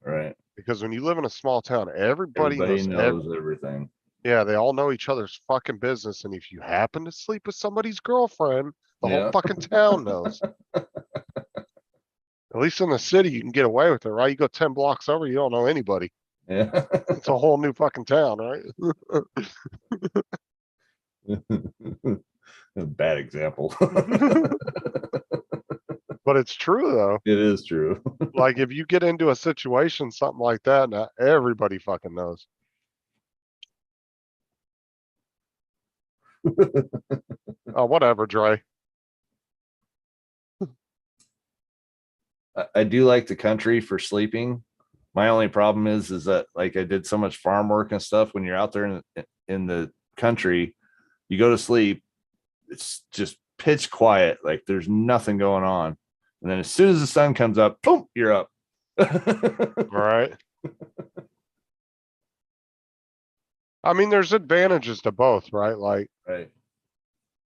Speaker 5: right.
Speaker 1: Because when you live in a small town, everybody knows
Speaker 5: everything.
Speaker 1: yeah, they all know each other's fucking business, and if you happen to sleep with somebody's girlfriend, the whole
Speaker 5: Yeah.
Speaker 1: fucking town knows. At least in the city, you can get away with it, right? You go 10 blocks over, you don't know anybody.
Speaker 5: Yeah.
Speaker 1: It's a whole new fucking town, right?
Speaker 5: A bad example.
Speaker 1: But it's true though.
Speaker 5: It is true.
Speaker 1: Like if you get into a situation, something like that, now everybody fucking knows. Oh, whatever, Dre.
Speaker 5: I do like the country for sleeping. My only problem is that like I did so much farm work and stuff. When you're out there in the country, you go to sleep, it's just pitch quiet. Like there's nothing going on. And then as soon as the sun comes up, boom, you're up.
Speaker 1: All right. I mean, there's advantages to both, right?
Speaker 5: Right.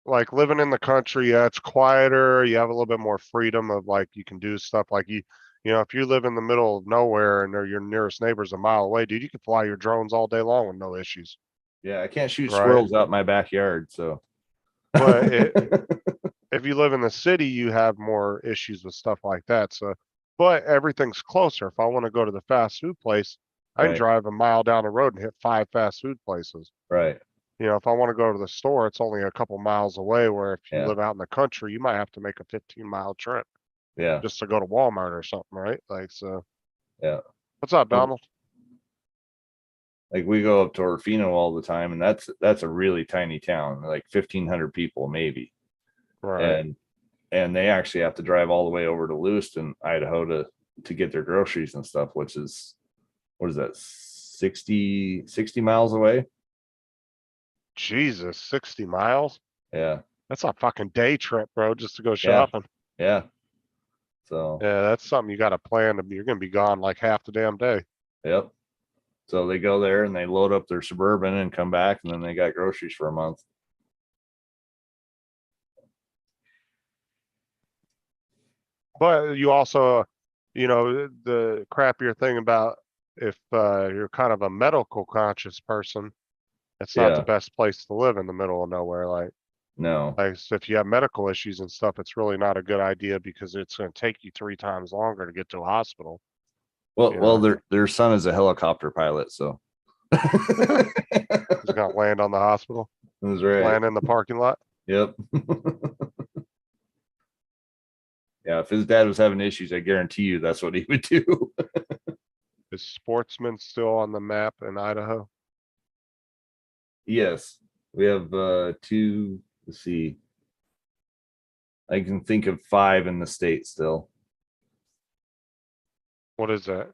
Speaker 1: Like living in the country, yeah, it's quieter. You have a little bit more freedom of like you can do stuff like if you live in the middle of nowhere and your nearest neighbor's a mile away, dude, you can fly your drones all day long with no issues.
Speaker 5: Yeah, I can't shoot
Speaker 1: Right.
Speaker 5: squirrels out my backyard. So
Speaker 1: But if you live in the city, you have more issues with stuff like that. So, but everything's closer. If I want to go to the fast food place, I can
Speaker 5: Right.
Speaker 1: drive a mile down the road and hit 5 fast food places.
Speaker 5: right.
Speaker 1: If I want to go to the store, it's only a couple miles away, where if you
Speaker 5: Yeah.
Speaker 1: live out in the country, you might have to make a 15-mile trip
Speaker 5: Yeah.
Speaker 1: just to go to Walmart or something, right? Like, so.
Speaker 5: Yeah.
Speaker 1: What's up,
Speaker 5: Well,
Speaker 1: Donald?
Speaker 5: Like we go up to Orfino all the time, and that's a really tiny town, like 1,500 people maybe.
Speaker 1: Right.
Speaker 5: And they actually have to drive all the way over to Lewiston, Idaho to get their groceries and stuff, which is, what is that, 60 miles away?
Speaker 1: Jesus, 60 miles?
Speaker 5: Yeah.
Speaker 1: That's a fucking day trip, bro, just to go
Speaker 5: Yeah.
Speaker 1: shopping.
Speaker 5: Yeah. So,
Speaker 1: Yeah, that's something you gotta plan to be, you're gonna be gone like half the damn day.
Speaker 5: yep. So they go there and they load up their Suburban and come back, and then they got groceries for a month.
Speaker 1: But you also, the crappier thing about if you're kind of a medical conscious person, it's not the
Speaker 5: Yeah.
Speaker 1: best place to live in the middle of nowhere.
Speaker 5: No.
Speaker 1: So if you have medical issues and stuff, it's really not a good idea because it's gonna take you 3 times longer to get to a hospital.
Speaker 5: Well,
Speaker 1: Yeah.
Speaker 5: well, their son is a helicopter pilot, so.
Speaker 1: He's gonna land on the hospital,
Speaker 5: That's right.
Speaker 1: land in the parking lot.
Speaker 5: Yep. Yeah, if his dad was having issues, I guarantee you that's what he would do.
Speaker 1: Is Sportsman still on the map in Idaho?
Speaker 5: Yes, we have two. Let's see. I can think of 5 in the state still.
Speaker 1: What is that?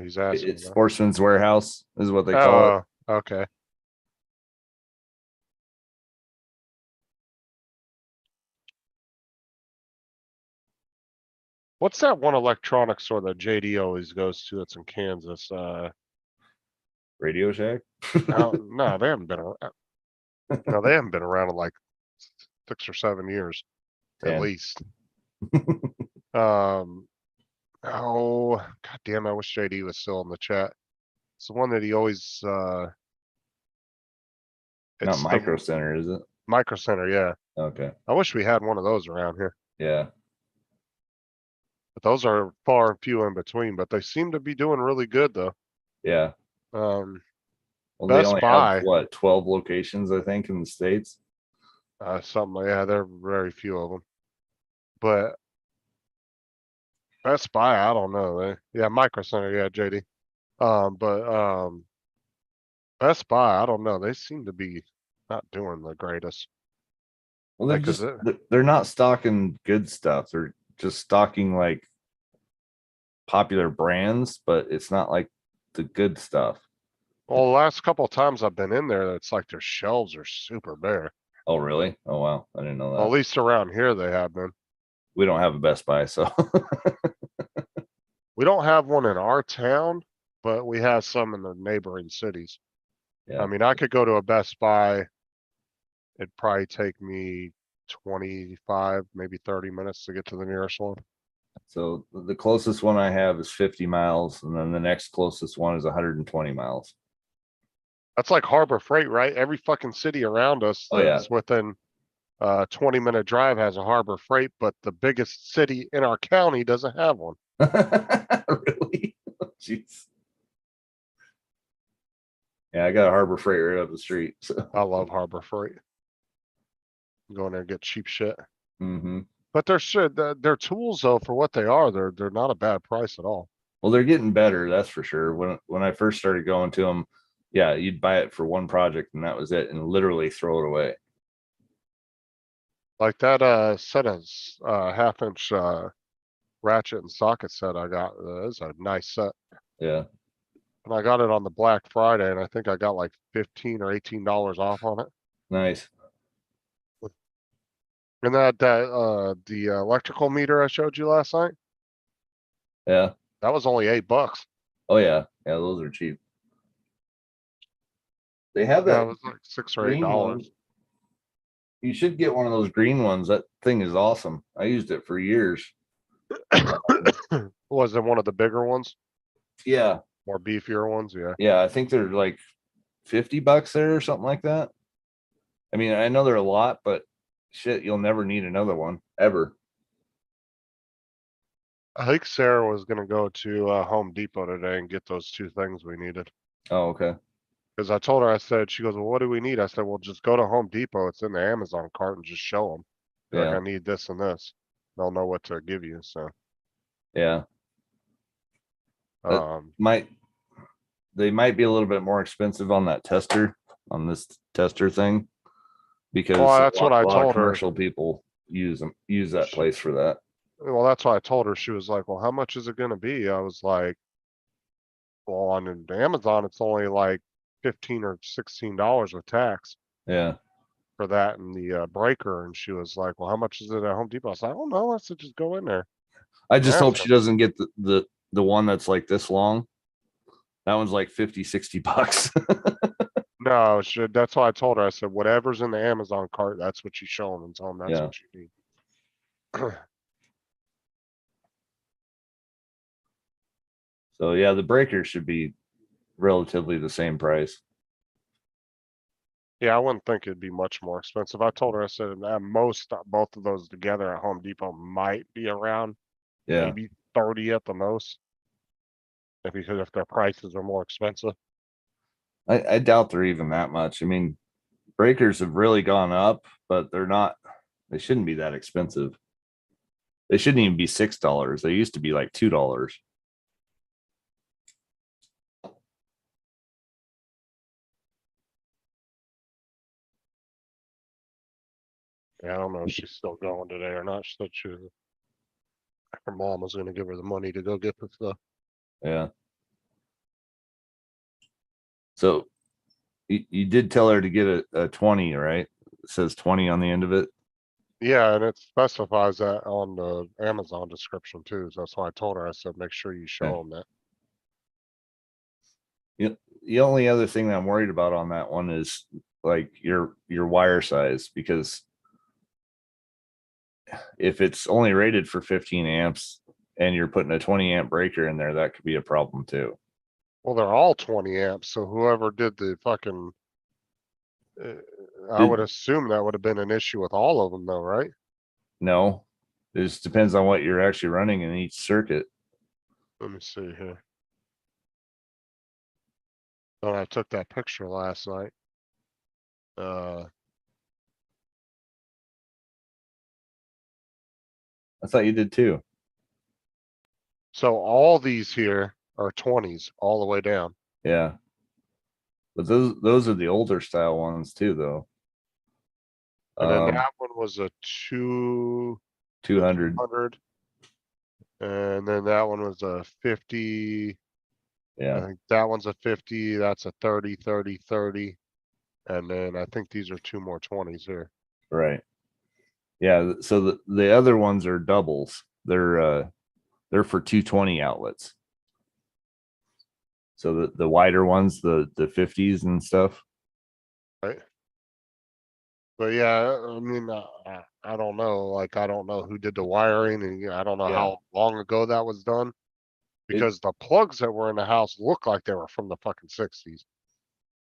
Speaker 1: He's asking.
Speaker 5: It's
Speaker 1: about.
Speaker 5: Sportsman's Warehouse is what they call it.
Speaker 1: Oh, okay. What's that one electronics store that JD always goes to? It's in Kansas.
Speaker 5: Radio Shack.
Speaker 1: No, they haven't been around. No, they haven't been around in like 6 or 7 years, at
Speaker 5: 10.
Speaker 1: least. Oh, god damn! I wish JD was still in the chat. It's the one that he always.
Speaker 5: Not
Speaker 1: It's the
Speaker 5: Micro Center, is it?
Speaker 1: Micro Center, yeah.
Speaker 5: Okay.
Speaker 1: I wish we had one of those around here,
Speaker 5: Yeah.
Speaker 1: but those are far and few in between. But they seem to be doing really good though.
Speaker 5: Yeah.
Speaker 1: Um,
Speaker 5: Well,
Speaker 1: Best
Speaker 5: they only
Speaker 1: Buy.
Speaker 5: have what, 12 locations, I think, in the States.
Speaker 1: something, yeah, there are very few of them. But Best Buy, I don't know. Yeah, Micro Center, yeah, JD. But Best Buy, I don't know. They seem to be not doing the greatest.
Speaker 5: Well, they're
Speaker 1: Like, is
Speaker 5: just
Speaker 1: it-
Speaker 5: they're not stocking good stuff. They're just stocking like popular brands, but it's not like the good stuff.
Speaker 1: Well, the last couple of times I've been in there, it's like their shelves are super bare.
Speaker 5: Oh, really? Oh, wow. I didn't know
Speaker 1: Well, at
Speaker 5: that.
Speaker 1: least around here they have been.
Speaker 5: We don't have a Best Buy, so
Speaker 1: We don't have one in our town, but we have some in the neighboring cities.
Speaker 5: yeah.
Speaker 1: I mean, I could go to a Best Buy. It'd probably take me 25, maybe 30 minutes to get to the nearest one.
Speaker 5: So the closest one I have is 50 miles, and then the next closest one is 120 miles.
Speaker 1: That's like Harbor Freight, right? Every fucking city around us
Speaker 5: Oh, yeah.
Speaker 1: that's within 20-minute drive has a Harbor Freight, but the biggest city in our county doesn't have one.
Speaker 5: Really? Jeez. Yeah, I got a Harbor Freight right up the street. So.
Speaker 1: I love Harbor Freight. Go in there and get cheap shit.
Speaker 5: Mm-hmm.
Speaker 1: But their tools though, for what they are, they're not a bad price at all.
Speaker 5: Well, they're getting better, that's for sure. When I first started going to them, yeah, you'd buy it for one project and that was it, and literally throw it away.
Speaker 1: Like that set of 1/2-inch ratchet and socket set I got is a nice set.
Speaker 5: Yeah.
Speaker 1: And I got it on the Black Friday, and I think I got like $15 or $18 off on it.
Speaker 5: Nice.
Speaker 1: And the electrical meter I showed you last night,
Speaker 5: Yeah.
Speaker 1: that was only $8.
Speaker 5: Oh yeah. Yeah, those are cheap. They have
Speaker 1: Yeah,
Speaker 5: that
Speaker 1: it was like $6 or
Speaker 5: green
Speaker 1: $8.
Speaker 5: one. You should get one of those green ones. That thing is awesome. I used it for years.
Speaker 1: Was it one of the bigger ones?
Speaker 5: Yeah.
Speaker 1: More beefier ones? Yeah.
Speaker 5: Yeah, I think they're like $50 there or something like that. I mean, I know they're a lot, but shit, you'll never need another one ever.
Speaker 1: I think Sarah was gonna go to Home Depot today and get those 2 things we needed.
Speaker 5: Oh, okay.
Speaker 1: Cause I told her, I said, she goes, well, what do we need? I said, well, just go to Home Depot. It's in the Amazon cart and just show them. Like,
Speaker 5: Yeah.
Speaker 1: I need this and this. They'll know what to give you. So,
Speaker 5: Yeah.
Speaker 1: um,
Speaker 5: They might be a little bit more expensive on that tester, on this tester thing. Because
Speaker 1: Well, that's what I
Speaker 5: a lot of
Speaker 1: told her.
Speaker 5: commercial people use that place for that.
Speaker 1: well, that's why I told her. She was like, well, how much is it gonna be? I was like, well, on Amazon, it's only like $15 or $16 with tax.
Speaker 5: Yeah.
Speaker 1: for that and the breaker, and she was like, "Well, how much is it at Home Depot?" I was like, "I don't know." I said, "Just go in there."
Speaker 5: I just
Speaker 1: Ask
Speaker 5: hope
Speaker 1: her.
Speaker 5: she doesn't get the one that's like this long. That one's like 50-60 bucks.
Speaker 1: No, that's why I told her. I said, "Whatever's in the Amazon cart, that's what you show them and tell them that's
Speaker 5: Yeah.
Speaker 1: what you need."
Speaker 5: So yeah, the breaker should be relatively the same price.
Speaker 1: Yeah, I wouldn't think it'd be much more expensive. I told her, I said, at most, both of those together at Home Depot might be around
Speaker 5: Yeah.
Speaker 1: maybe 30 at the most. Because if their prices are more expensive.
Speaker 5: I doubt they're even that much. I mean, breakers have really gone up, but they shouldn't be that expensive. They shouldn't even be $6. They used to be like $2.
Speaker 1: Yeah, I don't know if she's still going today or not. She said her mom was gonna give her the money to go get the stuff.
Speaker 5: Yeah. So you did tell her to get a 20, right? It says 20 on the end of it.
Speaker 1: Yeah, and it specifies that on the Amazon description too. So that's why I told her, I said, make sure you show
Speaker 5: Okay.
Speaker 1: them that.
Speaker 5: The only other thing that I'm worried about on that one is like your wire size, because if it's only rated for 15 amps and you're putting a 20 amp breaker in there, that could be a problem too.
Speaker 1: Well, they're all 20 amps, so whoever did the fucking, uh, I
Speaker 5: Did-
Speaker 1: would assume that would have been an issue with all of them though, right?
Speaker 5: No, it just depends on what you're actually running in each circuit.
Speaker 1: Let me see here. Oh, I took that picture last night.
Speaker 5: I thought you did too.
Speaker 1: So all these here are 20s all the way down.
Speaker 5: Yeah. But those are the older style ones too, though.
Speaker 1: And then that one was a
Speaker 5: 200.
Speaker 1: 200. And then that one was a 50. I
Speaker 5: Yeah.
Speaker 1: think that one's a 50. That's a 30, 30, 30. And then I think these are two more 20s here.
Speaker 5: Right. Yeah. So the other ones are doubles. They're for 220 outlets. So the wider ones, the 50s and stuff.
Speaker 1: Right. But yeah, I mean, I don't know. Like, I don't know who did the wiring and I don't know
Speaker 5: Yeah.
Speaker 1: how long ago that was done. Because the plugs that were in the house look like they were from the fucking 60s.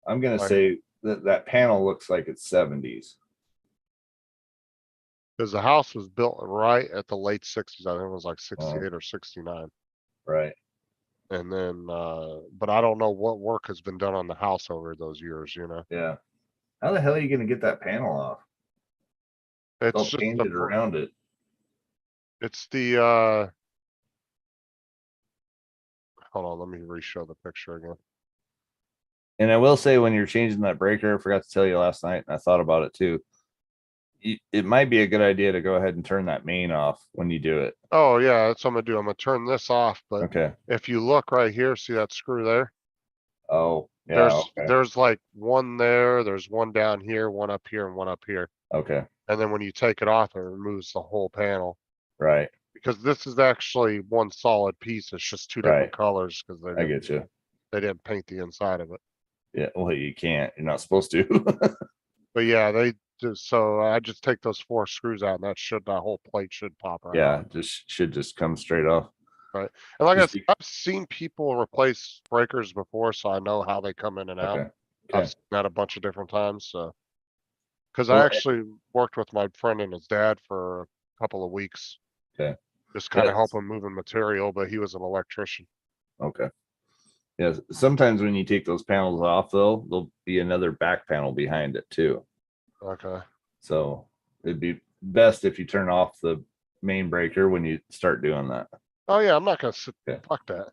Speaker 5: I'm gonna
Speaker 1: Like-
Speaker 5: say that panel looks like it's 70s.
Speaker 1: Because the house was built right at the late 60s. I think it was like 68 or 69.
Speaker 5: Right.
Speaker 1: And then, but I don't know what work has been done on the house over those years, you know?
Speaker 5: Yeah. How the hell are you gonna get that panel off?
Speaker 1: It's
Speaker 5: All
Speaker 1: just
Speaker 5: painted around it.
Speaker 1: it's the, hold on, let me re-show the picture again.
Speaker 5: And I will say, when you're changing that breaker, I forgot to tell you last night, and I thought about it too. It might be a good idea to go ahead and turn that main off when you do it.
Speaker 1: Oh yeah, that's what I'm gonna do. I'm gonna turn this off, but
Speaker 5: Okay.
Speaker 1: if you look right here, see that screw there?
Speaker 5: Oh, yeah. Okay.
Speaker 1: There's like one there, there's one down here, one up here, and one up here.
Speaker 5: Okay.
Speaker 1: And then when you take it off, it removes the whole panel.
Speaker 5: Right.
Speaker 1: Because this is actually one solid piece. It's just two
Speaker 5: Right.
Speaker 1: different colors because
Speaker 5: I get you.
Speaker 1: they didn't paint the inside of it.
Speaker 5: Yeah. Well, you can't. You're not supposed to.
Speaker 1: But yeah, they just, so I just take those 4 screws out and that whole plate should pop right
Speaker 5: Yeah.
Speaker 1: off.
Speaker 5: Just should just come straight off.
Speaker 1: And like I
Speaker 5: Just
Speaker 1: said, I've seen people replace breakers before, so I know how they come in and out.
Speaker 5: Okay.
Speaker 1: I've
Speaker 5: Okay.
Speaker 1: seen that a bunch of different times, so. Cause
Speaker 5: Well,
Speaker 1: I actually worked with my friend and his dad for a couple of weeks.
Speaker 5: Okay.
Speaker 1: Just kind of
Speaker 5: Yeah.
Speaker 1: help him moving material, but he was an electrician.
Speaker 5: Okay. Yeah. Sometimes when you take those panels off, though, there'll be another back panel behind it too.
Speaker 1: Okay.
Speaker 5: So it'd be best if you turn off the main breaker when you start doing that.
Speaker 1: Oh yeah, I'm not gonna sit,
Speaker 5: Okay.
Speaker 1: fuck that.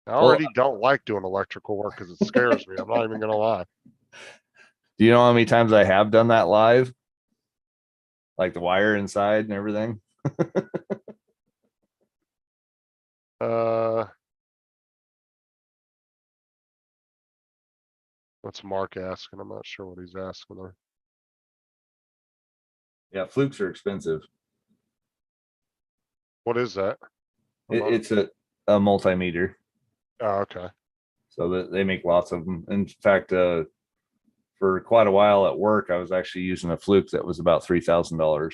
Speaker 1: I already don't like doing electrical work because it scares me. I'm not even gonna lie.
Speaker 5: Do you know how many times I have done that live? Like the wire inside and everything?
Speaker 1: What's Mark asking? I'm not sure what he's asking there.
Speaker 5: Yeah, flukes are expensive.
Speaker 1: What is that?
Speaker 5: It's a multimeter,
Speaker 1: Oh, okay.
Speaker 5: so that they make lots of them. In fact, for quite a while at work, I was actually using a fluke that was about $3,000.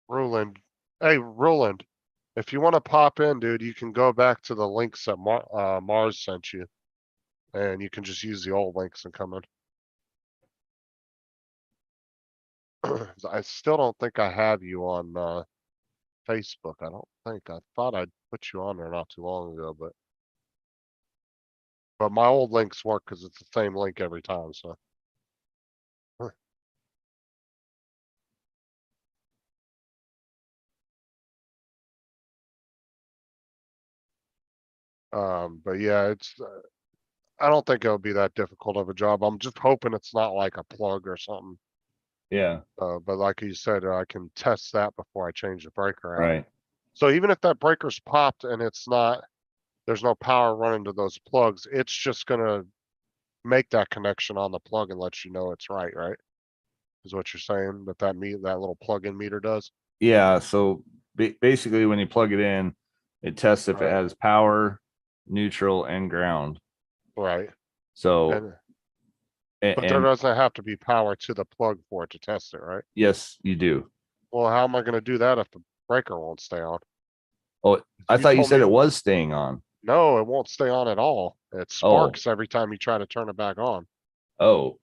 Speaker 1: Roland. Hey, Roland, if you want to pop in, dude, you can go back to the links that Mars sent you. And you can just use the old links and come in. I still don't think I have you on Facebook. I don't think. I thought I'd put you on there not too long ago, but my old links work because it's the same link every time, so. But yeah, I don't think it'll be that difficult of a job. I'm just hoping it's not like a plug or something.
Speaker 5: Yeah,
Speaker 1: But like you said, I can test that before I change the breaker out.
Speaker 5: right.
Speaker 1: So even if that breaker's popped and there's no power running to those plugs, it's just gonna make that connection on the plug and let you know it's right? Is what you're saying that little plug-in meter does?
Speaker 5: Yeah, so basically when you plug it in, it tests if it
Speaker 1: Right.
Speaker 5: has power, neutral, and ground.
Speaker 1: Right.
Speaker 5: So,
Speaker 1: And, but there
Speaker 5: and
Speaker 1: doesn't have to be power to the plug for it to test it, right?
Speaker 5: yes, you do.
Speaker 1: Well, how am I gonna do that if the breaker won't stay on?
Speaker 5: Oh, I thought you
Speaker 1: told
Speaker 5: said
Speaker 1: me-
Speaker 5: it was staying on.
Speaker 1: No, it won't stay on at all. It sparks every time you try to turn it back on.
Speaker 5: Oh,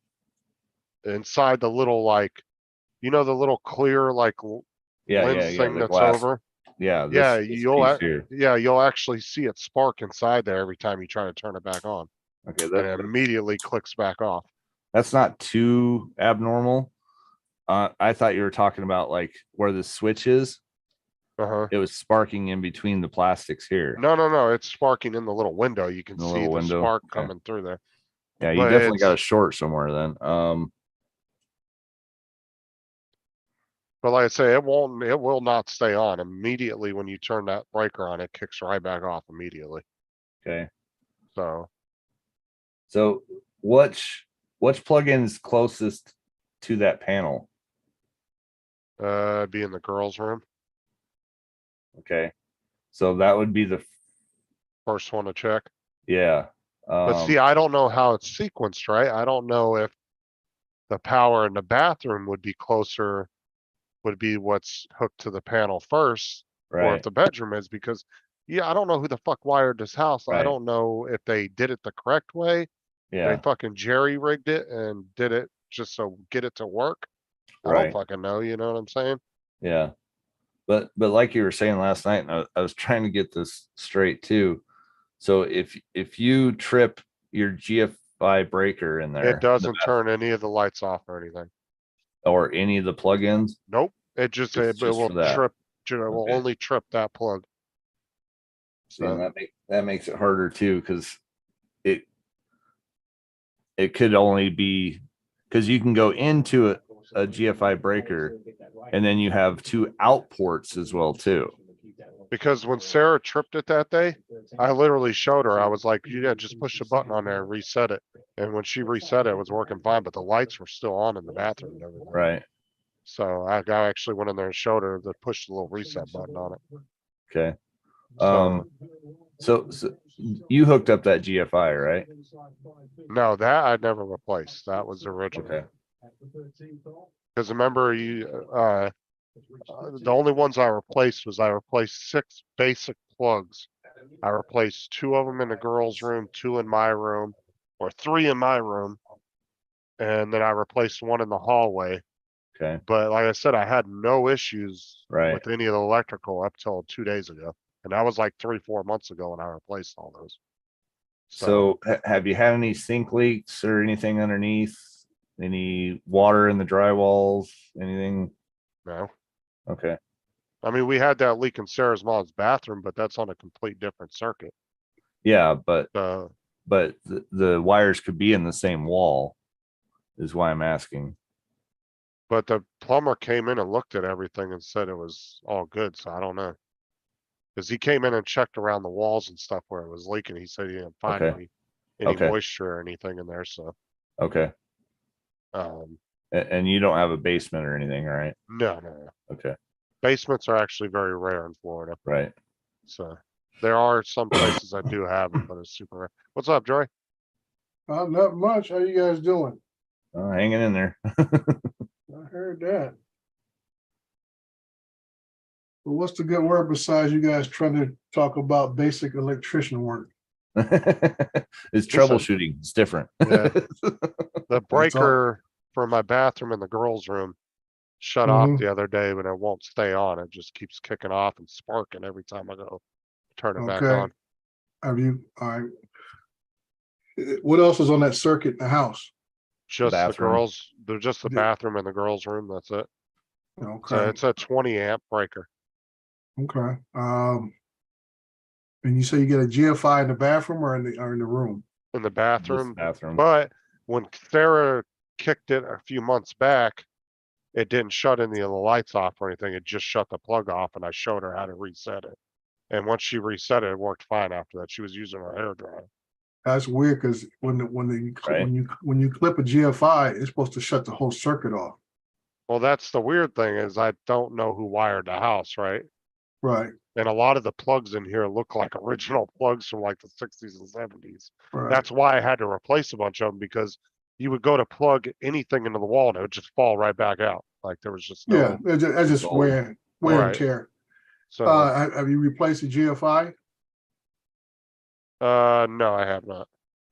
Speaker 1: Inside the little the little clear
Speaker 5: yeah,
Speaker 1: lens
Speaker 5: yeah, yeah.
Speaker 1: thing
Speaker 5: The
Speaker 1: that's
Speaker 5: glass.
Speaker 1: over.
Speaker 5: Yeah,
Speaker 1: Yeah,
Speaker 5: this piece here.
Speaker 1: you'll actually see it spark inside there every time you try to turn it back on.
Speaker 5: Okay,
Speaker 1: And it immediately clicks back off.
Speaker 5: that's not too abnormal. I thought you were talking about like where the switch is.
Speaker 1: Uh-huh.
Speaker 5: It was sparking in between the plastics here.
Speaker 1: No, it's sparking in the little window. You can
Speaker 5: The
Speaker 1: see
Speaker 5: little
Speaker 1: the
Speaker 5: window,
Speaker 1: spark
Speaker 5: okay.
Speaker 1: coming through there.
Speaker 5: Yeah, you
Speaker 1: But
Speaker 5: definitely got a
Speaker 1: it's-
Speaker 5: short somewhere then.
Speaker 1: But like I say, it will not stay on. Immediately when you turn that breaker on, it kicks right back off immediately.
Speaker 5: Okay.
Speaker 1: So,
Speaker 5: So which plugins closest to that panel?
Speaker 1: be in the girls' room,
Speaker 5: Okay. So that would be the
Speaker 1: first one to check.
Speaker 5: yeah.
Speaker 1: But see, I don't know how it's sequenced, right? I don't know if the power in the bathroom would be what's hooked to the panel first, or if
Speaker 5: right.
Speaker 1: the bedroom is, because yeah, I don't know who the fuck wired this house. I
Speaker 5: Right.
Speaker 1: don't know if they did it the correct way. They
Speaker 5: Yeah.
Speaker 1: fucking jerry rigged it and did it just so get it to work. I don't
Speaker 5: Right.
Speaker 1: fucking know, you know what I'm saying?
Speaker 5: Yeah. But like you were saying last night, and I was trying to get this straight too. So if you trip your GFI breaker in there
Speaker 1: It doesn't turn any of the lights off or anything.
Speaker 5: or any of the plugins,
Speaker 1: Nope. It just,
Speaker 5: It's
Speaker 1: it
Speaker 5: just
Speaker 1: will
Speaker 5: for that.
Speaker 1: trip, it will
Speaker 5: Okay.
Speaker 1: only trip that plug.
Speaker 5: see, and
Speaker 1: So,
Speaker 5: that makes it harder too, because it could only be because you can go into a GFI breaker and then you have two out ports as well too.
Speaker 1: because when Sarah tripped it that day, I literally showed her, I was like, yeah, just push the button on there and reset it. And when she reset it, it was working fine, but the lights were still on in the bathroom and everything.
Speaker 5: Right.
Speaker 1: So I actually went in there and showed her to push the little reset button on it.
Speaker 5: Okay.
Speaker 1: So,
Speaker 5: So you hooked up that GFI, right?
Speaker 1: no, that I never replaced. That was original.
Speaker 5: Okay.
Speaker 1: Cause remember the only ones I replaced was I replaced 6 basic plugs. I replaced 2 of them in the girls' room, 2 in my room, or 3 in my room. And then I replaced 1 in the hallway.
Speaker 5: Okay.
Speaker 1: But like I said, I had no issues
Speaker 5: Right.
Speaker 1: with any of the electrical up till 2 days ago. And that was like 3-4 months ago when I replaced all those.
Speaker 5: So have you had any sink leaks or anything underneath? Any water in the drywalls? Anything?
Speaker 1: No.
Speaker 5: Okay.
Speaker 1: I mean, we had that leak in Sarah's mom's bathroom, but that's on a complete different circuit.
Speaker 5: Yeah, but
Speaker 1: Uh,
Speaker 5: the wires could be in the same wall is why I'm asking.
Speaker 1: but the plumber came in and looked at everything and said it was all good, so I don't know. Cause he came in and checked around the walls and stuff where it was leaking. He said he didn't find
Speaker 5: Okay.
Speaker 1: any
Speaker 5: Okay.
Speaker 1: moisture or anything in there, so.
Speaker 5: Okay. And you don't have a basement or anything, right?
Speaker 1: No.
Speaker 5: Okay,
Speaker 1: Basements are actually very rare in Florida.
Speaker 5: right.
Speaker 1: So there are some places that do have them, but it's super rare. What's up, Joey?
Speaker 4: Not much. How you guys doing?
Speaker 5: Hanging in there.
Speaker 4: I heard that. Well, what's the good word besides you guys trying to talk about basic electrician work?
Speaker 5: It's troubleshooting. It's different.
Speaker 1: Yeah. The
Speaker 4: all.
Speaker 1: breaker for my bathroom in the girls' room shut off
Speaker 4: Mhm.
Speaker 1: the other day, but it won't stay on. It just keeps kicking off and sparking every time I go turn it back
Speaker 4: Okay.
Speaker 1: on.
Speaker 4: All right. What else is on that circuit in the house?
Speaker 1: Just the
Speaker 5: Bathroom.
Speaker 1: girls, they're just the
Speaker 4: The-
Speaker 1: bathroom in the girls' room. That's it. So
Speaker 4: Okay,
Speaker 1: it's a 20 amp breaker.
Speaker 4: okay. And you say you get a GFI in the bathroom or in the room?
Speaker 1: In the
Speaker 5: Just
Speaker 1: bathroom.
Speaker 5: bathroom.
Speaker 1: But when Sarah kicked it a few months back, it didn't shut any of the lights off or anything. It just shut the plug off, and I showed her how to reset it. And once she reset it, it worked fine after that. She was using her hair dryer.
Speaker 4: That's weird because when
Speaker 5: Right.
Speaker 4: you clip a GFI, it's supposed to shut the whole circuit off.
Speaker 1: Well, that's the weird thing is I don't know who wired the house, right?
Speaker 4: Right,
Speaker 1: And a lot of the plugs in here look like original plugs from like the 60s and 70s.
Speaker 4: right.
Speaker 1: That's why I had to replace a bunch of them because you would go to plug anything into the wall and it would just fall right back out. Like there was just
Speaker 4: Yeah,
Speaker 1: no,
Speaker 4: that's just
Speaker 5: old.
Speaker 4: wear and
Speaker 1: Right.
Speaker 4: tear.
Speaker 1: so,
Speaker 4: Have you replaced the GFI?
Speaker 1: no, I have not.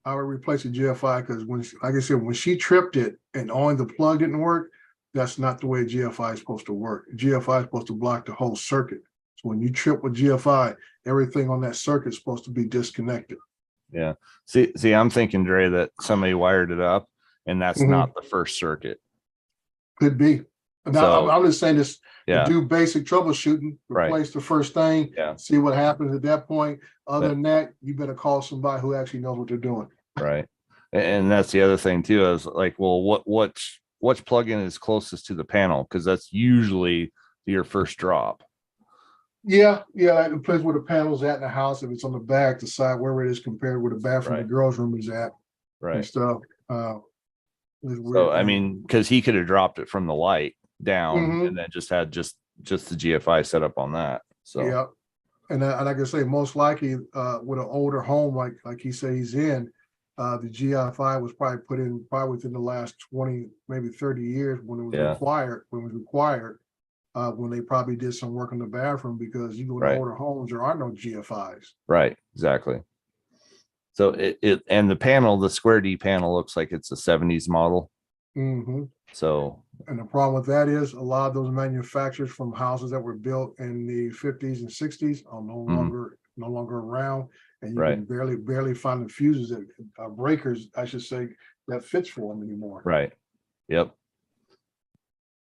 Speaker 4: I would replace the GFI because like I said, when she tripped it and only the plug didn't work, that's not the way GFI is supposed to work. GFI is supposed to block the whole circuit. So when you trip with GFI, everything on that circuit is supposed to be disconnected.
Speaker 5: Yeah. See, I'm thinking, Dre, that somebody wired it up and that's
Speaker 4: Mhm.
Speaker 5: not the first circuit.
Speaker 4: Could be. Now,
Speaker 5: So-
Speaker 4: I'm just saying this, to
Speaker 5: Yeah.
Speaker 4: do basic troubleshooting,
Speaker 5: Right.
Speaker 4: replace the first thing,
Speaker 5: Yeah.
Speaker 4: see what happens at that point. Other
Speaker 5: But-
Speaker 4: than that, you better call somebody who actually knows what they're doing.
Speaker 5: Right. And that's the other thing too, is like, well, which plugin is closest to the panel? Because that's usually your first drop.
Speaker 4: Yeah, it depends where the panel's at in the house. If it's on the back, the side, wherever it is compared where the bathroom, the
Speaker 5: Right.
Speaker 4: girls' room is at and
Speaker 5: Right.
Speaker 4: stuff. It's weird,
Speaker 5: So I
Speaker 4: man.
Speaker 5: mean, because he could have dropped it from the light down
Speaker 4: Mhm.
Speaker 5: and then just had just the GFI set up on that. So
Speaker 4: Yeah. And like I say, most likely, with an older home, like he said he's in, the GFI was probably put in probably within the last 20, maybe 30 years when it was
Speaker 5: Yeah.
Speaker 4: required, when they probably did some work in the bathroom because you go to
Speaker 5: Right.
Speaker 4: older homes, there are no GFIs.
Speaker 5: right, exactly. So it and the panel, the square D panel looks like it's a 70s model.
Speaker 4: Mhm.
Speaker 5: So
Speaker 4: And the problem with that is a lot of those manufacturers from houses that were built in the 50s and 60s are no longer around. And you
Speaker 5: Right.
Speaker 4: can barely find the fuses that breakers, I should say, that fits for them anymore.
Speaker 5: right. Yep.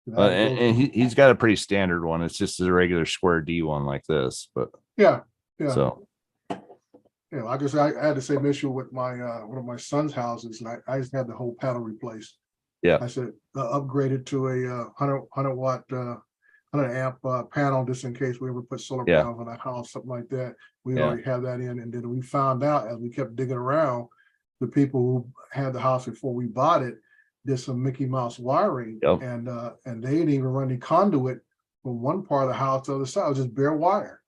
Speaker 4: You know,
Speaker 5: And he's got a pretty standard one. It's just a regular square D one like this, but
Speaker 4: yeah.
Speaker 5: so
Speaker 4: I guess I had the same issue with my one of my son's houses, and I just had the whole panel replaced.
Speaker 5: Yeah.
Speaker 4: I said upgrade it to a 100 watt 100 amp panel just in case we ever put solar
Speaker 5: Yeah.
Speaker 4: panels on a house, something like that. We
Speaker 5: Yeah.
Speaker 4: already have that in, and then we found out as we kept digging around, the people who had the house before we bought it did some Mickey Mouse wiring,
Speaker 5: Yep.
Speaker 4: and they didn't even run the conduit from one part of the house to the other side. It was just bare wire.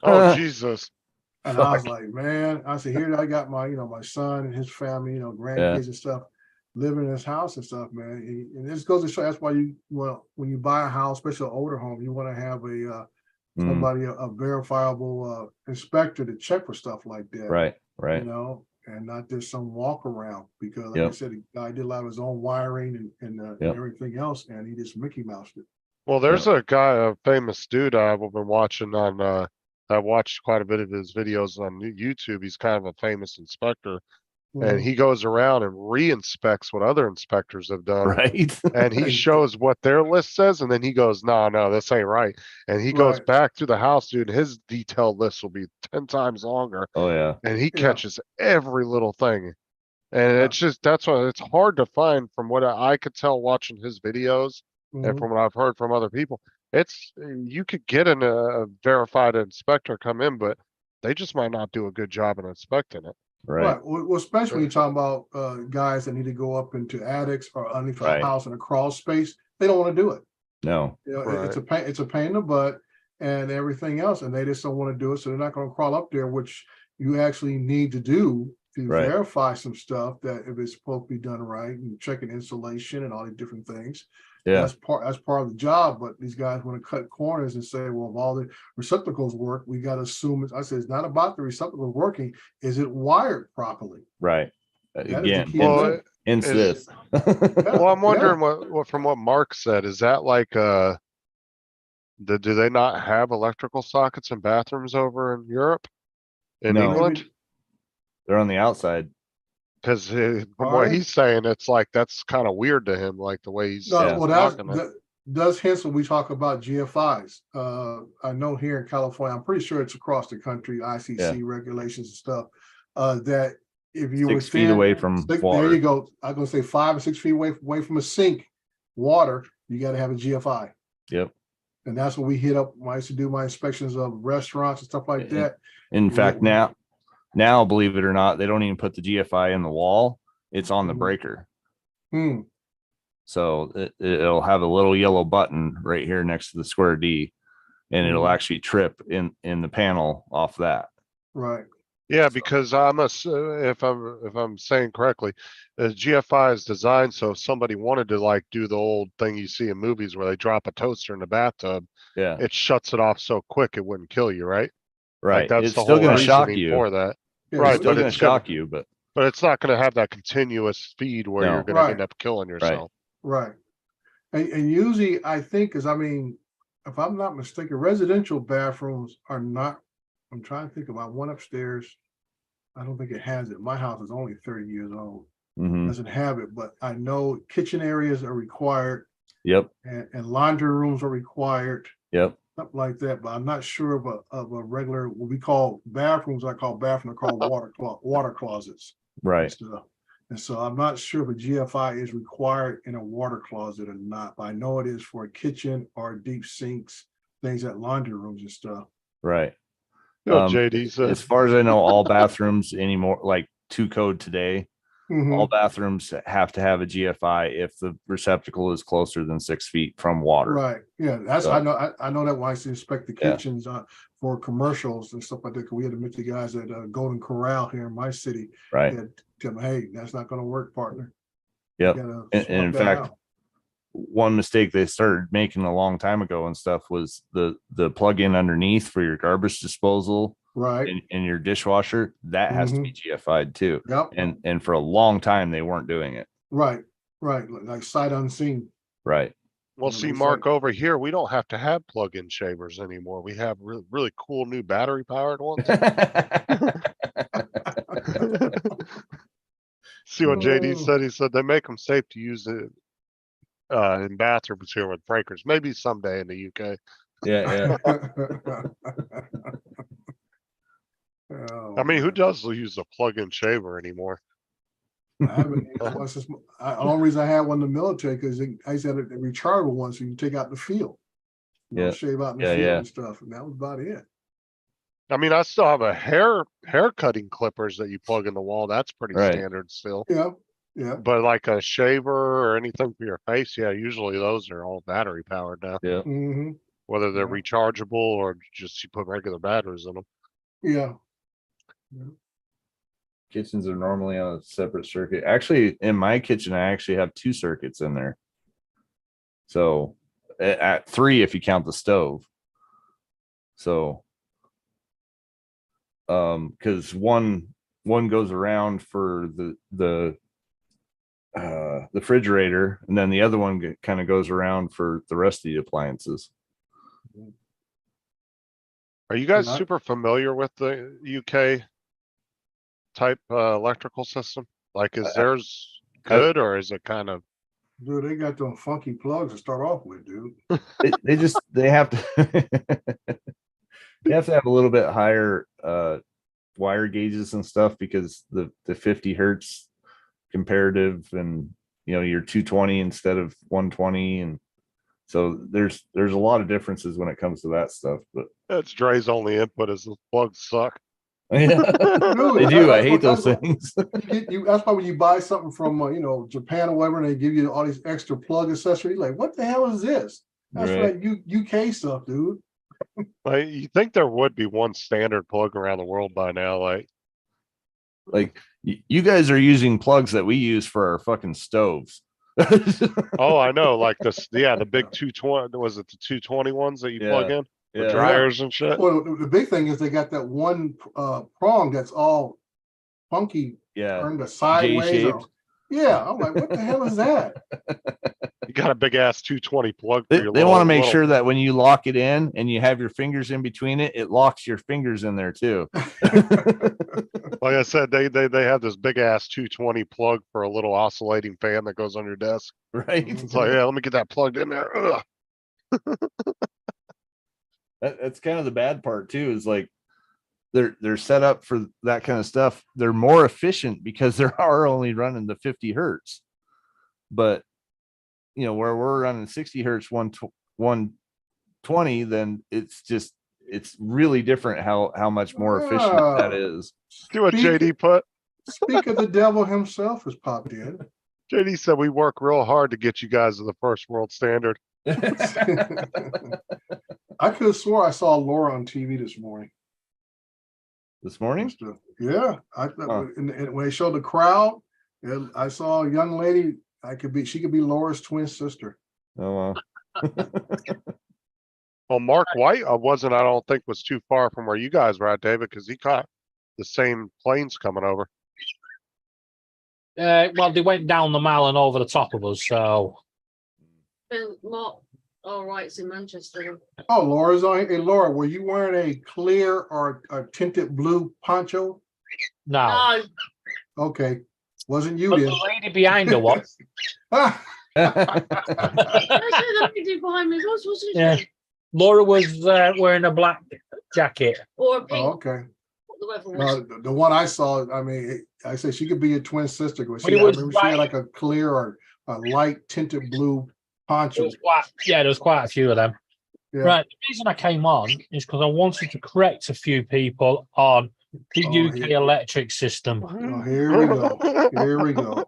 Speaker 1: Oh, Jesus.
Speaker 4: And I was
Speaker 5: Fuck.
Speaker 4: like, man, I said, here I got my, my son and his family, grandkids and stuff, living in this house and stuff, man. And this goes to show that's why when you buy a house, especially an older home, you want to have somebody, a verifiable inspector to check for stuff like that.
Speaker 5: right.
Speaker 4: And not just some walk around because like I
Speaker 5: Yep.
Speaker 4: said, the guy did a lot of his own wiring and
Speaker 5: Yep.
Speaker 4: everything else, and he just Mickey Moused it.
Speaker 1: Well, there's a guy, a famous dude I've been watching on, I watched quite a bit of his videos on YouTube. He's kind of a famous inspector and he goes around and re-inspects what other inspectors have done.
Speaker 5: Right.
Speaker 1: And he shows what their list says, and then he goes, no, this ain't right. And he goes
Speaker 4: Right.
Speaker 1: back to the house, dude, and his detailed list will be 10 times longer.
Speaker 5: Oh yeah.
Speaker 1: And he
Speaker 4: Yeah.
Speaker 1: catches every little thing. And
Speaker 4: Yeah.
Speaker 1: it's just, that's why it's hard to find from what I could tell watching his videos
Speaker 4: Mhm.
Speaker 1: and from what I've heard from other people. You could get a verified inspector come in, but they just might not do a good job in inspecting it.
Speaker 5: Right.
Speaker 4: Well, especially when you're talking about guys that need to go up into attics or underneath
Speaker 5: Right.
Speaker 4: a house in a crawl space. They don't want to do it.
Speaker 5: No.
Speaker 4: You know,
Speaker 1: Right.
Speaker 4: it's a pain in the butt and everything else, and they just don't want to do it. So they're not going to crawl up there, which you actually need to do to
Speaker 5: Right.
Speaker 4: verify some stuff that if it's supposed to be done right and checking insulation and all these different things.
Speaker 5: Yeah.
Speaker 4: That's part of the job. But these guys want to cut corners and say, well, if all the receptacles work, we got to assume I said it's not about the receptacle working. Is it wired properly?
Speaker 5: Right.
Speaker 4: That is the
Speaker 5: Again,
Speaker 4: key
Speaker 1: Well,
Speaker 4: thing.
Speaker 5: insist.
Speaker 1: Well, I'm
Speaker 4: Yeah.
Speaker 1: wondering what from what Mark said, is that like, do they not have electrical sockets in bathrooms over in Europe? In
Speaker 5: No.
Speaker 1: England?
Speaker 5: They're on the outside.
Speaker 1: Cause from
Speaker 4: Are
Speaker 1: what
Speaker 4: they?
Speaker 1: he's saying, it's like, that's kind of weird to him, like the way he's
Speaker 4: No,
Speaker 5: Yeah.
Speaker 4: well, that's
Speaker 1: talking it.
Speaker 4: that does hence when we talk about GFIs. I know here in California, I'm pretty sure it's across the country, ICC regulations and stuff. That if you
Speaker 5: 6 feet away from
Speaker 4: there
Speaker 5: water.
Speaker 4: you go. I'm gonna say 5 or 6 feet away from a sink, water, you got to have a GFI.
Speaker 5: Yep.
Speaker 4: And that's what we hit up when I used to do my inspections of restaurants and stuff like
Speaker 5: Yeah.
Speaker 4: that.
Speaker 5: In
Speaker 4: Yeah.
Speaker 5: fact, now, believe it or not, they don't even put the GFI in the wall. It's on the
Speaker 4: Mhm.
Speaker 5: breaker.
Speaker 4: Hmm.
Speaker 5: So it'll have a little yellow button right here next to the square D, and it'll
Speaker 4: Mhm.
Speaker 5: actually trip in the panel off that.
Speaker 4: Right.
Speaker 1: Yeah, because if I'm saying correctly, the GFI is designed so if somebody wanted to like do the old thing you see in movies where they drop a toaster in the bathtub,
Speaker 5: Yeah.
Speaker 1: it shuts it off so quick it wouldn't kill you, right?
Speaker 5: Right.
Speaker 1: Like that's
Speaker 5: It's
Speaker 1: the
Speaker 5: still
Speaker 1: whole
Speaker 5: going to shock
Speaker 1: reasoning
Speaker 5: you.
Speaker 1: for that.
Speaker 4: Yeah,
Speaker 1: Right,
Speaker 5: It's still
Speaker 1: but
Speaker 5: going to
Speaker 1: it's gonna-
Speaker 5: shock you, but
Speaker 1: But it's not gonna have that continuous speed where
Speaker 5: No.
Speaker 1: you're gonna
Speaker 4: Right.
Speaker 1: end up killing yourself.
Speaker 4: Right. And usually I think, because I mean, if I'm not mistaken, residential bathrooms are not, I'm trying to think about one upstairs. I don't think it has it. My house is only 30 years old.
Speaker 5: mhm.
Speaker 4: Doesn't have it, but I know kitchen areas are required
Speaker 5: Yep.
Speaker 4: and laundry rooms are required,
Speaker 5: Yep.
Speaker 4: something like that. But I'm not sure of a regular, what we call bathrooms, they're called water closets.
Speaker 5: Right.
Speaker 4: Stuff. And so I'm not sure if a GFI is required in a water closet or not, but I know it is for a kitchen or deep sinks, things at laundry rooms and stuff.
Speaker 5: Right.
Speaker 1: You know,
Speaker 5: Um,
Speaker 1: JD said,
Speaker 5: As far as I know, all bathrooms anymore, like 2 code today,
Speaker 4: Mhm.
Speaker 5: all bathrooms have to have a GFI if the receptacle is closer than 6 feet from water.
Speaker 4: Right. Yeah, that's
Speaker 5: So-
Speaker 4: I know. I know that when I used to inspect the
Speaker 5: Yeah.
Speaker 4: kitchens for commercials and stuff like that. 'Cause we had to meet the guys at Golden Corral here in my city.
Speaker 5: Right.
Speaker 4: That tell them, hey, that's not going to work, partner.
Speaker 5: Yep.
Speaker 4: You gotta
Speaker 5: And
Speaker 4: swap
Speaker 5: in
Speaker 4: that
Speaker 5: fact,
Speaker 4: out.
Speaker 5: one mistake they started making a long time ago and stuff was the plug-in underneath for your garbage disposal
Speaker 4: Right.
Speaker 5: and your dishwasher that has to be GFI'd too.
Speaker 4: Yep.
Speaker 5: And for a long time they weren't doing it.
Speaker 4: Right. Right. Like sight unseen.
Speaker 5: Right.
Speaker 1: well,
Speaker 4: Yeah,
Speaker 1: see,
Speaker 4: it's
Speaker 1: Mark,
Speaker 4: like-
Speaker 1: over here, we don't have to have plug-in shavers anymore. We have really cool new battery powered ones. See what JD
Speaker 4: Oh.
Speaker 1: said? He said they make them safe to use it in bathrooms here with breakers. Maybe someday in the UK.
Speaker 5: Yeah.
Speaker 4: Oh,
Speaker 1: I mean, who
Speaker 4: man.
Speaker 1: does use a plug-in shaver anymore?
Speaker 4: I haven't used one since the only reason I had one in the military because I used to have a rechargeable one, so you can take out the field.
Speaker 5: Yeah.
Speaker 4: Shave out in the
Speaker 5: Yeah,
Speaker 4: field
Speaker 5: yeah.
Speaker 4: and stuff, and that was about it.
Speaker 1: I mean, I still have a hair cutting clippers that you plug in the wall. That's pretty
Speaker 5: Right.
Speaker 1: standard still.
Speaker 4: Yeah, yeah.
Speaker 1: But like a shaver or anything for your face, yeah, usually those are all battery powered now.
Speaker 5: Yeah.
Speaker 4: Hmm.
Speaker 1: Whether they're
Speaker 4: Yeah.
Speaker 1: rechargeable or just you put regular batteries in them.
Speaker 4: Yeah.
Speaker 5: Kitchens are normally on a separate circuit. Actually, in my kitchen, I actually have 2 circuits in there. So at 3 if you count the stove. So because one goes around for the refrigerator, and then the other one kind of goes around for the rest of the appliances.
Speaker 1: Are you guys
Speaker 4: Not-
Speaker 1: super familiar with the UK type electrical system? Like, is theirs good or is it kind of?
Speaker 4: Dude, they got them funky plugs to start off with, dude.
Speaker 5: They have to you have to have a little bit higher wire gauges and stuff because the 50 hertz comparative and you're 220 instead of 120, and so there's a lot of differences when it comes to that stuff. But
Speaker 1: It's Dre's only input is the plugs suck.
Speaker 5: Yeah. They
Speaker 4: Dude,
Speaker 5: do. I
Speaker 4: that's
Speaker 5: hate
Speaker 4: what-
Speaker 5: those
Speaker 4: that's what-
Speaker 5: things.
Speaker 4: That's why when you buy something from Japan or whatever, and they give you all these extra plug accessories, like what the hell is this? That's
Speaker 5: Right.
Speaker 4: for that UK stuff, dude.
Speaker 1: Like, you think there would be one standard plug around the world by now? Like,
Speaker 5: Like you guys are using plugs that we use for our fucking stoves.
Speaker 1: oh, I know, like this, yeah, the big 220, was it the 220 ones that you plug in? For
Speaker 5: Yeah.
Speaker 1: dryers and shit?
Speaker 4: Well, the big thing is they got that one prong that's all funky,
Speaker 5: Yeah.
Speaker 4: turned to sideways.
Speaker 5: J-shaped.
Speaker 4: Yeah, I'm like, what the hell is that?
Speaker 1: You got a big ass 220 plug for
Speaker 5: They,
Speaker 1: your
Speaker 5: they want to make
Speaker 1: little-
Speaker 5: sure that when you lock it in and you have your fingers in between it, it locks your fingers in there too.
Speaker 1: Like I said, they have this big ass 220 plug for a little oscillating fan that goes on your desk.
Speaker 5: Right.
Speaker 1: It's like, yeah, let me get that plugged in there. Ugh.
Speaker 5: That's kind of the bad part too, is like they're set up for that kind of stuff. They're more efficient because they are only running the 50 hertz. But where we're running 60 hertz 120, then it's really different how much more efficient that is.
Speaker 1: See what
Speaker 4: Speak-
Speaker 1: JD put?
Speaker 4: Speak of the devil himself has popped in.
Speaker 1: JD said we work real hard to get you guys to the first world standard.
Speaker 4: I could have swore I saw Laura on TV this morning.
Speaker 5: This morning?
Speaker 4: Yeah,
Speaker 5: Huh.
Speaker 4: and when they showed the crowd, I saw a young lady. She could be Laura's twin sister.
Speaker 5: Oh, wow.
Speaker 1: Well, Mark White, I don't think was too far from where you guys were at, David, because he caught the same planes coming over.
Speaker 3: Well, they went down the mile and over the top of us, so
Speaker 7: Mark, all right, it's in Manchester.
Speaker 4: Oh, Laura's on. Hey, Laura, were you wearing a clear or a tinted blue poncho?
Speaker 3: no.
Speaker 7: No,
Speaker 4: Okay, wasn't you
Speaker 3: But
Speaker 4: then?
Speaker 3: the lady behind her was.
Speaker 4: Ah,
Speaker 7: I said that lady behind me wasn't
Speaker 3: Yeah.
Speaker 7: she?
Speaker 3: Laura was wearing a black jacket.
Speaker 7: Or a pink,
Speaker 4: oh, okay.
Speaker 7: what the weather was.
Speaker 4: No, the one I saw, I mean, I said she could be a twin sister. Because
Speaker 3: But it
Speaker 4: I
Speaker 3: was
Speaker 4: remember she had
Speaker 3: right-
Speaker 4: like a clear or a light tinted blue
Speaker 3: There
Speaker 4: poncho.
Speaker 3: was there was quite a few of them.
Speaker 4: Yeah.
Speaker 3: Right. The reason I came on is because I wanted to correct a few people on the
Speaker 4: Oh,
Speaker 3: UK
Speaker 4: here-
Speaker 3: electric system.
Speaker 4: Oh, here we go. Here we go.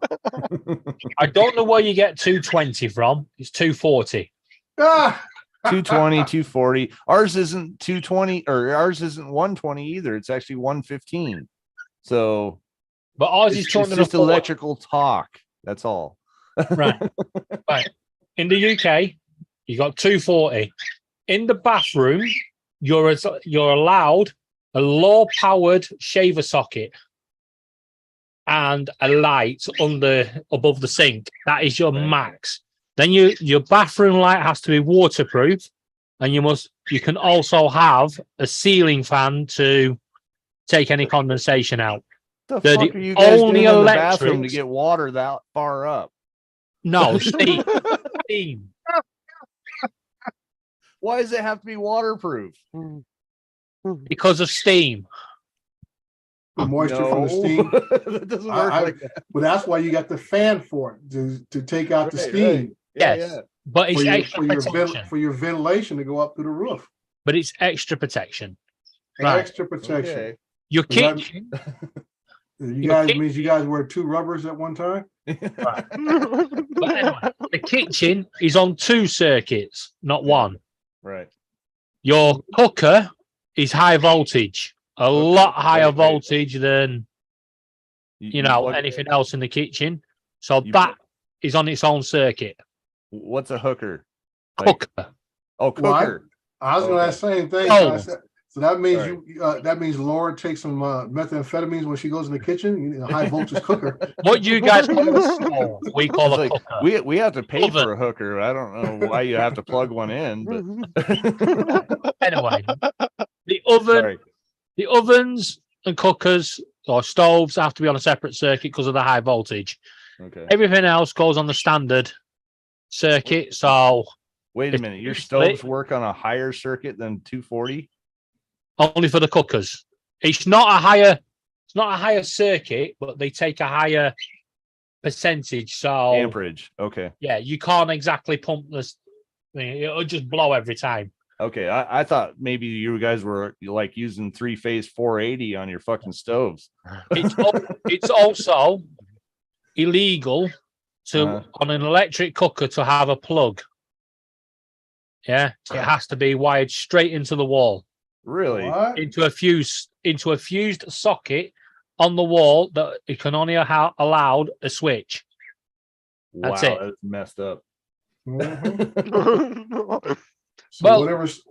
Speaker 3: I don't know where you get 220 from. It's 240.
Speaker 4: Ah,
Speaker 5: 220, 240. Ours isn't 220 or ours isn't 120 either. It's actually 115. So
Speaker 3: But ours is
Speaker 5: it's just
Speaker 3: 240.
Speaker 5: electrical talk. That's all.
Speaker 3: Right. Right. In the UK, you got 240. In the bathroom, you're allowed a low powered shaver socket and a light above the sink. That is your
Speaker 5: Right.
Speaker 3: max. Then your bathroom light has to be waterproof, and you can also have a ceiling fan to take any condensation out.
Speaker 5: The
Speaker 3: They're
Speaker 5: fuck
Speaker 3: the
Speaker 5: are you guys
Speaker 3: only
Speaker 5: doing in the bathroom to
Speaker 3: electrics-
Speaker 5: get water that far up?
Speaker 3: No, steam.
Speaker 5: Why does it have to be waterproof?
Speaker 3: Because of steam.
Speaker 4: the moisture from the
Speaker 5: No.
Speaker 4: steam.
Speaker 5: That doesn't work
Speaker 4: I-
Speaker 5: like that.
Speaker 4: Well, that's why you got the fan for it to take out the
Speaker 5: Right,
Speaker 4: steam
Speaker 5: right. Yeah,
Speaker 3: Yes.
Speaker 5: yeah.
Speaker 3: But it's
Speaker 4: for your,
Speaker 3: extra protection.
Speaker 4: for your ventilation to go up to the roof.
Speaker 3: But it's extra protection. Right.
Speaker 4: Extra protection.
Speaker 5: Okay.
Speaker 3: Your
Speaker 4: Is that-
Speaker 3: kitchen,
Speaker 4: You guys means you guys wear two rubbers at one time.
Speaker 3: but anyway, the kitchen is on 2 circuits, not 1.
Speaker 5: Right.
Speaker 3: Your cooker is high voltage, a lot higher
Speaker 5: right.
Speaker 3: voltage than
Speaker 5: plug-
Speaker 3: anything else in the kitchen. So
Speaker 5: You
Speaker 3: that is on its own circuit.
Speaker 5: What's a hooker? Like-
Speaker 3: Cooker.
Speaker 5: Oh,
Speaker 4: Well,
Speaker 5: cooker.
Speaker 4: I was gonna
Speaker 5: Okay.
Speaker 4: ask the same thing.
Speaker 3: Oh.
Speaker 4: So that means
Speaker 5: Sorry.
Speaker 4: that means Laura takes some methamphetamines when she goes in the kitchen. You need a high voltage cooker.
Speaker 3: What you guys call a stove, we call
Speaker 5: It's
Speaker 3: a
Speaker 5: like,
Speaker 3: cooker.
Speaker 5: we have to pay
Speaker 3: Oven.
Speaker 5: for a hooker. I don't know why you have to plug one in, but
Speaker 3: Anyway, the oven,
Speaker 5: sorry.
Speaker 3: the ovens and cookers or stoves have to be on a separate circuit because of the high voltage.
Speaker 5: Okay.
Speaker 3: Everything else goes on the standard circuit. So
Speaker 5: Wait a
Speaker 3: It's
Speaker 5: minute. Your
Speaker 3: split.
Speaker 5: stoves work on a higher circuit than 240?
Speaker 3: only for the cookers. It's not a higher circuit, but they take a higher percentage. So
Speaker 5: Amperage. Okay.
Speaker 3: yeah, you can't exactly pump this thing. It'll just blow every time.
Speaker 5: Okay, I thought maybe you guys were like using 3-phase 480 on your fucking stoves.
Speaker 3: It's also illegal to
Speaker 5: Uh-huh.
Speaker 3: on an electric cooker to have a plug. Yeah, it has to be wired straight into the wall,
Speaker 5: Really?
Speaker 4: What?
Speaker 3: into a fused socket on the wall that it can only allowed a switch. That's
Speaker 5: Wow,
Speaker 3: it.
Speaker 5: that's messed up.
Speaker 4: Mhm. So
Speaker 3: Well,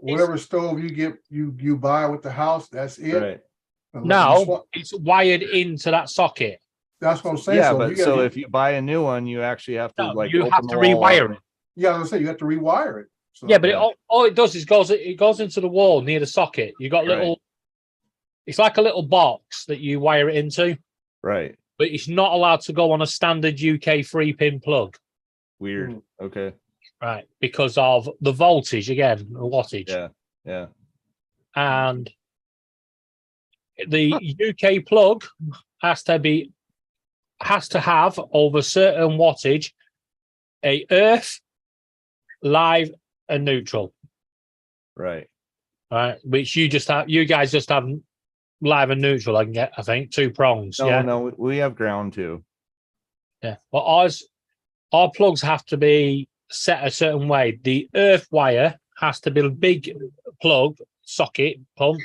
Speaker 4: whatever stove you get, you buy with the house, that's it.
Speaker 5: Right.
Speaker 4: Unless you
Speaker 3: No,
Speaker 4: swap-
Speaker 3: it's wired into that socket.
Speaker 4: That's what I'm saying.
Speaker 5: Yeah,
Speaker 4: So
Speaker 5: but
Speaker 4: you
Speaker 5: so
Speaker 4: gotta,
Speaker 5: if you buy a new one, you actually have to
Speaker 3: No,
Speaker 5: like
Speaker 3: you
Speaker 5: open
Speaker 3: have
Speaker 5: the
Speaker 3: to
Speaker 5: wall up.
Speaker 3: rewire it.
Speaker 4: yeah, I was gonna say you have to rewire it. So,
Speaker 3: Yeah, but
Speaker 5: Yeah.
Speaker 3: all it does is it goes into the wall near the socket. You got little.
Speaker 5: Right.
Speaker 3: It's like a little box that you wire it into,
Speaker 5: Right.
Speaker 3: but it's not allowed to go on a standard UK 3-pin plug,
Speaker 5: Weird.
Speaker 4: Mm.
Speaker 5: Okay.
Speaker 3: right? Because of the voltage again, the wattage,
Speaker 5: Yeah. Yeah.
Speaker 3: and the UK plug has to have over certain wattage a earth, live, and neutral.
Speaker 5: Right.
Speaker 3: Right, which you guys just have live and neutral. I think 2 prongs.
Speaker 5: No,
Speaker 3: yeah,
Speaker 5: no, we have ground too.
Speaker 3: yeah. But our plugs have to be set a certain way. The earth wire has to be a big plug socket pump.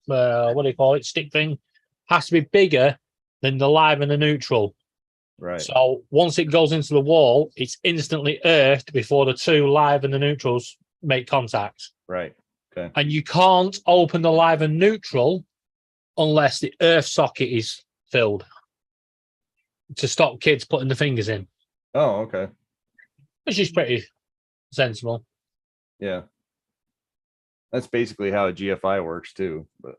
Speaker 3: What do you call it? Stick thing has to be bigger than the live and the neutral.
Speaker 5: Right.
Speaker 3: So once it goes into the wall, it's instantly earthed before the 2 live and the neutrals make contact.
Speaker 5: Right. Okay.
Speaker 3: And you can't open the live and neutral unless the earth socket is filled to stop kids putting the fingers in,
Speaker 5: Oh, okay.
Speaker 3: which is pretty sensible.
Speaker 5: Yeah. That's basically how a GFI works too. But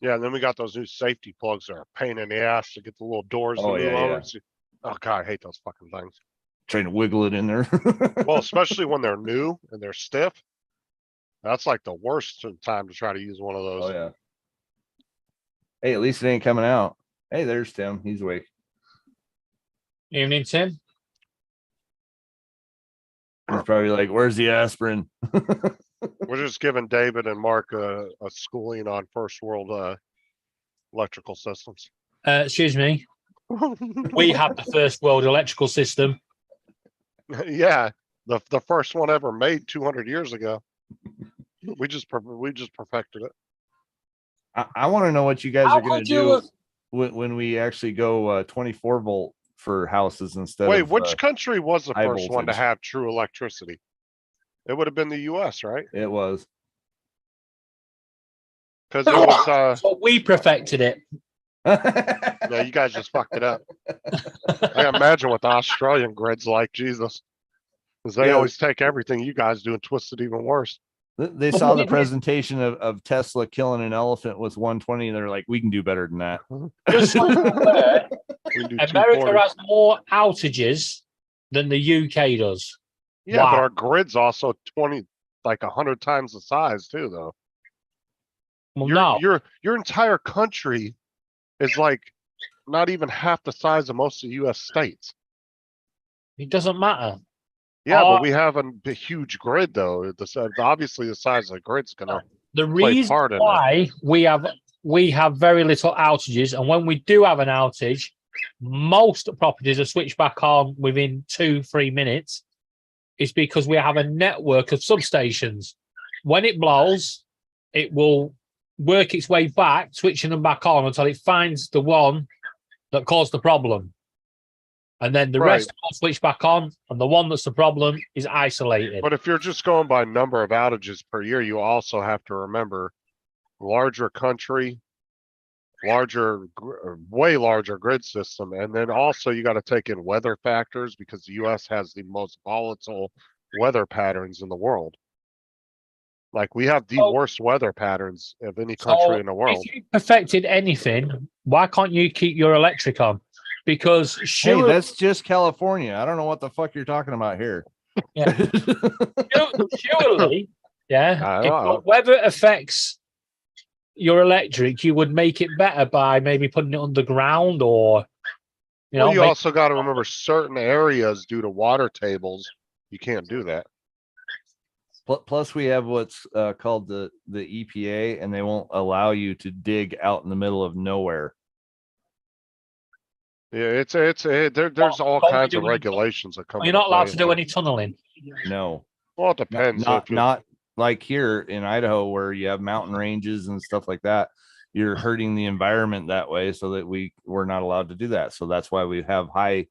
Speaker 1: Yeah, and then we got those new safety plugs that are a pain in the ass to get the little doors to
Speaker 5: Oh,
Speaker 1: move
Speaker 5: yeah,
Speaker 1: over.
Speaker 5: yeah.
Speaker 1: Oh god, I hate those fucking things.
Speaker 5: trying to wiggle it in there.
Speaker 1: Well, especially when they're new and they're stiff. That's like the worst time to try to use one of those.
Speaker 5: Oh yeah. Hey, at least it ain't coming out. Hey, there's Tim. He's awake.
Speaker 3: Evening, Tim.
Speaker 5: He's probably like, "Where's the aspirin?"
Speaker 1: We're just giving David and Mark a schooling on first world electrical systems.
Speaker 3: Excuse me. We have the first world electrical system.
Speaker 1: Yeah, the first one ever made 200 years ago. We just perfected it.
Speaker 5: I want to know what you guys
Speaker 3: How
Speaker 5: are going
Speaker 3: could
Speaker 5: to
Speaker 3: you
Speaker 5: do
Speaker 3: have-
Speaker 5: when we actually go 24 volt for houses instead
Speaker 1: Wait,
Speaker 5: of.
Speaker 1: which country was the
Speaker 5: high
Speaker 1: first one to
Speaker 5: voltage.
Speaker 1: have true electricity? It would have been the U.S., right?
Speaker 5: It was.
Speaker 1: Because it was.
Speaker 3: So we perfected it.
Speaker 1: Yeah, you guys just fucked it up. I can imagine what the Australian grid's like, Jesus. Because they
Speaker 5: Yeah.
Speaker 1: always take everything you guys do and twist it even worse.
Speaker 5: They saw the presentation of Tesla killing an elephant with 120, and they're like, "We can do better than that."
Speaker 3: Just so you're aware,
Speaker 1: We can do
Speaker 3: America
Speaker 1: 240.
Speaker 3: has more outages than the UK does.
Speaker 1: Yeah, but
Speaker 3: Wow.
Speaker 1: our grid's also 100 times the size too, though.
Speaker 3: Well, no,
Speaker 1: Your entire country is like not even half the size of most of the U.S. states.
Speaker 3: it doesn't matter.
Speaker 1: Yeah,
Speaker 3: Uh,
Speaker 1: but we have a huge grid, though. Obviously the size of the grid's gonna.
Speaker 3: The
Speaker 1: play
Speaker 3: reason
Speaker 1: part in it.
Speaker 3: why we have very little outages, and when we do have an outage, most properties are switched back on within 2-3 minutes, is because we have a network of substations. When it blows, it will work its way back, switching them back on until it finds the one that caused the problem. And then the rest will switch back on, and the one that's the problem is isolated.
Speaker 1: But if you're just going by number of outages per year, you also have to remember larger country, way larger grid system. And then also you got to take in weather factors because the US has the most volatile weather patterns in the world. Like we have the
Speaker 3: So-
Speaker 1: worst weather patterns of any country in the world.
Speaker 3: If you perfected anything, why can't you keep your electric on? Because
Speaker 5: Hey,
Speaker 3: surely,
Speaker 5: that's just California. I don't know what the fuck you're talking about here.
Speaker 3: Yeah. surely, yeah,
Speaker 1: I
Speaker 3: if
Speaker 1: know.
Speaker 3: the weather affects your electric, you would make it better by maybe putting it underground, or
Speaker 1: Well, you
Speaker 3: make-
Speaker 1: also got to remember certain areas due to water tables, you can't do that.
Speaker 5: Plus, we have what's called the EPA, and they won't allow you to dig out in the middle of nowhere.
Speaker 1: Yeah, there's all
Speaker 3: Don't
Speaker 1: kinds
Speaker 3: do
Speaker 1: of
Speaker 3: any-
Speaker 1: regulations that come
Speaker 3: You're
Speaker 1: into
Speaker 3: not allowed
Speaker 1: play.
Speaker 3: to do any tunneling.
Speaker 5: No,
Speaker 1: Well, it depends.
Speaker 5: not
Speaker 1: if you
Speaker 5: not like here in Idaho where you have mountain ranges and stuff like that. You're hurting the environment that way, so that we're not allowed to do that. So that's why we have high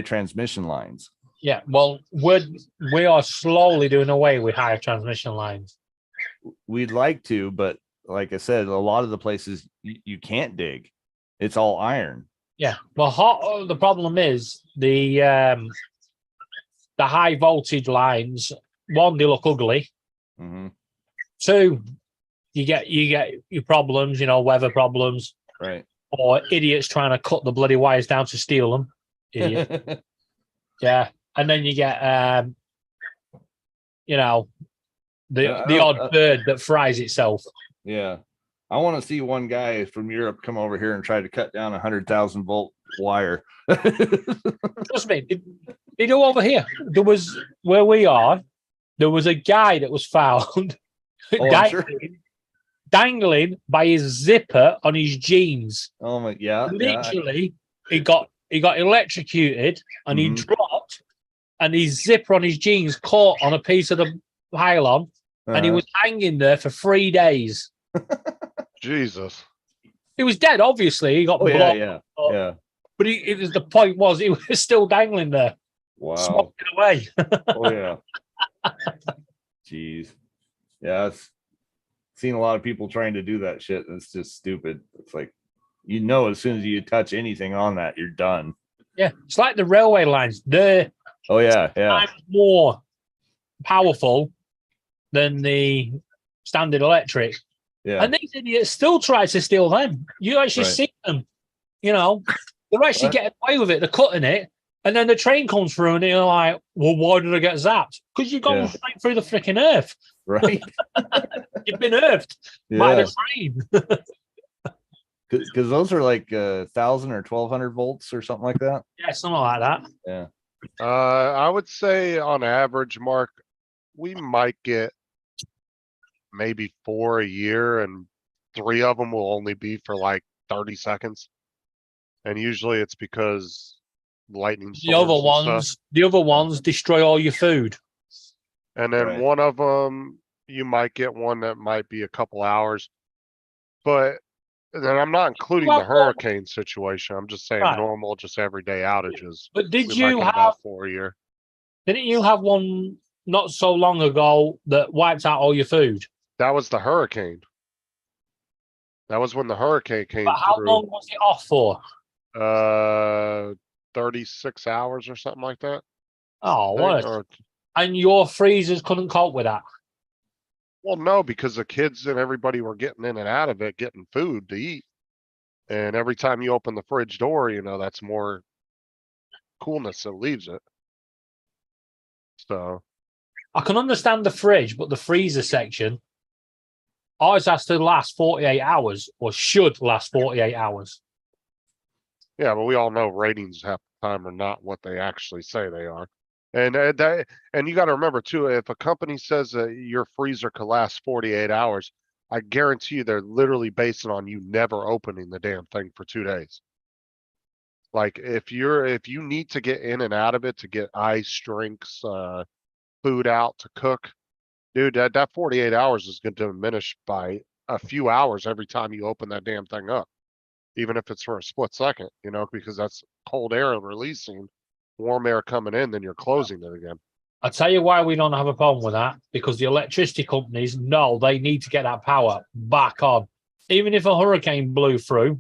Speaker 5: transmission lines.
Speaker 3: Yeah, well, we are slowly doing away with higher transmission lines.
Speaker 5: We'd like to, but like I said, a lot of the places you can't dig. It's all iron.
Speaker 3: Yeah, well, the problem is the high voltage lines. One, they look ugly.
Speaker 5: Mhm.
Speaker 3: Two, you get your problems, weather problems,
Speaker 5: Right.
Speaker 3: or idiots trying to cut the bloody wires down to steal them. Idiot. Yeah, and then you get the odd bird that fries itself.
Speaker 5: Yeah. I want to see one guy from Europe come over here and try to cut down 100,000 volt wire.
Speaker 3: Trust me, they do over here. There was where we are. There was a guy that was found
Speaker 5: Oh, I'm sure.
Speaker 3: dangling by his zipper on his jeans.
Speaker 5: Oh my, yeah.
Speaker 3: Literally, he got electrocuted and he
Speaker 5: Mhm.
Speaker 3: dropped, and his zipper on his jeans caught on a piece of the pylon, and he
Speaker 5: Uh-huh.
Speaker 3: was hanging there for 3 days.
Speaker 1: Jesus.
Speaker 3: He was dead, obviously. He got
Speaker 5: Oh yeah,
Speaker 3: blocked,
Speaker 5: yeah,
Speaker 3: up,
Speaker 5: yeah.
Speaker 3: but the point was he was still dangling there,
Speaker 5: Wow.
Speaker 3: smoking away.
Speaker 5: Oh yeah. Jeez. Yeah, I've seen a lot of people trying to do that shit, and it's just stupid. It's like, as soon as you touch anything on that, you're done.
Speaker 3: Yeah, it's like the railway lines. They're
Speaker 5: Oh yeah, yeah.
Speaker 3: times more powerful than the standard electric.
Speaker 5: Yeah.
Speaker 3: And these idiots still try to steal them. You actually
Speaker 5: Right.
Speaker 3: see them, they're actually
Speaker 5: What?
Speaker 3: getting away with it. They're cutting it. And then the train comes through and you're like, well, why did I get zapped? Because you've gone
Speaker 5: Yeah.
Speaker 3: straight through the freaking earth.
Speaker 5: Right.
Speaker 3: You've been earthed by
Speaker 5: Yeah.
Speaker 3: the train.
Speaker 5: Because those are like 1,000 or 1,200 volts or something like that.
Speaker 3: Yeah, something like that.
Speaker 5: Yeah.
Speaker 1: I would say on average, Mark, we might get maybe 4 a year, and 3 of them will only be for like 30 seconds. And usually it's because lightning
Speaker 3: The other
Speaker 1: storms and stuff.
Speaker 3: ones destroy all your food.
Speaker 1: And then
Speaker 5: Right.
Speaker 1: one of them, you might get one that might be a couple hours. But then I'm not including
Speaker 3: Well,
Speaker 1: the hurricane situation. I'm just saying
Speaker 3: Right.
Speaker 1: normal, just everyday outages.
Speaker 3: But did
Speaker 1: We might
Speaker 3: you
Speaker 1: get
Speaker 3: have
Speaker 1: about 4 a year.
Speaker 3: didn't you have one not so long ago that wiped out all your food?
Speaker 1: That was the hurricane. That was when the hurricane came
Speaker 3: But how
Speaker 1: through.
Speaker 3: long was it off for?
Speaker 1: 36 hours or something like that.
Speaker 3: Oh, what?
Speaker 1: Or-
Speaker 3: And your freezers couldn't cope with that.
Speaker 1: well, no, because the kids and everybody were getting in and out of it, getting food to eat. And every time you open the fridge door, that's more coolness that leaves it. So,
Speaker 3: I can understand the fridge, but the freezer section, ours has to last 48 hours or should last 48 hours.
Speaker 1: yeah, but we all know ratings half the time are not what they actually say they are. And you got to remember too, if a company says that your freezer could last 48 hours, I guarantee you they're literally basing on you never opening the damn thing for 2 days. Like if you need to get in and out of it to get ice, drinks, food out to cook, dude, that 48 hours is going to diminish by a few hours every time you open that damn thing up. Even if it's for a split second, because that's cold air releasing, warm air coming in, then you're closing it again.
Speaker 3: I'll tell you why we don't have a problem with that, because the electricity companies know they need to get that power back on. Even if a hurricane blew through,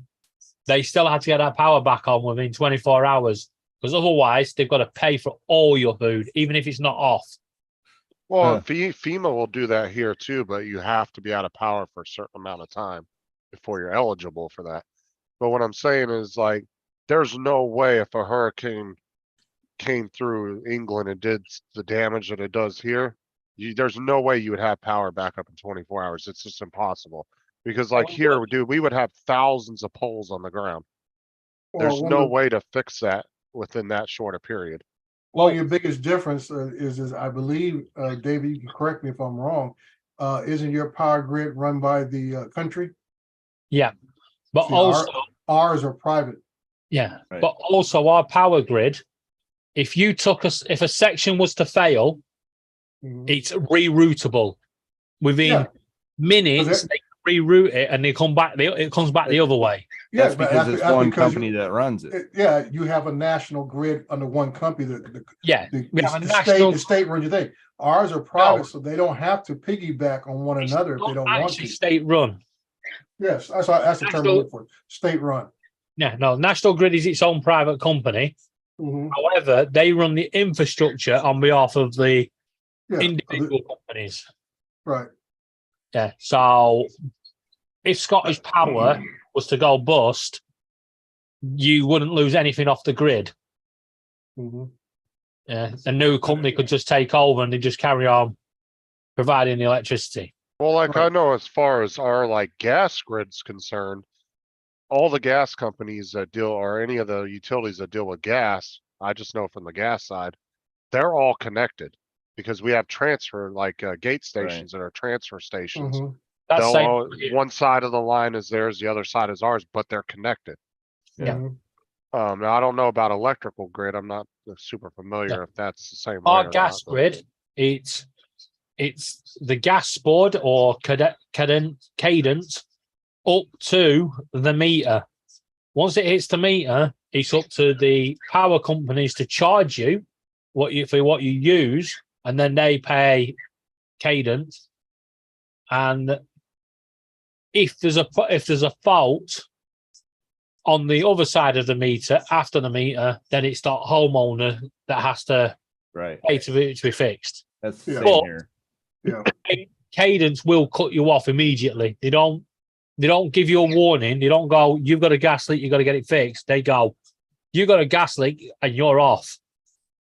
Speaker 3: they still had to get that power back on within 24 hours, because otherwise they've got to pay for all your food, even if it's not off.
Speaker 1: Well,
Speaker 5: Huh.
Speaker 1: FEMA will do that here too, but you have to be out of power for a certain amount of time before you're eligible for that. But what I'm saying is like, there's no way if a hurricane came through England and did the damage that it does here, there's no way you would have power back up in 24 hours. It's just impossible. Because like
Speaker 3: we
Speaker 1: here, dude, we would have thousands of poles on the ground.
Speaker 4: Well,
Speaker 1: There's
Speaker 4: one
Speaker 1: no
Speaker 4: of the-
Speaker 1: way to fix that within that short a period.
Speaker 4: Well, your biggest difference is I believe, David, you can correct me if I'm wrong. Isn't your power grid run by the country?
Speaker 3: Yeah, but
Speaker 4: See,
Speaker 3: also,
Speaker 4: ours are private.
Speaker 3: yeah,
Speaker 5: Right.
Speaker 3: but also our power grid. If you took us, if a section was to fail,
Speaker 4: Mhm.
Speaker 3: it's reroutable within
Speaker 4: Yeah.
Speaker 3: minutes.
Speaker 4: it-
Speaker 3: They can reroute it, and they come back. It comes back the other way.
Speaker 5: That's
Speaker 4: but
Speaker 5: because it's
Speaker 4: that's
Speaker 5: one
Speaker 4: because
Speaker 5: company that runs it.
Speaker 4: yeah, you have a national grid under one company.
Speaker 3: Yeah, we have a
Speaker 4: The
Speaker 3: national.
Speaker 4: state runs your thing. Ours are private, so they don't have to piggyback on one
Speaker 3: It's
Speaker 4: another if they
Speaker 3: not
Speaker 4: don't want
Speaker 3: actually
Speaker 4: to.
Speaker 3: state run.
Speaker 4: Yes, that's the term I'm
Speaker 3: National-
Speaker 4: looking for. State run.
Speaker 3: Yeah, no, National Grid is its own private company.
Speaker 4: Mhm.
Speaker 3: However, they run the infrastructure on behalf of the
Speaker 4: Yeah,
Speaker 3: individual companies.
Speaker 4: right.
Speaker 3: Yeah. So if Scottish Power was to go bust, you wouldn't lose anything off the grid.
Speaker 4: Mhm.
Speaker 3: Yeah. A new company could just take over and they just carry on providing the electricity.
Speaker 1: Well, like I
Speaker 4: Right.
Speaker 1: know as far as our like gas grid's concerned, all the gas companies that deal or any of the utilities that deal with gas, I just know from the gas side, they're all connected because we have transfer like gate stations that are transfer stations.
Speaker 4: Mhm.
Speaker 3: That's
Speaker 1: They'll
Speaker 3: same.
Speaker 1: all- one side of the line is theirs, the other side is ours, but they're connected.
Speaker 3: Yeah.
Speaker 4: Mhm.
Speaker 1: Now I don't know about electrical grid. I'm not super familiar if that's the same way
Speaker 3: Our
Speaker 1: or
Speaker 3: gas
Speaker 1: not, but-
Speaker 3: grid, it's the gas board or cadence up to the meter. Once it hits the meter, it's up to the power companies to charge you for what you use, and then they pay cadence. And if there's a fault on the other side of the meter after the meter, then it's the homeowner that has to
Speaker 5: Right.
Speaker 3: pay to be fixed.
Speaker 5: That's the
Speaker 4: Yeah.
Speaker 5: same
Speaker 3: But-
Speaker 5: here.
Speaker 4: Yeah.
Speaker 3: Cadence will cut you off immediately. They don't give you a warning. They don't go, you've got a gas leak, you've got to get it fixed. They go, you got a gas leak and you're off.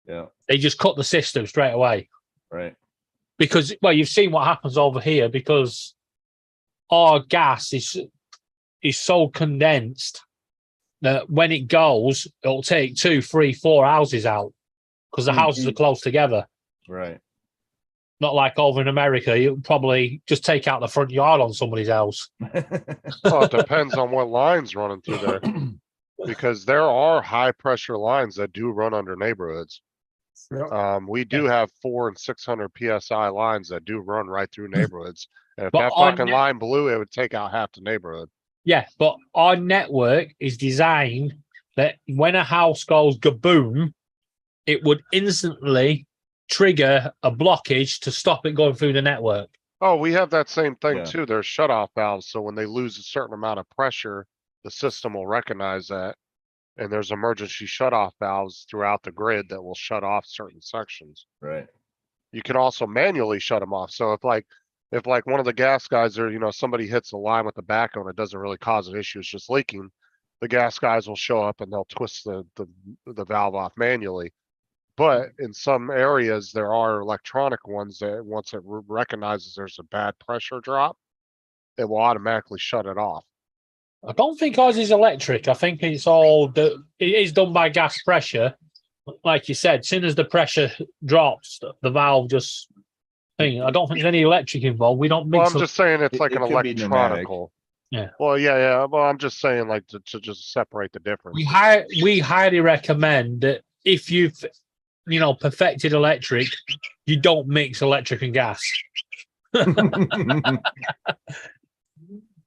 Speaker 5: Yeah.
Speaker 3: They just cut the system straight away.
Speaker 5: Right.
Speaker 3: Because, well, you've seen what happens over here because our gas is so condensed that when it goes, it'll take 2, 3, 4 houses out because the houses are close together.
Speaker 5: Right.
Speaker 3: Not like over in America, you probably just take out the front yard on somebody's house.
Speaker 1: Well, it depends on what line's running through there. Because there are high pressure lines that do run under neighborhoods.
Speaker 4: Yeah.
Speaker 1: We do have 400 and 600 PSI lines that do run right through neighborhoods. And if
Speaker 3: But
Speaker 1: that
Speaker 3: on
Speaker 1: fucking
Speaker 3: net-
Speaker 1: line blew, it would take out half the neighborhood.
Speaker 3: Yeah, but our network is designed that when a house goes kaboom, it would instantly trigger a blockage to stop it going through the network.
Speaker 1: Oh, we have that same thing
Speaker 5: Yeah.
Speaker 1: too. There's shut off valves. So when they lose a certain amount of pressure, the system will recognize that. And there's emergency shut off valves throughout the grid that will shut off certain sections.
Speaker 5: Right.
Speaker 1: You can also manually shut them off. So if like one of the gas guys or, somebody hits the line with the backhoe and it doesn't really cause an issue, it's just leaking. The gas guys will show up and they'll twist the valve off manually. But in some areas, there are electronic ones that once it recognizes there's a bad pressure drop, it will automatically shut it off.
Speaker 3: I don't think ours is electric. I think it is done by gas pressure. Like you said, as soon as the pressure drops, the valve just thing. I don't think there's any electric involved. We don't
Speaker 1: Well,
Speaker 3: mix
Speaker 1: I'm
Speaker 3: up.
Speaker 1: just saying it's
Speaker 5: It-
Speaker 1: like
Speaker 5: it
Speaker 1: an
Speaker 5: could be pneumatic.
Speaker 1: electronical.
Speaker 3: Yeah.
Speaker 1: Well, yeah. Well, I'm just saying like to just separate the difference.
Speaker 3: We highly recommend that if you've perfected electric, you don't mix electric and gas.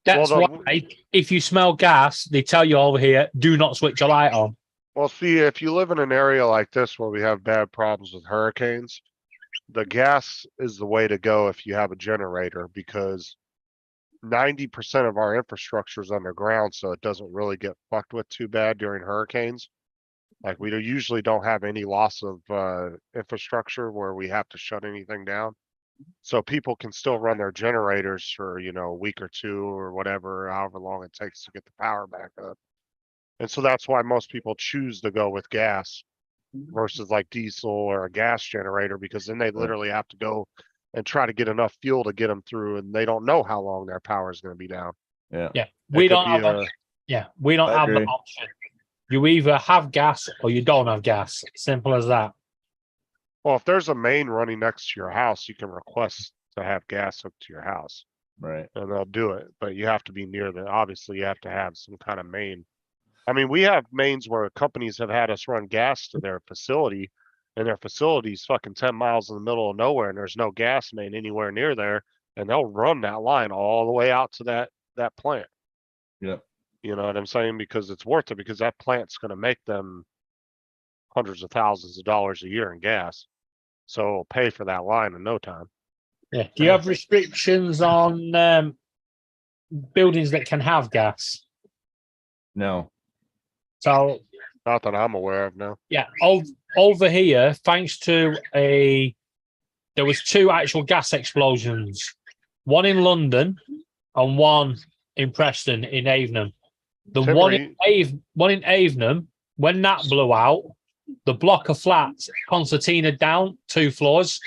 Speaker 3: That's
Speaker 1: Well,
Speaker 3: why if you smell gas, they tell you over here, do not switch your light on.
Speaker 1: Well, see, if you live in an area like this where we have bad problems with hurricanes, the gas is the way to go if you have a generator because 90% of our infrastructure is underground, so it doesn't really get fucked with too bad during hurricanes. Like we usually don't have any loss of infrastructure where we have to shut anything down. So people can still run their generators for, a week or two or whatever, however long it takes to get the power back up. And so that's why most people choose to go with gas versus like diesel or a gas generator, because then they literally have to go and try to get enough fuel to get them through, and they don't know how long their power is going to be down.
Speaker 5: Yeah.
Speaker 3: Yeah,
Speaker 1: It
Speaker 3: we
Speaker 1: could
Speaker 3: don't
Speaker 1: be
Speaker 3: have. We don't
Speaker 5: I
Speaker 3: have the
Speaker 5: agree.
Speaker 3: option. You either have gas or you don't have gas. Simple as that.
Speaker 1: Well, if there's a main running next to your house, you can request to have gas hooked to your house
Speaker 5: Right.
Speaker 1: and they'll do it, but you have to be near obviously you have to have some kind of main. I mean, we have mains where companies have had us run gas to their facility and their facility's fucking 10 miles in the middle of nowhere and there's no gas main anywhere near there. And they'll run that line all the way out to that plant.
Speaker 5: Yep.
Speaker 1: You know what I'm saying? Because it's worth it because that plant's gonna make them hundreds of thousands of dollars a year in gas. So it'll pay for that line in no time.
Speaker 3: Yeah. Do you have restrictions on buildings that can have gas?
Speaker 5: No.
Speaker 3: So
Speaker 1: Not that I'm aware of now.
Speaker 3: yeah, over here, thanks to there was 2 actual gas explosions, one in London and one in Preston in Avonham. The
Speaker 1: Tim,
Speaker 3: one
Speaker 1: are
Speaker 3: in Avonham, when that blew out, the block of flats concertina down 2 floors.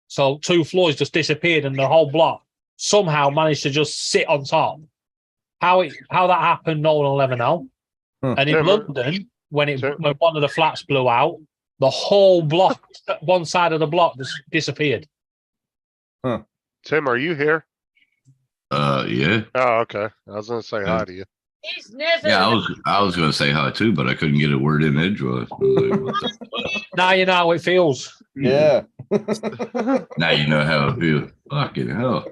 Speaker 3: So 2 floors just disappeared and the whole block somehow managed to just sit on top. How that happened, no one will ever know. And in
Speaker 1: Tim,
Speaker 3: London, when
Speaker 1: Tim-
Speaker 3: one of the flats blew out, the whole block, one side of the block just disappeared.
Speaker 1: Tim, are you here?
Speaker 8: Yeah.
Speaker 1: Oh, okay. I was gonna say hi to you.
Speaker 7: He's never.
Speaker 8: Yeah, I was gonna say hi too, but I couldn't get a word in edgewise. I was like, what the
Speaker 3: Now you know how it feels.
Speaker 5: Yeah.
Speaker 8: now you know how it feels. Fucking hell.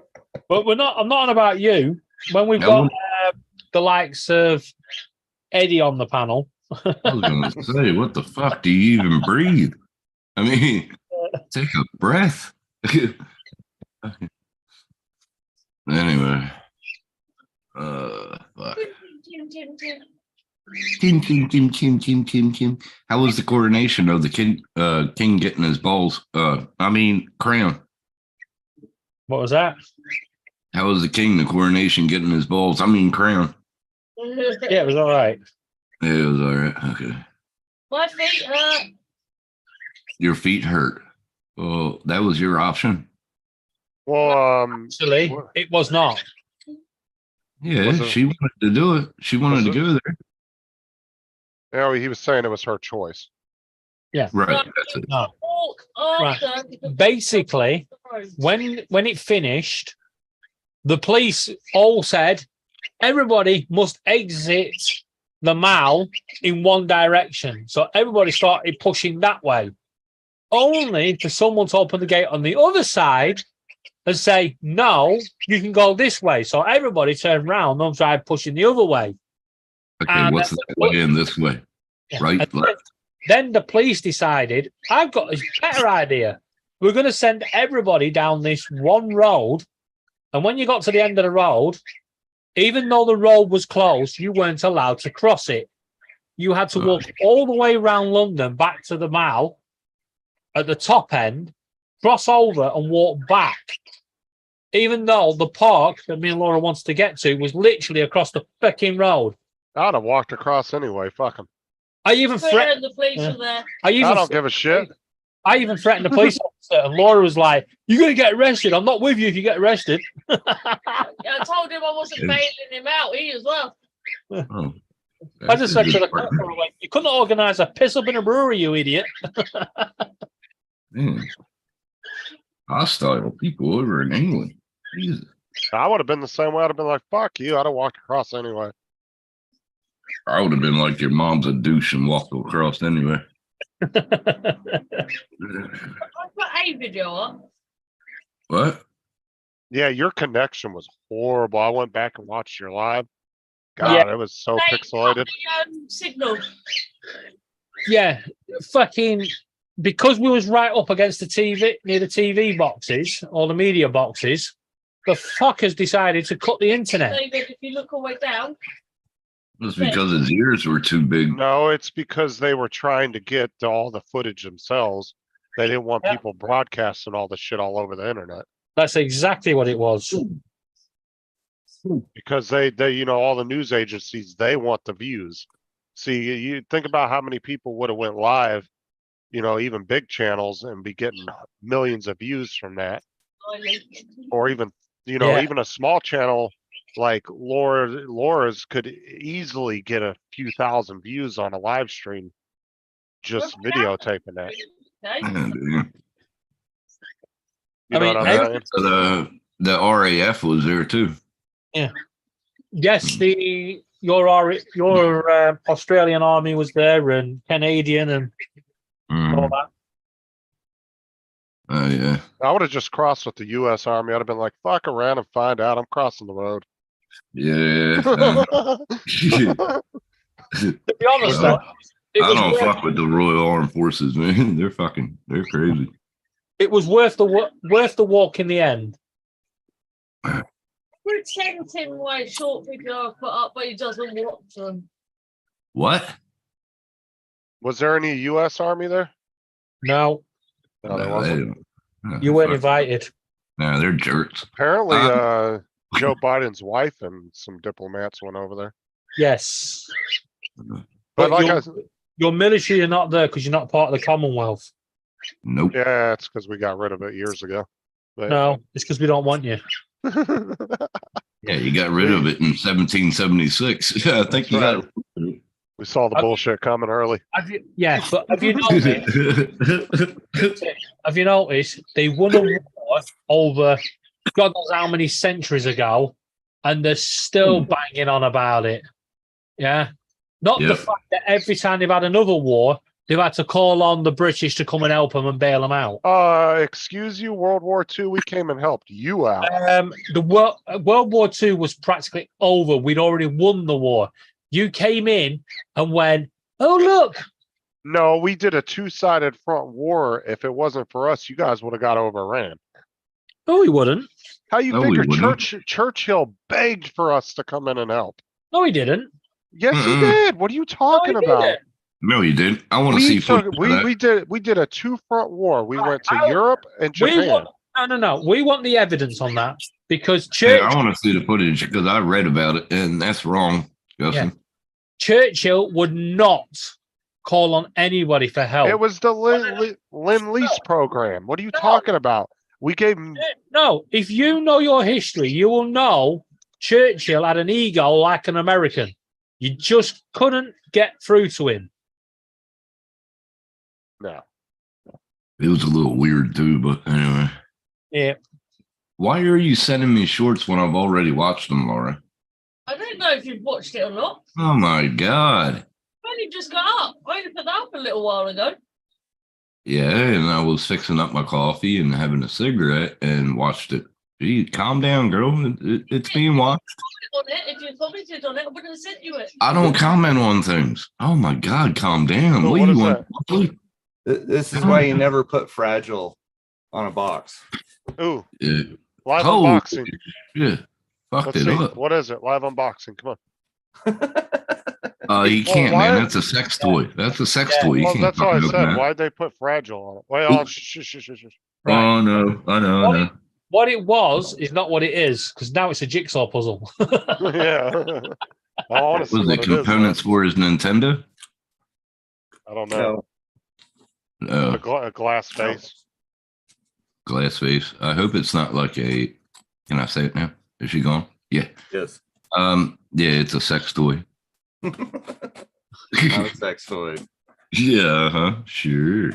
Speaker 3: But I'm not on about you. When we've
Speaker 8: No.
Speaker 3: got the likes of Eddie on the panel.
Speaker 8: I was gonna say, what the fuck do you even breathe? I mean, take a breath. Anyway. Fuck. Tim. How was the coronation of the king getting his balls? Crown.
Speaker 3: What was that?
Speaker 8: How was the coronation getting his balls? Crown.
Speaker 3: Yeah, it was all right.
Speaker 8: Yeah, it was all right. Okay.
Speaker 7: My feet hurt.
Speaker 8: Your feet hurt. Oh, that was your option.
Speaker 1: Well,
Speaker 3: Actually,
Speaker 1: what-
Speaker 3: it was not.
Speaker 8: Yeah,
Speaker 1: Was it-
Speaker 8: she wanted to do it. She wanted to
Speaker 1: Was it-
Speaker 8: go there.
Speaker 1: no, he was saying it was her choice.
Speaker 8: Right. That's it.
Speaker 3: No.
Speaker 7: Walk after.
Speaker 3: Basically, when it finished, the police all said everybody must exit the mall in one direction. So everybody started pushing that way, only for someone to open the gate on the other side and say, no, you can go this way. So everybody turned around and tried pushing the other way.
Speaker 8: Okay,
Speaker 3: And
Speaker 8: what's the way in this way? Right,
Speaker 3: And
Speaker 8: left.
Speaker 3: then the police decided, I've got a better idea. We're going to send everybody down this one road. And when you got to the end of the road, even though the road was closed, you weren't allowed to cross it. You had to walk all the way around London back to the mall at the top end, cross over and walk back. Even though the park that me and Laura wants to get to was literally across the fucking road.
Speaker 1: I'd have walked across anyway. Fuck him.
Speaker 3: I even threatened.
Speaker 7: The police
Speaker 3: Yeah.
Speaker 7: were there.
Speaker 3: I
Speaker 1: I don't give a shit.
Speaker 3: I even threatened the police officer, and Laura was like, "You're gonna get arrested. I'm not with you if you get arrested."
Speaker 7: I told him I wasn't
Speaker 8: Yes.
Speaker 7: bailing him out. He as well.
Speaker 8: Oh,
Speaker 3: I
Speaker 8: that's
Speaker 3: just
Speaker 8: a
Speaker 3: said to
Speaker 8: good
Speaker 3: the
Speaker 8: part.
Speaker 3: cop, like, "You couldn't organise a piss up in a brewery, you idiot."
Speaker 8: Man. Hostile people over in England. Jesus.
Speaker 1: I would have been the same way. I'd have been like, fuck you. I'd have walked across anyway.
Speaker 8: I would have been like your mom's a douche and walked across anyway.
Speaker 7: I put a video up.
Speaker 8: What?
Speaker 1: Yeah, your connection was horrible. I went back and watched your live. God, it was so
Speaker 7: Hey,
Speaker 1: pixelated.
Speaker 7: Signal.
Speaker 3: Yeah, fucking because we was right up against the TV near the TV boxes or the media boxes, the fuckers decided to cut the internet.
Speaker 7: David, if you look all the way down,
Speaker 8: It was because his ears were too big.
Speaker 1: No, it's because they were trying to get all the footage themselves. They didn't want
Speaker 3: Yeah.
Speaker 1: people broadcasting all the shit all over the internet
Speaker 3: That's exactly what it was.
Speaker 1: because they, all the news agencies, they want the views. See, you think about how many people would have went live, even big channels and be getting millions of views from that. Or even,
Speaker 3: Yeah.
Speaker 1: even a small channel like Laura's could easily get a few thousand views on a live stream just videotaping that.
Speaker 7: Okay.
Speaker 8: Yeah, dude.
Speaker 1: You
Speaker 3: I
Speaker 1: know
Speaker 3: mean,
Speaker 1: what I'm
Speaker 3: every-
Speaker 1: saying?
Speaker 8: So the RAF was there too.
Speaker 3: Yes, your Australian army was there, and Canadian, and all
Speaker 8: Mm.
Speaker 3: that.
Speaker 8: Oh yeah.
Speaker 1: I would have just crossed with the US Army. I'd have been like, fuck around and find out I'm crossing the road.
Speaker 8: Yeah.
Speaker 3: To be honest,
Speaker 8: I
Speaker 3: though, it
Speaker 8: I
Speaker 3: was
Speaker 8: don't
Speaker 3: worth,
Speaker 8: fuck with the Royal Armed Forces, man. They're crazy.
Speaker 3: it was worth the walk in the end.
Speaker 7: Pretending why short video I put up, but he doesn't watch them.
Speaker 8: What?
Speaker 1: Was there any US Army there?
Speaker 3: No,
Speaker 1: No, there
Speaker 8: No,
Speaker 1: wasn't.
Speaker 8: they don't. No,
Speaker 3: you weren't
Speaker 8: fuck.
Speaker 3: invited.
Speaker 8: No, they're jerks.
Speaker 1: Apparently, Joe Biden's wife and some diplomats went over there.
Speaker 3: Yes,
Speaker 1: But
Speaker 3: but
Speaker 1: like
Speaker 3: your military are not there because you're not part of the Commonwealth.
Speaker 8: Nope.
Speaker 1: yeah, it's because we got rid of it years ago. But,
Speaker 3: No, it's because we don't want you.
Speaker 8: Yeah, you got rid of it in 1776. I think you got.
Speaker 1: we saw the bullshit coming early.
Speaker 3: But have you noticed? Have you noticed they won a war over God knows how many centuries ago, and they're still banging on about it. Yeah, not the
Speaker 8: Yep.
Speaker 3: fact that every time they've had another war, they've had to call on the British to come and help them and bail them out.
Speaker 1: Excuse you, World War II, we came and helped you out.
Speaker 3: The World War II was practically over. We'd already won the war. You came in and went, oh look,
Speaker 1: No, we did a two-sided front war. If it wasn't for us, you guys would have got overran.
Speaker 3: no, he wouldn't.
Speaker 1: How you
Speaker 8: No, we
Speaker 1: figure
Speaker 8: wouldn't.
Speaker 1: Churchill begged for us to come in and help?
Speaker 3: No, he didn't.
Speaker 1: Yes, he
Speaker 8: Mm-mm.
Speaker 1: did. What are you talking
Speaker 3: No, he
Speaker 1: about?
Speaker 3: didn't.
Speaker 8: No, you didn't. I want to
Speaker 1: We
Speaker 8: see
Speaker 1: took,
Speaker 8: footage of that.
Speaker 1: we did a two-front war. We
Speaker 3: Right,
Speaker 1: went to
Speaker 3: I-
Speaker 1: Europe and
Speaker 3: We
Speaker 1: Japan.
Speaker 3: want, no. We want the evidence on that because
Speaker 8: Yeah, I want to see the footage because I read about it and that's wrong, Justin.
Speaker 3: Churchill would not call on anybody for help.
Speaker 1: It was the Lend-Lease program. What are you talking about? We gave him,
Speaker 3: No, if you know your history, you will know Churchill had an ego like an American. You just couldn't get through to him.
Speaker 1: no.
Speaker 8: It was a little weird too, but anyway.
Speaker 3: Yeah.
Speaker 8: Why are you sending me shorts when I've already watched them, Laura?
Speaker 7: I don't know if you've watched it or not.
Speaker 8: Oh my God.
Speaker 7: I only just got up. I only put that up a little while ago.
Speaker 8: Yeah, and I was fixing up my coffee and having a cigarette and watched it. Gee, calm down, girl. It's being watched.
Speaker 7: On it, if you commented on it, I wouldn't have sent you it.
Speaker 8: I don't comment on things. Oh my God, calm down.
Speaker 1: Well,
Speaker 8: what
Speaker 1: what
Speaker 8: do
Speaker 1: is
Speaker 8: you want?
Speaker 5: This is why you never put fragile on a box.
Speaker 1: Ooh,
Speaker 8: Yeah.
Speaker 1: live
Speaker 8: Oh,
Speaker 1: unboxing.
Speaker 8: yeah. Fucked
Speaker 1: Let's
Speaker 8: it
Speaker 1: see.
Speaker 8: up.
Speaker 1: What is it? Live unboxing. Come on.
Speaker 8: You
Speaker 1: Well,
Speaker 8: can't,
Speaker 1: why-
Speaker 8: man. That's a sex toy. That's a sex toy. You
Speaker 1: Well,
Speaker 8: can't
Speaker 1: that's what I
Speaker 8: fucking open
Speaker 1: said.
Speaker 8: that.
Speaker 1: Why'd they put fragile on it? Well, shh.
Speaker 3: Right.
Speaker 8: Oh no, I know, I know.
Speaker 3: What it was is not what it is because now it's a jigsaw puzzle.
Speaker 1: Yeah. I want to see
Speaker 8: Was
Speaker 1: what
Speaker 8: it
Speaker 1: it is.
Speaker 8: components for his Nintendo?
Speaker 1: I don't know.
Speaker 5: No.
Speaker 1: A glass face.
Speaker 8: Glass face. I hope it's not like a. Can I say it now? Is she gone? Yeah.
Speaker 5: Yes.
Speaker 8: Yeah, it's a sex toy.
Speaker 5: Not a sex toy.
Speaker 8: Yeah, sure.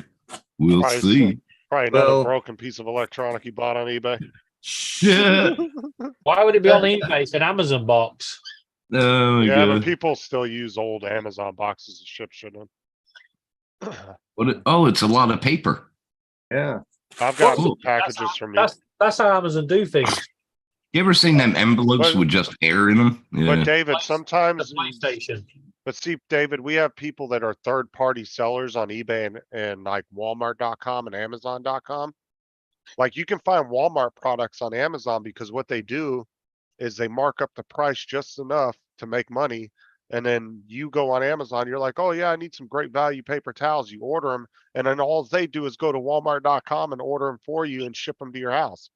Speaker 8: We'll
Speaker 1: Probably
Speaker 8: see.
Speaker 1: Probably another
Speaker 5: Well-
Speaker 1: broken piece of electronic you bought on eBay.
Speaker 8: Yeah.
Speaker 3: Why would it be on eBay? It's an Amazon box.
Speaker 8: Oh my
Speaker 1: Yeah, but
Speaker 8: God.
Speaker 1: people still use old Amazon boxes to ship shit in.
Speaker 8: Oh, it's a lot of paper.
Speaker 5: Yeah.
Speaker 1: I've got
Speaker 8: Well,
Speaker 1: some packages from you.
Speaker 3: That's how Amazon do things.
Speaker 8: You ever seen them envelopes
Speaker 1: But-
Speaker 8: with just air in them?
Speaker 1: But
Speaker 8: Yeah.
Speaker 1: David,
Speaker 3: The
Speaker 1: sometimes,
Speaker 3: PlayStation.
Speaker 1: but see, David, we have people that are third-party sellers on eBay and like Walmart.com and Amazon.com. Like you can find Walmart products on Amazon because what they do is they mark up the price just enough to make money. And then you go on Amazon, you're like, oh yeah, I need some great value paper towels. You order them. And then all they do is go to Walmart.com and order them for you and ship them to your house.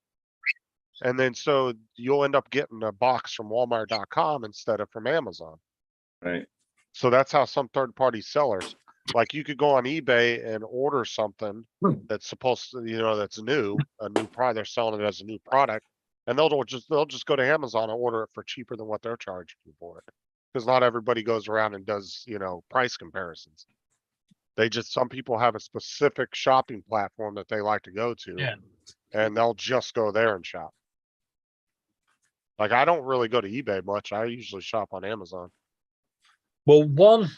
Speaker 1: And then so you'll end up getting a box from Walmart.com instead of from Amazon.
Speaker 5: Right.
Speaker 1: So that's how some third-party sellers, like you could go on eBay and order something that's supposed to, that's new, a new product. They're selling it as a new product, and they'll just go to Amazon and order it for cheaper than what they're charging you for it. Because not everybody goes around and does, price comparisons. Some people have a specific shopping platform that they like to go to.
Speaker 3: Yeah.
Speaker 1: And they'll just go there and shop. Like, I don't really go to eBay much. I usually shop on Amazon.
Speaker 3: Well, one,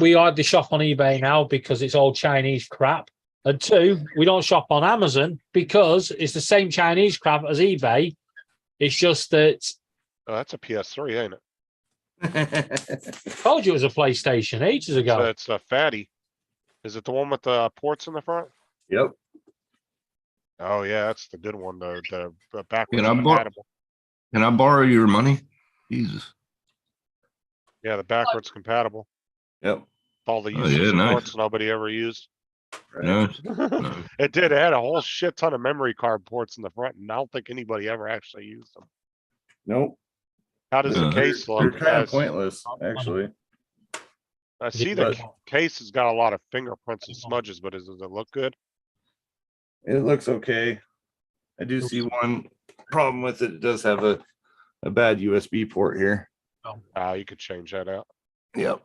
Speaker 3: we hardly shop on eBay now because it's all Chinese crap. And two, we don't shop on Amazon because it's the same Chinese crap as eBay. It's just that
Speaker 1: Oh, that's a PS3, ain't it?
Speaker 3: I told you it was a PlayStation ages
Speaker 1: So
Speaker 3: ago.
Speaker 1: it's a fatty. Is it the one with the ports in the front?
Speaker 5: Yep.
Speaker 1: Oh yeah, that's the good one. The backwards
Speaker 8: Can I
Speaker 1: compatible.
Speaker 8: Can I borrow your money? Jesus.
Speaker 1: Yeah, the backwards compatible.
Speaker 5: Yep.
Speaker 1: All the
Speaker 8: Oh,
Speaker 1: useless
Speaker 8: yeah, nice.
Speaker 1: ports nobody ever used.
Speaker 5: Right.
Speaker 8: No, no.
Speaker 1: It did. It had a whole shit ton of memory card ports in the front, and I don't think anybody ever actually used them.
Speaker 5: Nope.
Speaker 1: How does the
Speaker 8: Yeah.
Speaker 1: case
Speaker 5: They're
Speaker 1: look?
Speaker 5: kind of pointless, actually.
Speaker 1: I see the
Speaker 5: But-
Speaker 1: case has got a lot of fingerprints and smudges, but does it look good?
Speaker 5: It looks okay. I do see one problem with it. It does have a bad USB port here.
Speaker 1: You could change that out.
Speaker 5: Yep.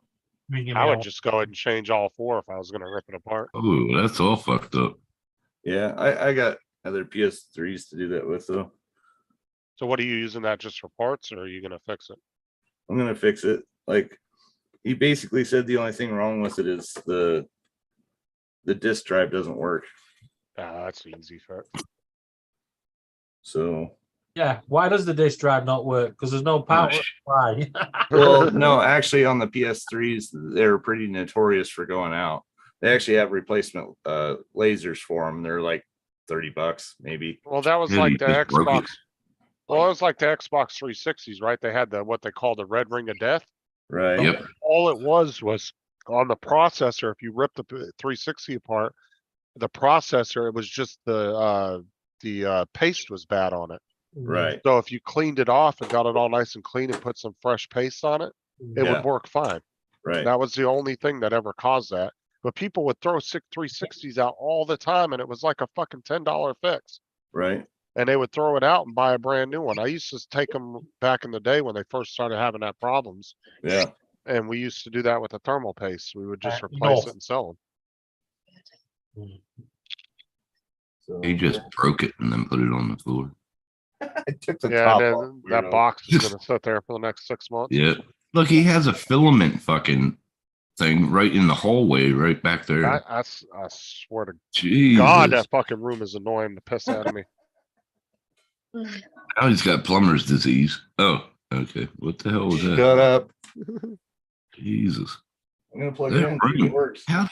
Speaker 1: I would just go ahead and change all four if I was gonna rip it apart.
Speaker 8: Oh, that's all fucked up.
Speaker 5: Yeah, I got other PS3s to do that with, though.
Speaker 1: So what are you using that just for parts, or are you gonna fix it?
Speaker 5: I'm gonna fix it. Like, he basically said the only thing wrong with it is the disk drive doesn't work.
Speaker 1: That's an easy fix.
Speaker 5: So,
Speaker 3: Yeah. Why does the disk drive not work? Because there's no power. Why?
Speaker 5: well, no, actually, on the PS3s, they're pretty notorious for going out. They actually have replacement lasers for them. They're like $30, maybe.
Speaker 1: Well, that was
Speaker 8: Yeah,
Speaker 1: like
Speaker 8: you
Speaker 1: the
Speaker 8: just broke it.
Speaker 1: Xbox. Well, it was like the Xbox 360s, right? They had what they call the red ring of death.
Speaker 5: Right.
Speaker 8: Yep.
Speaker 1: All it was on the processor. If you rip the 360 apart, the processor, it was just the paste was bad on it.
Speaker 5: Right.
Speaker 1: So if you cleaned it off and got it all nice and clean and put some fresh paste on it, it
Speaker 5: Yeah.
Speaker 1: would work fine.
Speaker 5: Right.
Speaker 1: That was the only thing that ever caused that. But people would throw 360s out all the time, and it was like a fucking $10 fix.
Speaker 5: Right.
Speaker 1: And they would throw it out and buy a brand new one. I used to take them back in the day when they first started having that problems.
Speaker 5: Yeah.
Speaker 1: And we used to do that with the thermal paste. We would just
Speaker 3: No.
Speaker 1: replace it and sell them.
Speaker 5: So,
Speaker 8: He just broke it and then put it on the floor.
Speaker 5: I took the
Speaker 1: Yeah,
Speaker 5: top
Speaker 1: and
Speaker 5: off.
Speaker 1: then that
Speaker 5: weirdo.
Speaker 1: box is gonna sit there for the next 6 months.
Speaker 8: Yeah. Look, he has a filament fucking thing right in the hallway, right back there.
Speaker 1: I swear to
Speaker 8: Jesus.
Speaker 1: God, that fucking room is annoying the piss out of me.
Speaker 8: Now he's got plumber's disease. Oh, okay. What the hell was that?
Speaker 5: Shut up.
Speaker 8: Jesus.
Speaker 5: I'm gonna plug
Speaker 8: That
Speaker 5: it in. See if
Speaker 8: room.
Speaker 5: it works.
Speaker 8: How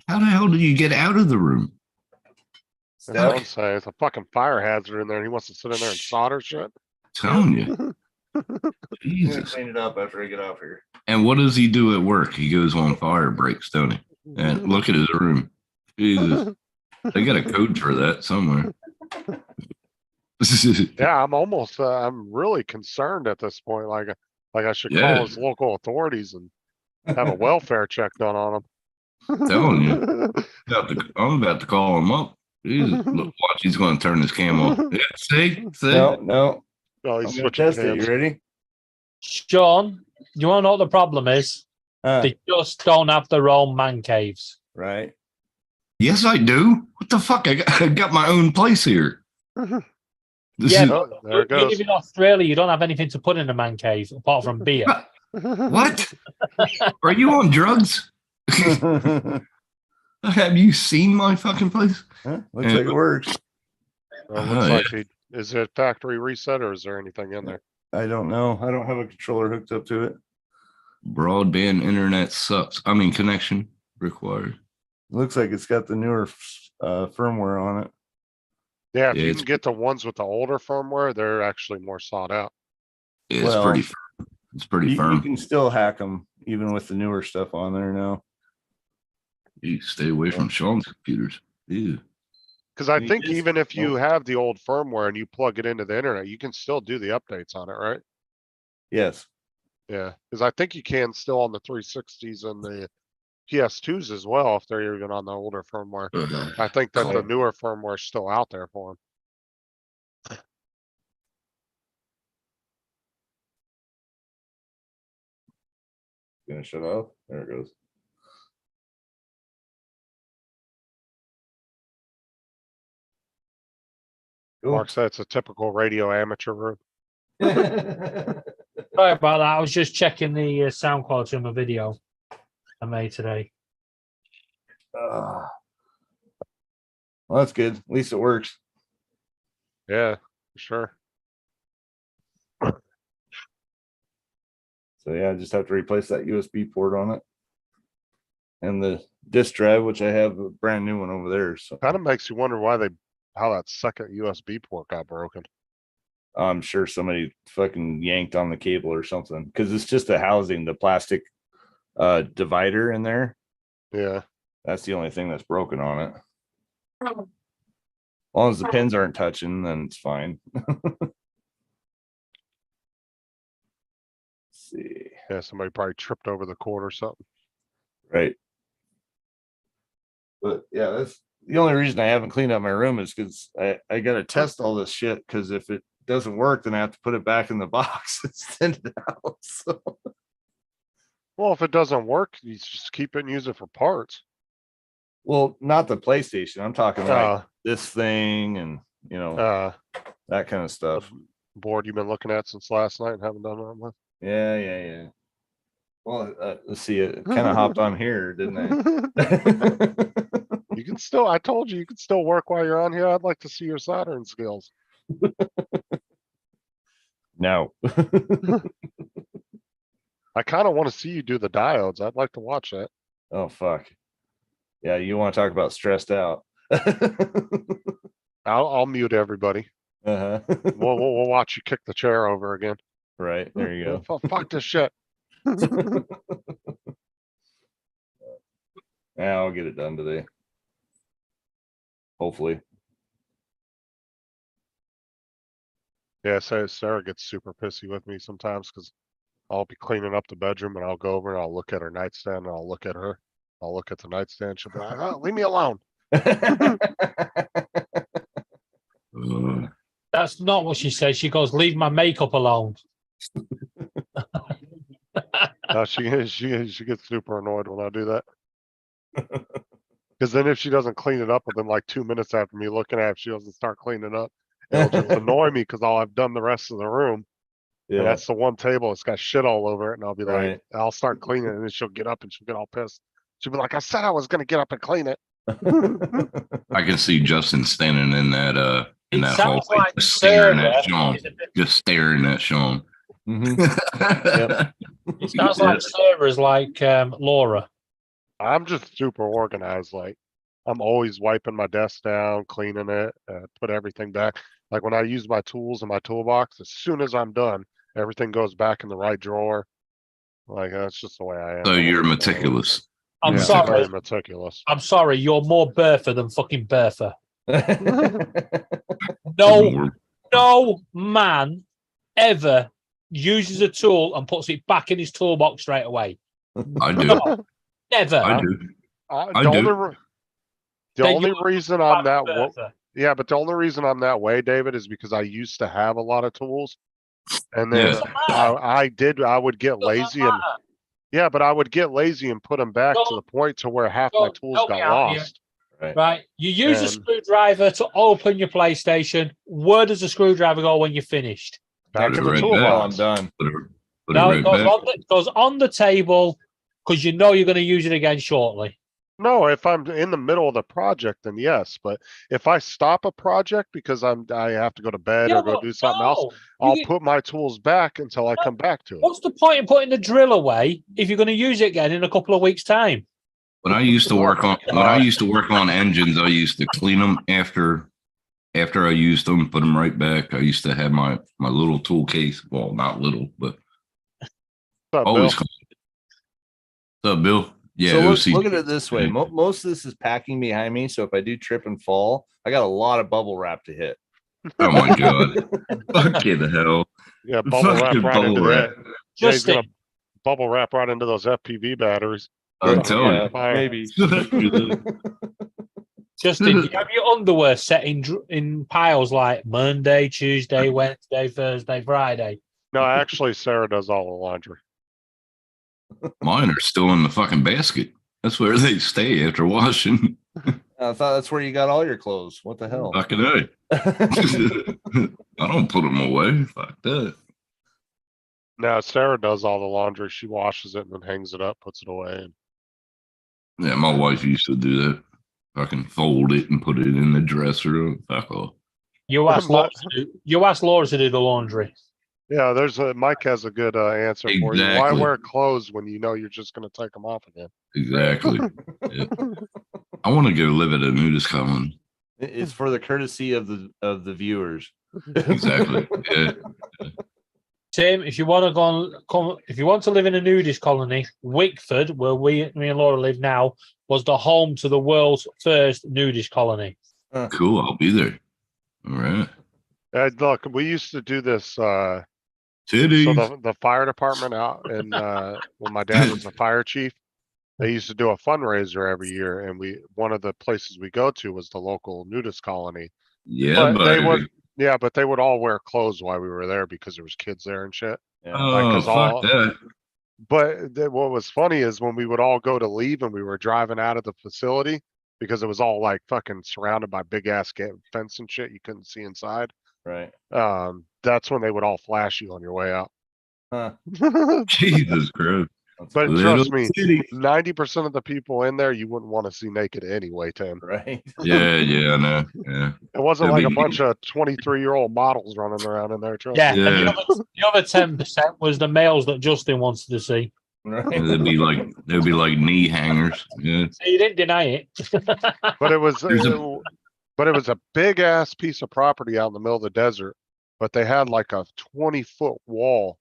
Speaker 8: the hell did you get out of the room?
Speaker 1: That's what I'm saying. It's a fucking fire hazard in there, and he wants to sit in there and solder shit.
Speaker 8: Telling you.
Speaker 5: I'm gonna
Speaker 8: Jesus.
Speaker 5: clean it up after I get off here.
Speaker 8: And what does he do at work? He goes on fire breaks, don't he? And look at his room. Jesus. They got a code for that somewhere.
Speaker 1: Yeah, I'm really concerned at this point. Like I should
Speaker 8: Yeah.
Speaker 1: call his local authorities and have a welfare check done on him.
Speaker 8: Telling you. I'm about to call him up. Jesus. Look, watch, he's going to turn his cam off. Yeah, see?
Speaker 5: No.
Speaker 1: Oh,
Speaker 5: I'm
Speaker 1: he's
Speaker 5: gonna
Speaker 1: switching
Speaker 5: test it.
Speaker 1: hands.
Speaker 5: You ready?
Speaker 3: Sean, you want to know what the problem is? They just don't have their own man caves.
Speaker 5: Right.
Speaker 8: Yes, I do. What the fuck? I got my own place here. This
Speaker 3: Yeah,
Speaker 8: is-
Speaker 1: Oh, there it
Speaker 3: You
Speaker 1: goes.
Speaker 3: live in Australia, you don't have anything to put in a man cave apart from beer.
Speaker 8: what? Are you on drugs? Have you seen my fucking place?
Speaker 5: Looks like it works.
Speaker 1: Well, it
Speaker 8: Oh,
Speaker 1: looks like is it factory reset or is there anything in there?
Speaker 5: I don't know. I don't have a controller hooked up to it.
Speaker 8: Broadband internet sucks. I mean, connection required.
Speaker 5: Looks like it's got the newer firmware on it.
Speaker 1: Yeah, if
Speaker 8: Yeah,
Speaker 1: you
Speaker 8: it's-
Speaker 1: can get the ones with the older firmware, they're actually more sought out.
Speaker 8: It's
Speaker 5: Well,
Speaker 8: pretty firm. It's pretty
Speaker 5: You
Speaker 8: firm.
Speaker 5: can still hack them even with the newer stuff on there now.
Speaker 8: You stay away from Sean's computers. Ew.
Speaker 1: Because I
Speaker 5: You
Speaker 1: think
Speaker 5: just-
Speaker 1: even if you have the old firmware and you plug it into the internet, you can still do the updates on it, right?
Speaker 5: Yes.
Speaker 1: Yeah, because I think you can still on the 360s and the PS2s as well if they're even on the older firmware. I think that the newer firmware is still out there for them.
Speaker 5: Gonna shut off. There it goes. Cool.
Speaker 1: Mark said it's a typical radio amateur room.
Speaker 3: Sorry about that. I was just checking the sound quality of my video I made today.
Speaker 5: Well, that's good. At least it works.
Speaker 1: Yeah, for sure.
Speaker 5: So yeah, I just have to replace that USB port on it. And the disk drive, which I have a brand new one over there. So
Speaker 1: Kind of makes you wonder how that second USB port got broken.
Speaker 5: I'm sure somebody fucking yanked on the cable or something. Cause it's just a housing, the plastic divider in there.
Speaker 1: Yeah.
Speaker 5: That's the only thing that's broken on it. As long as the pins aren't touching, then it's fine. See.
Speaker 1: Yeah, somebody probably tripped over the cord or something.
Speaker 5: Right. But yeah, that's the only reason I haven't cleaned up my room is because I got to test all this shit. Because if it doesn't work, then I have to put it back in the box and send it out. So.
Speaker 1: Well, if it doesn't work, you just keep it and use it for parts.
Speaker 5: Well, not the PlayStation. I'm talking like
Speaker 1: Uh,
Speaker 5: this thing and you know that kind of stuff.
Speaker 1: board you've been looking at since last night and haven't done that with.
Speaker 5: Yeah. Well, let's see. It kind of hopped on here, didn't I?
Speaker 1: You can still, I told you, you can still work while you're on here. I'd like to see your soldering skills.
Speaker 5: No.
Speaker 1: I kind of want to see you do the diodes. I'd like to watch that.
Speaker 5: Oh fuck. Yeah, you want to talk about stressed out?
Speaker 1: I'll mute everybody.
Speaker 5: Uh-huh.
Speaker 1: We'll watch you kick the chair over again.
Speaker 5: Right, there you go.
Speaker 1: Fuck this shit.
Speaker 5: Yeah, I'll get it done today. Hopefully.
Speaker 1: Yeah, so Sarah gets super pissy with me sometimes because I'll be cleaning up the bedroom and I'll go over and I'll look at her nightstand and I'll look at her. I'll look at the nightstand. She'll be like, "Oh, leave me alone."
Speaker 3: That's not what she says. She goes, "Leave my makeup alone."
Speaker 1: She gets super annoyed when I do that. Because then if she doesn't clean it up within like 2 minutes after me looking at it, if she doesn't start cleaning up, it'll just annoy me because I've done the rest of the room. And
Speaker 5: Yeah,
Speaker 1: that's the one table that's got shit all over it. And I'll be
Speaker 5: Right.
Speaker 1: like, I'll start cleaning it and then she'll get up and she'll get all pissed. She'll be like, "I said I was going to get up and clean it."
Speaker 8: I can see Justin standing in that
Speaker 3: It
Speaker 8: hallway,
Speaker 3: sounds like
Speaker 8: just staring at
Speaker 3: Sarah
Speaker 8: Sean.
Speaker 3: is a bit-
Speaker 8: Just staring at Sean.
Speaker 5: Mhm.
Speaker 3: It sounds like Sarah's like Laura.
Speaker 1: I'm just super organized. Like I'm always wiping my desk down, cleaning it, put everything back. Like when I use my tools in my toolbox, as soon as I'm done, everything goes back in the right drawer. Like that's just the way I am.
Speaker 8: So you're meticulous.
Speaker 3: I'm
Speaker 1: Yeah,
Speaker 3: sorry.
Speaker 1: very meticulous.
Speaker 3: I'm sorry. You're more Bertha than fucking Bertha. No man ever uses a tool and puts it back in his toolbox straight away.
Speaker 8: I do.
Speaker 3: No, never.
Speaker 8: I do. I
Speaker 1: The
Speaker 8: do.
Speaker 1: only
Speaker 3: Then you're
Speaker 1: reason I'm that
Speaker 3: Bertha.
Speaker 1: yeah, but the only reason I'm that way, David, is because I used to have a lot of tools, and then
Speaker 8: Yeah.
Speaker 1: I would get lazy and yeah, but I would get lazy and put them back to the point to where half my
Speaker 3: Don't
Speaker 1: tools
Speaker 3: help me
Speaker 1: got
Speaker 3: out here.
Speaker 1: lost.
Speaker 3: Right. You use a
Speaker 1: And-
Speaker 3: screwdriver to open your PlayStation. Where does the screwdriver go when you're finished?
Speaker 1: Back
Speaker 8: Put
Speaker 1: in
Speaker 8: it
Speaker 1: the
Speaker 8: right
Speaker 1: toolbox.
Speaker 5: I'm done.
Speaker 8: Put it
Speaker 3: No,
Speaker 8: right
Speaker 3: it goes
Speaker 8: back.
Speaker 3: it goes on the table because you know you're going to use it again shortly.
Speaker 1: No, if I'm in the middle of the project, then yes. But if I stop a project because I have to go to bed
Speaker 3: Yeah,
Speaker 1: or go
Speaker 3: but
Speaker 1: do something else,
Speaker 3: no.
Speaker 1: I'll
Speaker 3: You-
Speaker 1: put my tools back until I come back to it.
Speaker 3: What's the point in putting the drill away if you're going to use it again in a couple of weeks' time?
Speaker 8: When I used to work on engines, I used to clean them after I used them, put them right back. I used to have my little tool case. Well, not little, but
Speaker 1: What's up,
Speaker 8: always.
Speaker 1: Bill?
Speaker 8: What's up, Bill? Yeah,
Speaker 5: So
Speaker 8: OC.
Speaker 5: look at it this way. Most of this is packing behind me. So if I do trip and fall, I got a lot of bubble wrap to hit.
Speaker 8: Oh my god! Fucking hell!
Speaker 1: Yeah, bubble wrap
Speaker 8: Fucking
Speaker 1: right
Speaker 8: bubble
Speaker 1: into
Speaker 8: wrap.
Speaker 1: that. Jay's
Speaker 3: Justin,
Speaker 1: gonna bubble wrap right into those FPV batteries.
Speaker 8: I'm
Speaker 1: Yeah,
Speaker 8: telling
Speaker 1: fire.
Speaker 5: Maybe.
Speaker 3: Justin, do you have your underwear set in piles like Monday, Tuesday, Wednesday, Thursday, Friday?
Speaker 1: No, actually, Sarah does all the laundry.
Speaker 8: you. Mine are still in the fucking basket. That's where they stay after washing.
Speaker 5: I thought that's where you got all your clothes. What the hell?
Speaker 8: Fucking A. I don't put them away. Fuck that.
Speaker 1: No, Sarah does all the laundry. She washes it and then hangs it up, puts it away. And
Speaker 8: Yeah, my wife used to do that. Fucking fold it and put it in the dresser. Fuck off.
Speaker 3: You asked Laura to do the laundry.
Speaker 1: yeah, Mike has a good answer for you. Why
Speaker 8: Exactly.
Speaker 1: wear clothes when you know you're just going to take them off again?
Speaker 8: Exactly. Yeah. I want to go live at a nudist colony.
Speaker 5: It's for the courtesy of the viewers.
Speaker 8: Exactly. Yeah.
Speaker 3: Tim, if you want to if you want to live in a nudist colony, Wickford, where me and Laura live now, was the home to the world's first nudist colony.
Speaker 8: Cool. I'll be there. All right.
Speaker 1: Look, we used to do this. So
Speaker 8: Titties.
Speaker 1: the fire department out and when my dad was the fire chief, they used to do a fundraiser every year, and one of the places we go to was the local nudist colony.
Speaker 8: Yeah,
Speaker 1: But they
Speaker 8: buddy.
Speaker 1: but they would all wear clothes while we were there because there was kids there and shit.
Speaker 5: Yeah.
Speaker 8: Oh,
Speaker 1: 'cause
Speaker 8: fuck
Speaker 1: all-
Speaker 8: that.
Speaker 1: But what was funny is when we would all go to leave and we were driving out of the facility because it was all like fucking surrounded by big ass fence and shit. You couldn't see inside.
Speaker 5: Right.
Speaker 1: That's when they would all flash you on your way out.
Speaker 5: Huh.
Speaker 8: Jesus Christ.
Speaker 1: But
Speaker 8: Little
Speaker 1: trust me,
Speaker 8: titties.
Speaker 1: 90% of the people in there you wouldn't want to see naked anyway, Tim.
Speaker 5: Right.
Speaker 8: Yeah, I know. Yeah.
Speaker 1: It wasn't
Speaker 8: That'd
Speaker 1: like a
Speaker 8: be-
Speaker 1: bunch of 23-year-old models running around in there. Trust
Speaker 3: Yeah,
Speaker 1: me.
Speaker 3: and
Speaker 8: Yeah.
Speaker 3: the other 10% was the males that Justin wanted to see.
Speaker 5: Right.
Speaker 8: They'd be like knee hangers. Yeah.
Speaker 3: So you didn't deny it.
Speaker 1: But it was
Speaker 8: There's
Speaker 1: but it was a big ass piece of property out in the middle of the desert. But they had like a 20-foot wall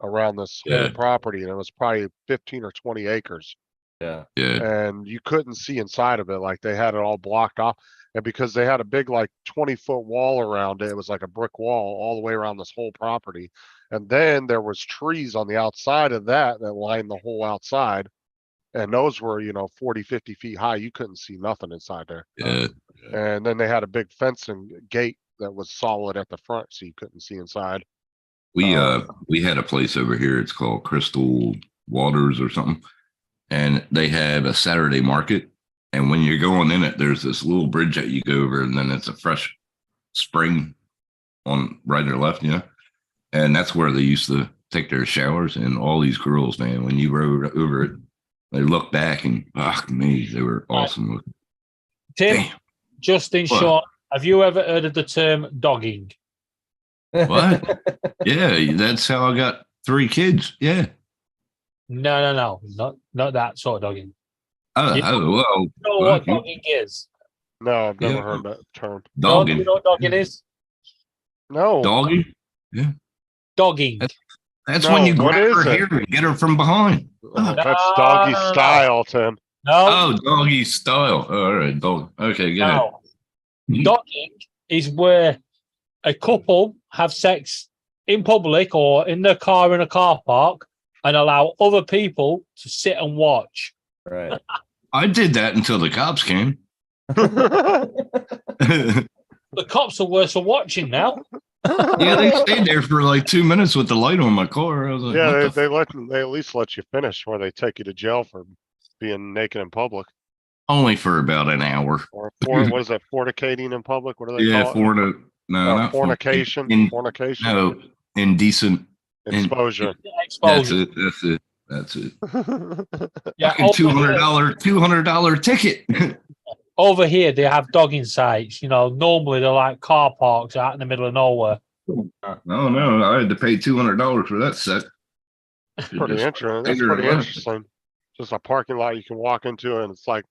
Speaker 1: around this whole
Speaker 8: Yeah.
Speaker 1: property, and it was probably 15 or 20 acres.
Speaker 5: Yeah.
Speaker 8: Yeah.
Speaker 1: And you couldn't see inside of it. Like they had it all blocked off. And because they had a big like 20-foot wall around it, it was like a brick wall all the way around this whole property. And then there was trees on the outside of that lined the whole outside. And those were, 40, 50 feet high. You couldn't see nothing inside there.
Speaker 8: Yeah.
Speaker 1: And then they had a big fencing gate that was solid at the front, so you couldn't see inside.
Speaker 8: We had a place over here. It's called Crystal Waters or something. And they have a Saturday market. And when you're going in it, there's this little bridge that you go over, and then it's a fresh spring on right or left, And that's where they used to take their showers. And all these girls, man, when you rode over it, they look back and fuck me, they were awesome looking.
Speaker 3: Tim,
Speaker 8: Damn.
Speaker 3: just in
Speaker 8: What?
Speaker 3: short, have you ever heard of the term dogging?
Speaker 8: What? Yeah, that's how I got 3 kids. Yeah.
Speaker 3: No, not that sort of dogging.
Speaker 8: Oh,
Speaker 3: Yeah.
Speaker 8: well,
Speaker 3: You know what
Speaker 8: Fuck you.
Speaker 3: dogging is?
Speaker 1: No, I've never
Speaker 8: Yeah.
Speaker 1: heard that term.
Speaker 3: No,
Speaker 8: dogging.
Speaker 3: you know what dogging is?
Speaker 1: No.
Speaker 8: Dogging?
Speaker 3: Dogging.
Speaker 8: That's
Speaker 1: No,
Speaker 8: when you
Speaker 1: what
Speaker 8: grab
Speaker 1: is
Speaker 8: her
Speaker 1: it?
Speaker 8: hair and get her from behind.
Speaker 1: Oh, that's doggy
Speaker 3: No.
Speaker 1: style, Tim.
Speaker 3: No,
Speaker 8: Oh, doggy style. All right, dog. Okay, go ahead.
Speaker 3: no. Dogging is where a couple have sex in public or in their car in a car park and allow other people to sit and watch.
Speaker 5: Right.
Speaker 8: I did that until the cops came.
Speaker 3: The cops are worse for watching now.
Speaker 8: Yeah, they stayed there for like 2 minutes with the light on my car. I was like,
Speaker 1: Yeah,
Speaker 8: what the
Speaker 1: they at least let you finish, or they take you to jail for being naked in public,
Speaker 8: only for about an hour.
Speaker 1: or what is that, fornicating in public? What do they
Speaker 8: Yeah,
Speaker 1: call it?
Speaker 8: not
Speaker 1: Fornication.
Speaker 8: In,
Speaker 1: Fornication.
Speaker 8: no, indecent.
Speaker 1: Exposure.
Speaker 8: That's
Speaker 3: Exposure.
Speaker 8: it. That's it.
Speaker 3: Yeah,
Speaker 8: Fucking $200 ticket.
Speaker 3: over here they have dogging sites. Normally they're like car parks out in the middle of nowhere.
Speaker 8: No, I had to pay $200 for that set.
Speaker 1: Pretty
Speaker 8: Just
Speaker 1: interesting. That's
Speaker 8: figure it
Speaker 1: pretty
Speaker 8: out.
Speaker 1: interesting. Just a parking lot you can walk into, and it's like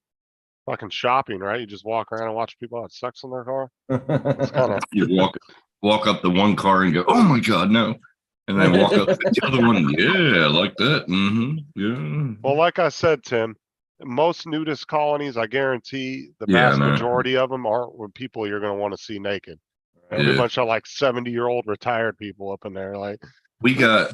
Speaker 1: fucking shopping, right? You just walk around and watch people have sex in their car. It's kind of
Speaker 8: You walk up to one car and go, "Oh my god, no!" And then walk up to the other one. Yeah, like that. Yeah.
Speaker 1: well, like I said, Tim. Most nudist colonies, I guarantee, the
Speaker 8: Yeah,
Speaker 1: vast
Speaker 8: I know.
Speaker 1: majority of them aren't with people you're going to want to see naked. There'll be a
Speaker 8: Yeah.
Speaker 1: bunch of like 70-year-old retired people up in there, like.
Speaker 8: We got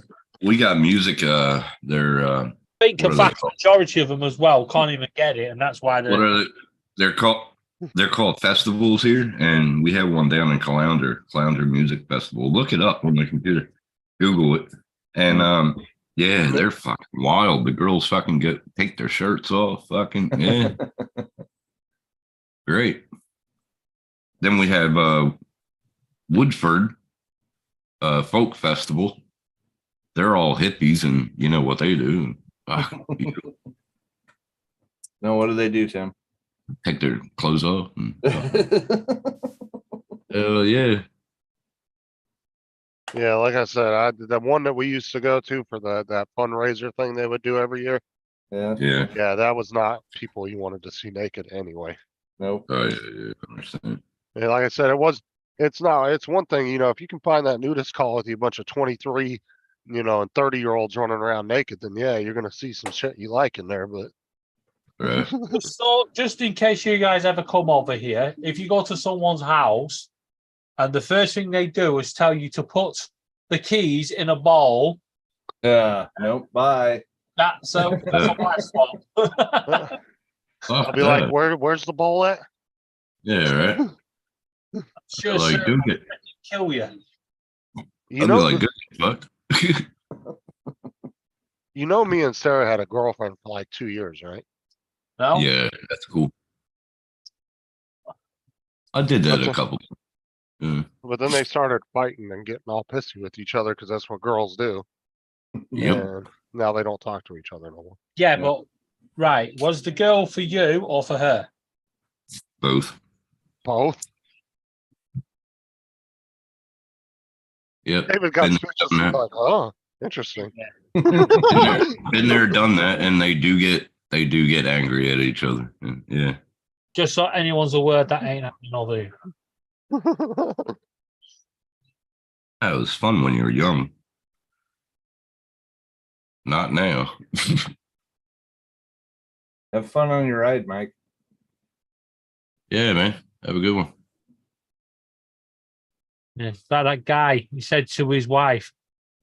Speaker 8: music. They're
Speaker 3: I think
Speaker 8: What
Speaker 3: a
Speaker 8: are they
Speaker 3: vast
Speaker 8: called?
Speaker 3: majority of them as well can't even get it, and that's why
Speaker 8: what
Speaker 3: they're
Speaker 8: are they? They're called. They're called festivals here, and we have one down in Clounder Music Festival. Look it up on the computer, Google it, and yeah, they're fucking wild. The girls fucking take their shirts off, fucking yeah. Great. Then we have Woodford Folk Festival. They're all hippies, and you know what they do. You
Speaker 5: No, what do they do, Tim?
Speaker 8: take their clothes off. And, yeah.
Speaker 1: Yeah, like I said, the one that we used to go to for that fundraiser thing they would do every year.
Speaker 5: Yeah.
Speaker 8: Yeah.
Speaker 1: Yeah, that was not people you wanted to see naked anyway.
Speaker 5: Nope.
Speaker 8: Oh, yeah, yeah. I understand.
Speaker 1: Yeah, like I said, it's one thing, if you can find that nudist call with you, a bunch of 23, and 30-year-olds running around naked, then yeah, you're gonna see some shit you like in there, but
Speaker 8: Right.
Speaker 3: So, just in case you guys ever come over here, if you go to someone's house and the first thing they do is tell you to put the keys in a bowl,
Speaker 5: Nope. Bye.
Speaker 3: that's a my spot.
Speaker 1: I'll be like, where's the bowl at?
Speaker 8: Yeah, right.
Speaker 3: Sure,
Speaker 8: Like,
Speaker 3: sir,
Speaker 8: do it.
Speaker 3: kill you.
Speaker 1: You
Speaker 8: I'll be
Speaker 1: know,
Speaker 8: like, good fuck.
Speaker 1: me and Sarah had a girlfriend for like 2 years, right?
Speaker 3: No,
Speaker 8: Yeah, that's cool. I did that a couple. Yeah.
Speaker 1: But then they started fighting and getting all pissy with each other because that's what girls do.
Speaker 8: Yep.
Speaker 1: And now they don't talk to each other no more.
Speaker 3: yeah, but right, was the girl for you or for her?
Speaker 8: Both.
Speaker 1: Both.
Speaker 8: Yep.
Speaker 1: David got
Speaker 8: Been there,
Speaker 1: speechless.
Speaker 8: done
Speaker 1: He's
Speaker 8: that.
Speaker 1: like, oh, interesting.
Speaker 8: Been there, done that, and they do get angry at each other. And, yeah.
Speaker 3: Just so anyone's aware that ain't happening over here.
Speaker 8: That was fun when you were young. Not now.
Speaker 5: Have fun on your ride, Mike.
Speaker 8: Yeah, man. Have a good one.
Speaker 3: Yeah, that guy, he said to his wife,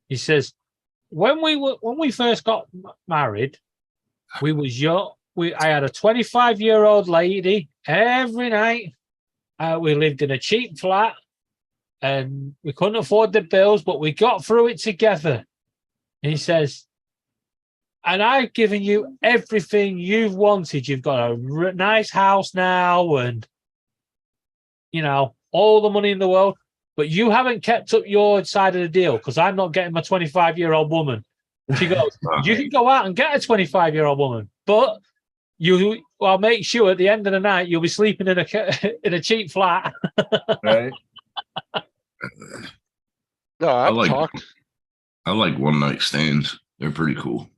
Speaker 3: he says, when we first got married, we was young. I had a 25-year-old lady every night. We lived in a cheap flat, and we couldn't afford the bills, but we got through it together. And he says, and I've given you everything you've wanted. You've got a nice house now, and all the money in the world. But you haven't kept up your side of the deal because I'm not getting my 25-year-old woman. She goes, you can go out and get a 25-year-old woman, but I'll make sure at the end of the night you'll be sleeping in a cheap flat.
Speaker 5: Right?
Speaker 1: No,
Speaker 8: I
Speaker 1: I've talked.
Speaker 8: like one night stands. They're pretty cool.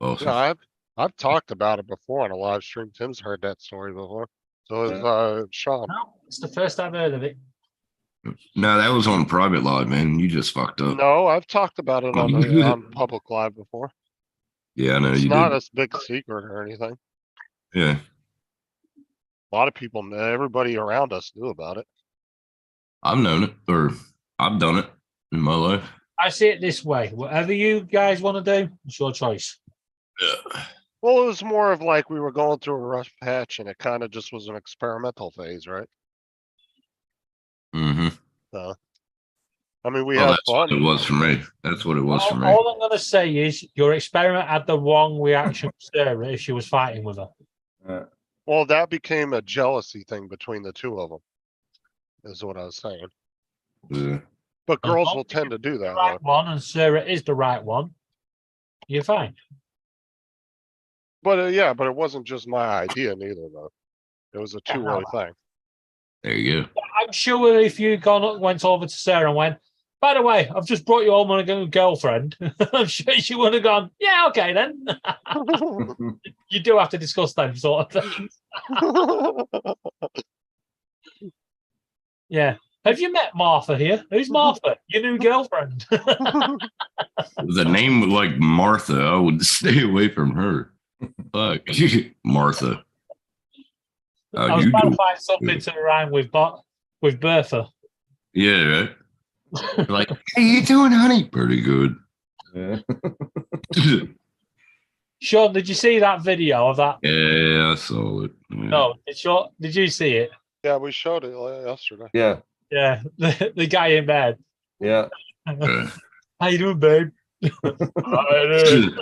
Speaker 8: Awesome.
Speaker 1: No, I've talked about it before on a live stream. Tim's heard that story before. So is Sean.
Speaker 3: No, it's the first I've heard of it.
Speaker 8: No, that was on private live, man. You just fucked up.
Speaker 1: No, I've talked about it on public live before.
Speaker 8: Yeah, I know
Speaker 1: It's
Speaker 8: you
Speaker 1: not
Speaker 8: did.
Speaker 1: a big secret or anything.
Speaker 8: Yeah.
Speaker 1: A lot of people, everybody around us knew about it.
Speaker 8: I've known it, or I've done it in my life.
Speaker 3: I see it this way. Whatever you guys want to do, it's your choice.
Speaker 8: Yeah.
Speaker 1: Well, it was more of like we were going through a rough patch and it kind of just was an experimental phase, right?
Speaker 8: Mm-hmm.
Speaker 1: So, I mean, we
Speaker 8: Well,
Speaker 1: had
Speaker 8: that's what it
Speaker 1: fun.
Speaker 8: was for me. That's what it was for me.
Speaker 3: All I'm going to say is your experiment had the wrong reaction to Sarah if she was fighting with her.
Speaker 1: Well, that became a jealousy thing between the two of them, is what I was saying.
Speaker 8: Yeah.
Speaker 1: But
Speaker 3: As
Speaker 1: girls
Speaker 3: long
Speaker 1: will
Speaker 3: as you're
Speaker 1: tend to do that.
Speaker 3: The right
Speaker 1: Though.
Speaker 3: one, and Sarah is the right one. You're fine.
Speaker 1: But yeah, but it wasn't just my idea neither, though. It was a two-way thing.
Speaker 8: There you go.
Speaker 3: I'm sure if you went over to Sarah and went, by the way, I've just brought you home on a girlfriend, I'm sure she would have gone, yeah, okay then. You do have to discuss them sort of things. Yeah. Have you met Martha here? Who's Martha? Your new girlfriend.
Speaker 8: The name like Martha, I would stay away from her. Fuck. Martha.
Speaker 3: I
Speaker 8: How
Speaker 3: was
Speaker 8: you
Speaker 3: trying to
Speaker 8: doing?
Speaker 3: find something to rhyme with Bertha.
Speaker 8: Yeah, right. Like, hey, you doing, honey? Pretty good.
Speaker 5: Yeah.
Speaker 3: Sean, did you see that video of that?
Speaker 8: Yeah, I saw it. Yeah.
Speaker 3: No, did you see it?
Speaker 1: Yeah, we showed it yesterday.
Speaker 5: Yeah.
Speaker 3: Yeah, the guy in bed.
Speaker 5: Yeah.
Speaker 8: Uh,
Speaker 3: How you doing, babe? I do.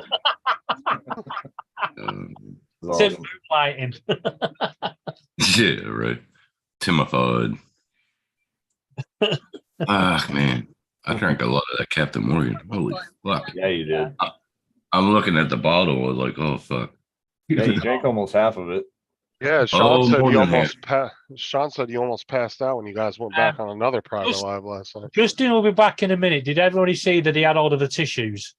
Speaker 8: um,
Speaker 5: It's
Speaker 3: Tim
Speaker 5: awesome.
Speaker 3: moonlighting.
Speaker 8: Yeah, right. Timified. Ah, man. I drank a lot of that Captain Morgan. Holy fuck.
Speaker 5: Yeah, you did.
Speaker 8: I'm looking at the bottle. I was like, oh, fuck.
Speaker 5: Yeah, you drank almost half of it.
Speaker 1: Yeah, Sean
Speaker 8: Oh,
Speaker 1: said
Speaker 8: more
Speaker 1: you
Speaker 8: than
Speaker 1: almost Sean said you almost passed out when you guys went back on another private
Speaker 3: just-
Speaker 1: live last night.
Speaker 3: Justin will be back in a minute. Did everybody see that he had all of the tissues?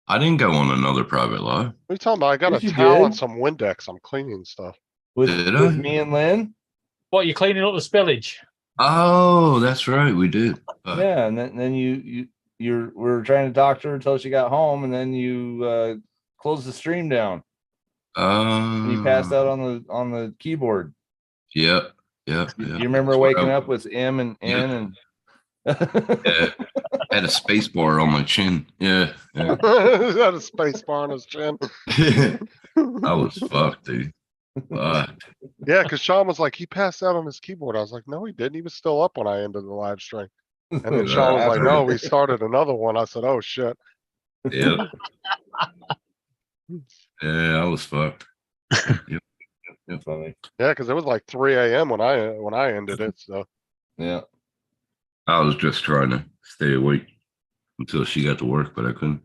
Speaker 8: I didn't go on another private live.
Speaker 1: What are you talking about? I got
Speaker 5: Yes,
Speaker 1: a
Speaker 5: you
Speaker 1: towel
Speaker 5: did.
Speaker 1: and some Windex. I'm cleaning stuff.
Speaker 8: Did I?
Speaker 5: With me and Lynn.
Speaker 3: What, you're cleaning up the spillage?
Speaker 8: Oh, that's right. We did. Fuck.
Speaker 5: Yeah, and then you we were trying to talk to her until she got home, and then you closed the stream down. And you passed out on the keyboard.
Speaker 8: Yep. Yep.
Speaker 5: You
Speaker 8: yep.
Speaker 5: remember
Speaker 8: That's where
Speaker 5: waking
Speaker 8: I-
Speaker 5: up with M and N and
Speaker 8: Yeah, had a space bar on my chin. Yeah. Yeah.
Speaker 1: Had a space bar on his chin.
Speaker 8: I was fucked, dude. Fuck.
Speaker 1: Yeah, because Sean was like, he passed out on his keyboard. I was like, no, he didn't. He was still up when I ended the live stream. And then Sean was like, no, we started another one. I said, oh shit.
Speaker 8: Yep. Yeah, I was fucked.
Speaker 5: Funny.
Speaker 1: Yeah, because it was like 3 a.m. when I ended it. So
Speaker 5: Yeah.
Speaker 8: I was just trying to stay awake until she got to work, but I couldn't.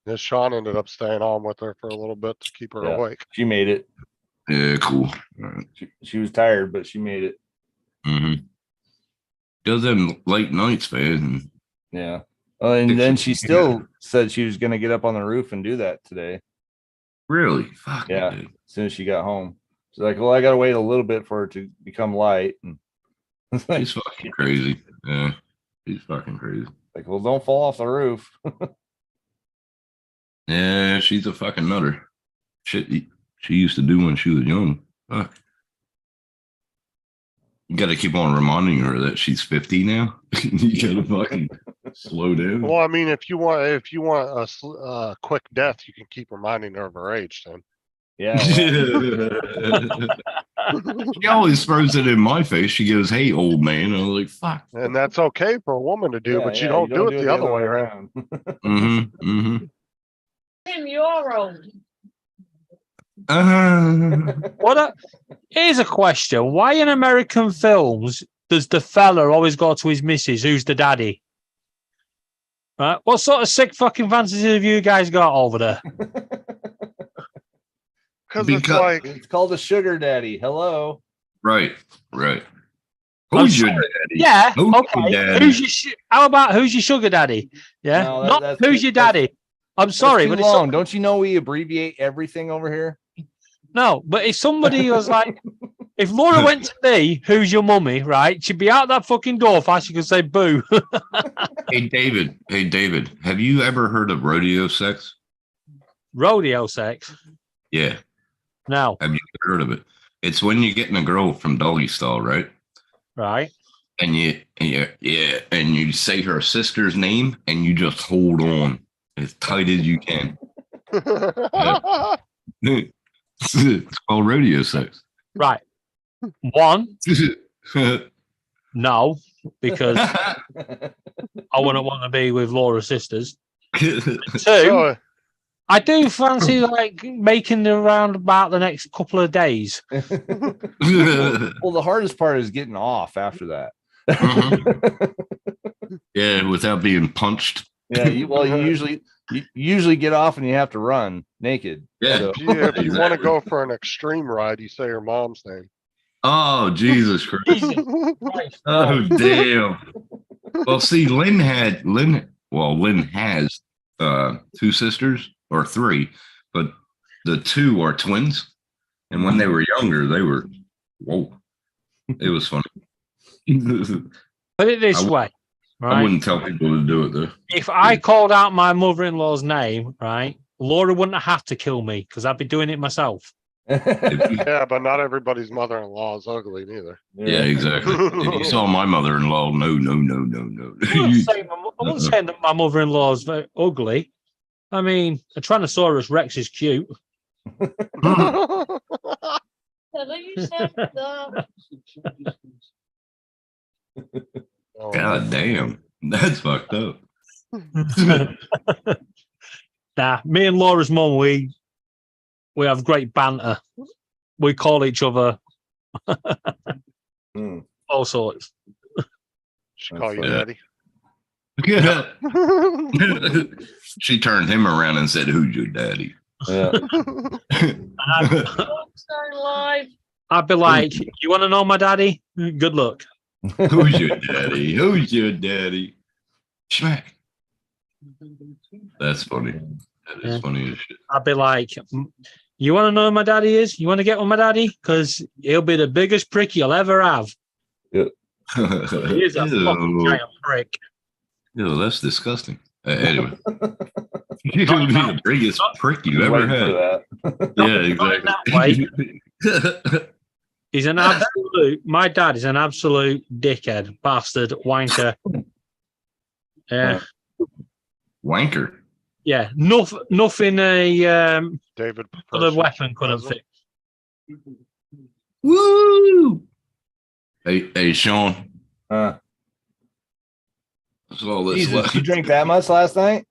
Speaker 1: yeah, Sean ended up staying on with her for a little bit to keep her
Speaker 5: Yeah.
Speaker 1: awake.
Speaker 5: She made it.
Speaker 8: Yeah, cool. All right.
Speaker 5: She was tired, but she made it.
Speaker 8: Mm-hmm. Does them late nights, man.
Speaker 5: Yeah. And
Speaker 8: Think
Speaker 5: then
Speaker 8: she-
Speaker 5: she still said she was going to get up on the roof and do that today.
Speaker 8: Really? Fuck.
Speaker 5: Yeah.
Speaker 8: Dude.
Speaker 5: As soon as she got home, she's like, "Well, I got to wait a little bit for it to become light." And it's like,
Speaker 8: He's fucking crazy. Yeah. He's fucking crazy.
Speaker 5: well, don't fall off the roof.
Speaker 8: Yeah, she's a fucking nutter. Shit she used to do when she was young. Fuck. You gotta keep on reminding her that she's 50 now. You gotta fucking slow down.
Speaker 1: Well, I mean, if you want a quick death, you can keep reminding her of her age. Then
Speaker 5: Yeah.
Speaker 8: She always throws it in my face. She goes, "Hey, old man." I was like, "Fuck."
Speaker 1: and that's okay for a woman to do, but you don't do it the other way around.
Speaker 8: Mm-hmm. Mm-hmm.
Speaker 7: Tim, you're old.
Speaker 3: Here's a question. Why in American films does the fella always go to his missus, who's the daddy? Right? What sort of sick fucking fantasies have you guys got over there?
Speaker 1: Because it's
Speaker 8: Because-
Speaker 1: like,
Speaker 5: It's called a sugar daddy. Hello.
Speaker 8: Right. Right.
Speaker 3: I'm
Speaker 8: Who's your
Speaker 3: sorry.
Speaker 8: daddy?
Speaker 3: Yeah.
Speaker 8: Who's
Speaker 3: Okay.
Speaker 8: your daddy?
Speaker 3: How about who's your sugar daddy? Yeah.
Speaker 5: No,
Speaker 3: Not
Speaker 5: that's
Speaker 3: who's
Speaker 5: too-
Speaker 3: your daddy. I'm sorry,
Speaker 5: That's
Speaker 3: but
Speaker 5: too
Speaker 3: it's
Speaker 5: long. Don't you know we abbreviate everything over here?
Speaker 3: no. But if somebody was like, if Laura went to me, who's your mummy? Right? She'd be out that fucking door fast. She could say boo.
Speaker 8: Hey, David. Hey, David. Have you ever heard of rodeo sex?
Speaker 3: Rodeo sex.
Speaker 8: Yeah.
Speaker 3: No.
Speaker 8: Have you heard of it? It's when you're getting a girl from doggy style, right?
Speaker 3: Right.
Speaker 8: And you say her sister's name and you just hold on as tight as you can. It's called rodeo sex.
Speaker 3: Right. One. No, because I wouldn't want to be with Laura's sisters. Two.
Speaker 1: so,
Speaker 3: I do fancy like making it around about the next couple of days.
Speaker 5: Well, the hardest part is getting off after that.
Speaker 8: Yeah, without being punched.
Speaker 5: Yeah, you usually get off and you have to run naked.
Speaker 8: Yeah.
Speaker 5: So-
Speaker 1: if you want to
Speaker 8: Exactly.
Speaker 1: go for an extreme ride, you say your mom's name.
Speaker 8: Oh, Jesus Christ.
Speaker 3: Jesus Christ.
Speaker 8: Oh, damn. Well, see, Lynn has two sisters or three, but the two are twins. And when they were younger, they were, whoa, it was funny.
Speaker 3: Put it this
Speaker 8: I
Speaker 3: way,
Speaker 8: I
Speaker 3: right?
Speaker 8: wouldn't tell people to do it though.
Speaker 3: If I called out my mother-in-law's name, right, Laura wouldn't have to kill me because I'd be doing it myself.
Speaker 1: Yeah, but not everybody's mother-in-law is ugly neither.
Speaker 8: Yeah, exactly. If you saw my mother-in-law, no.
Speaker 3: I wouldn't say that my mother-in-law's very ugly. I mean, a Tyrannosaurus Rex is cute.
Speaker 7: Hello, you said the
Speaker 1: Oh,
Speaker 8: God damn, that's fucked up.
Speaker 3: Nah, me and Laura's mum, we have great banter. we call each other
Speaker 5: Hmm.
Speaker 3: all sorts.
Speaker 1: She
Speaker 5: That's
Speaker 1: call you
Speaker 5: funny.
Speaker 1: daddy.
Speaker 8: She turned him around and said, "Who's your daddy?"
Speaker 5: Yeah.
Speaker 7: Dogs going live.
Speaker 3: I'd be like, "You want to know my daddy? Good luck."
Speaker 8: Who's your daddy? Who's your daddy? Smack. That's funny. That is
Speaker 3: Yeah.
Speaker 8: funny as shit.
Speaker 3: I'd be like, "You want to know who my daddy is? You want to get with my daddy? Because he'll be the biggest prick you'll ever have. He is a fucking
Speaker 8: Ew.
Speaker 3: giant prick."
Speaker 8: Ew, that's disgusting. Anyway, you'll be the biggest prick you
Speaker 5: Was
Speaker 8: ever
Speaker 5: waiting
Speaker 8: had.
Speaker 5: for that.
Speaker 8: Yeah,
Speaker 3: Not in that
Speaker 8: exactly.
Speaker 3: He's an absolute. My dad is an absolute dickhead, bastard, wanker. Yeah,
Speaker 8: Wanker.
Speaker 3: yeah. Nothing a
Speaker 1: David.
Speaker 3: other
Speaker 1: Percy,
Speaker 3: weapon couldn't
Speaker 1: present.
Speaker 3: fix.
Speaker 8: Woo! Hey, Sean. That's all this.
Speaker 5: Jesus, you drank that much last night?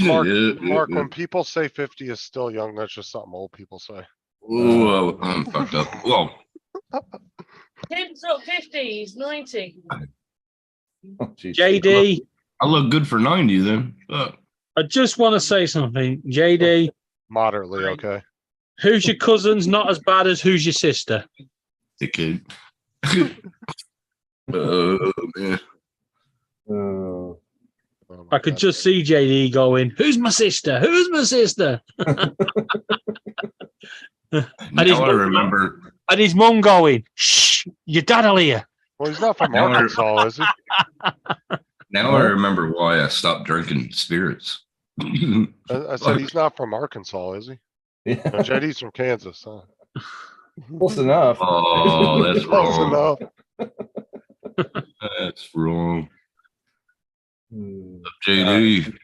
Speaker 1: Mark,
Speaker 8: Yeah,
Speaker 1: Mark,
Speaker 8: yeah.
Speaker 1: when people say 50 is still young, that's just something old people say.
Speaker 8: Ooh, I'm fucked up. Well,
Speaker 7: Tim's not 50, he's 90.
Speaker 5: Oh, geez.
Speaker 3: JD,
Speaker 8: I look good for 90 then.
Speaker 3: I just want to say something. JD,
Speaker 1: Moderately, okay.
Speaker 3: who's your cousin's not as bad as who's your sister?
Speaker 8: The kid. Oh, man.
Speaker 5: Oh.
Speaker 1: Oh my
Speaker 3: I could
Speaker 1: God.
Speaker 3: just see JD going, "Who's my sister? Who's my sister?"
Speaker 8: Now
Speaker 3: his
Speaker 8: I
Speaker 3: mum-
Speaker 8: remember.
Speaker 3: And his mum going, "Shh, your dad will hear."
Speaker 1: Well, he's not from
Speaker 8: Now I-
Speaker 1: Arkansas, is he?
Speaker 8: Now I remember why I stopped drinking spirits.
Speaker 1: I said he's not from Arkansas, is he?
Speaker 5: Yeah.
Speaker 1: No, JD's from Kansas, huh?
Speaker 5: Close enough.
Speaker 8: Oh, that's
Speaker 1: Close
Speaker 8: wrong.
Speaker 1: enough.
Speaker 8: That's wrong.
Speaker 5: Hmm.
Speaker 8: JD.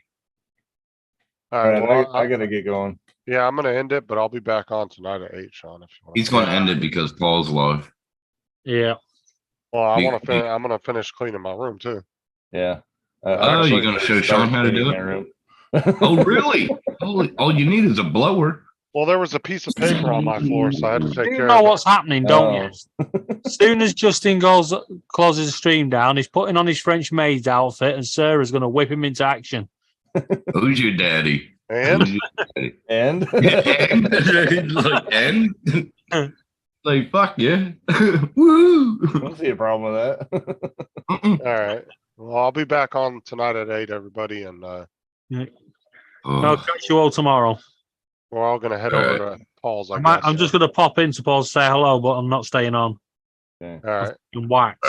Speaker 1: All
Speaker 5: All
Speaker 1: right,
Speaker 5: right,
Speaker 1: well,
Speaker 5: I gotta get going.
Speaker 1: yeah, I'm gonna end it, but I'll be back on tonight at 8, Sean. If you want.
Speaker 8: He's going to end it because Paul's live.
Speaker 3: Yeah.
Speaker 1: Well, I
Speaker 8: Be-
Speaker 1: want to. I'm gonna finish cleaning my room too.
Speaker 5: Yeah.
Speaker 8: Oh, you're going to show Sean how to do it? Oh, really? Holy, all you need is a blower.
Speaker 1: Well, there was a piece of paper on my floor, so I had to take
Speaker 3: You
Speaker 1: care
Speaker 3: know
Speaker 1: of it.
Speaker 3: what's happening, don't you? As soon as Justin closes the stream down, he's putting on his French maid's outfit, and Sarah's going to whip him into action.
Speaker 8: Who's your daddy?
Speaker 1: And
Speaker 8: Who's your daddy?
Speaker 5: And
Speaker 8: and like, and like, fuck yeah. Woo.
Speaker 5: I don't see a problem with that.
Speaker 8: Mm-mm.
Speaker 1: all right. Well, I'll be back on tonight at 8, everybody, and
Speaker 3: I'll
Speaker 8: Oh,
Speaker 3: catch you all tomorrow.
Speaker 1: we're all gonna head
Speaker 8: All
Speaker 1: over to Paul's. I
Speaker 3: I'm
Speaker 1: guess.
Speaker 3: just going to pop in to Paul to say hello, but I'm not staying on.
Speaker 5: Okay.
Speaker 1: All right.
Speaker 3: I'm whacked.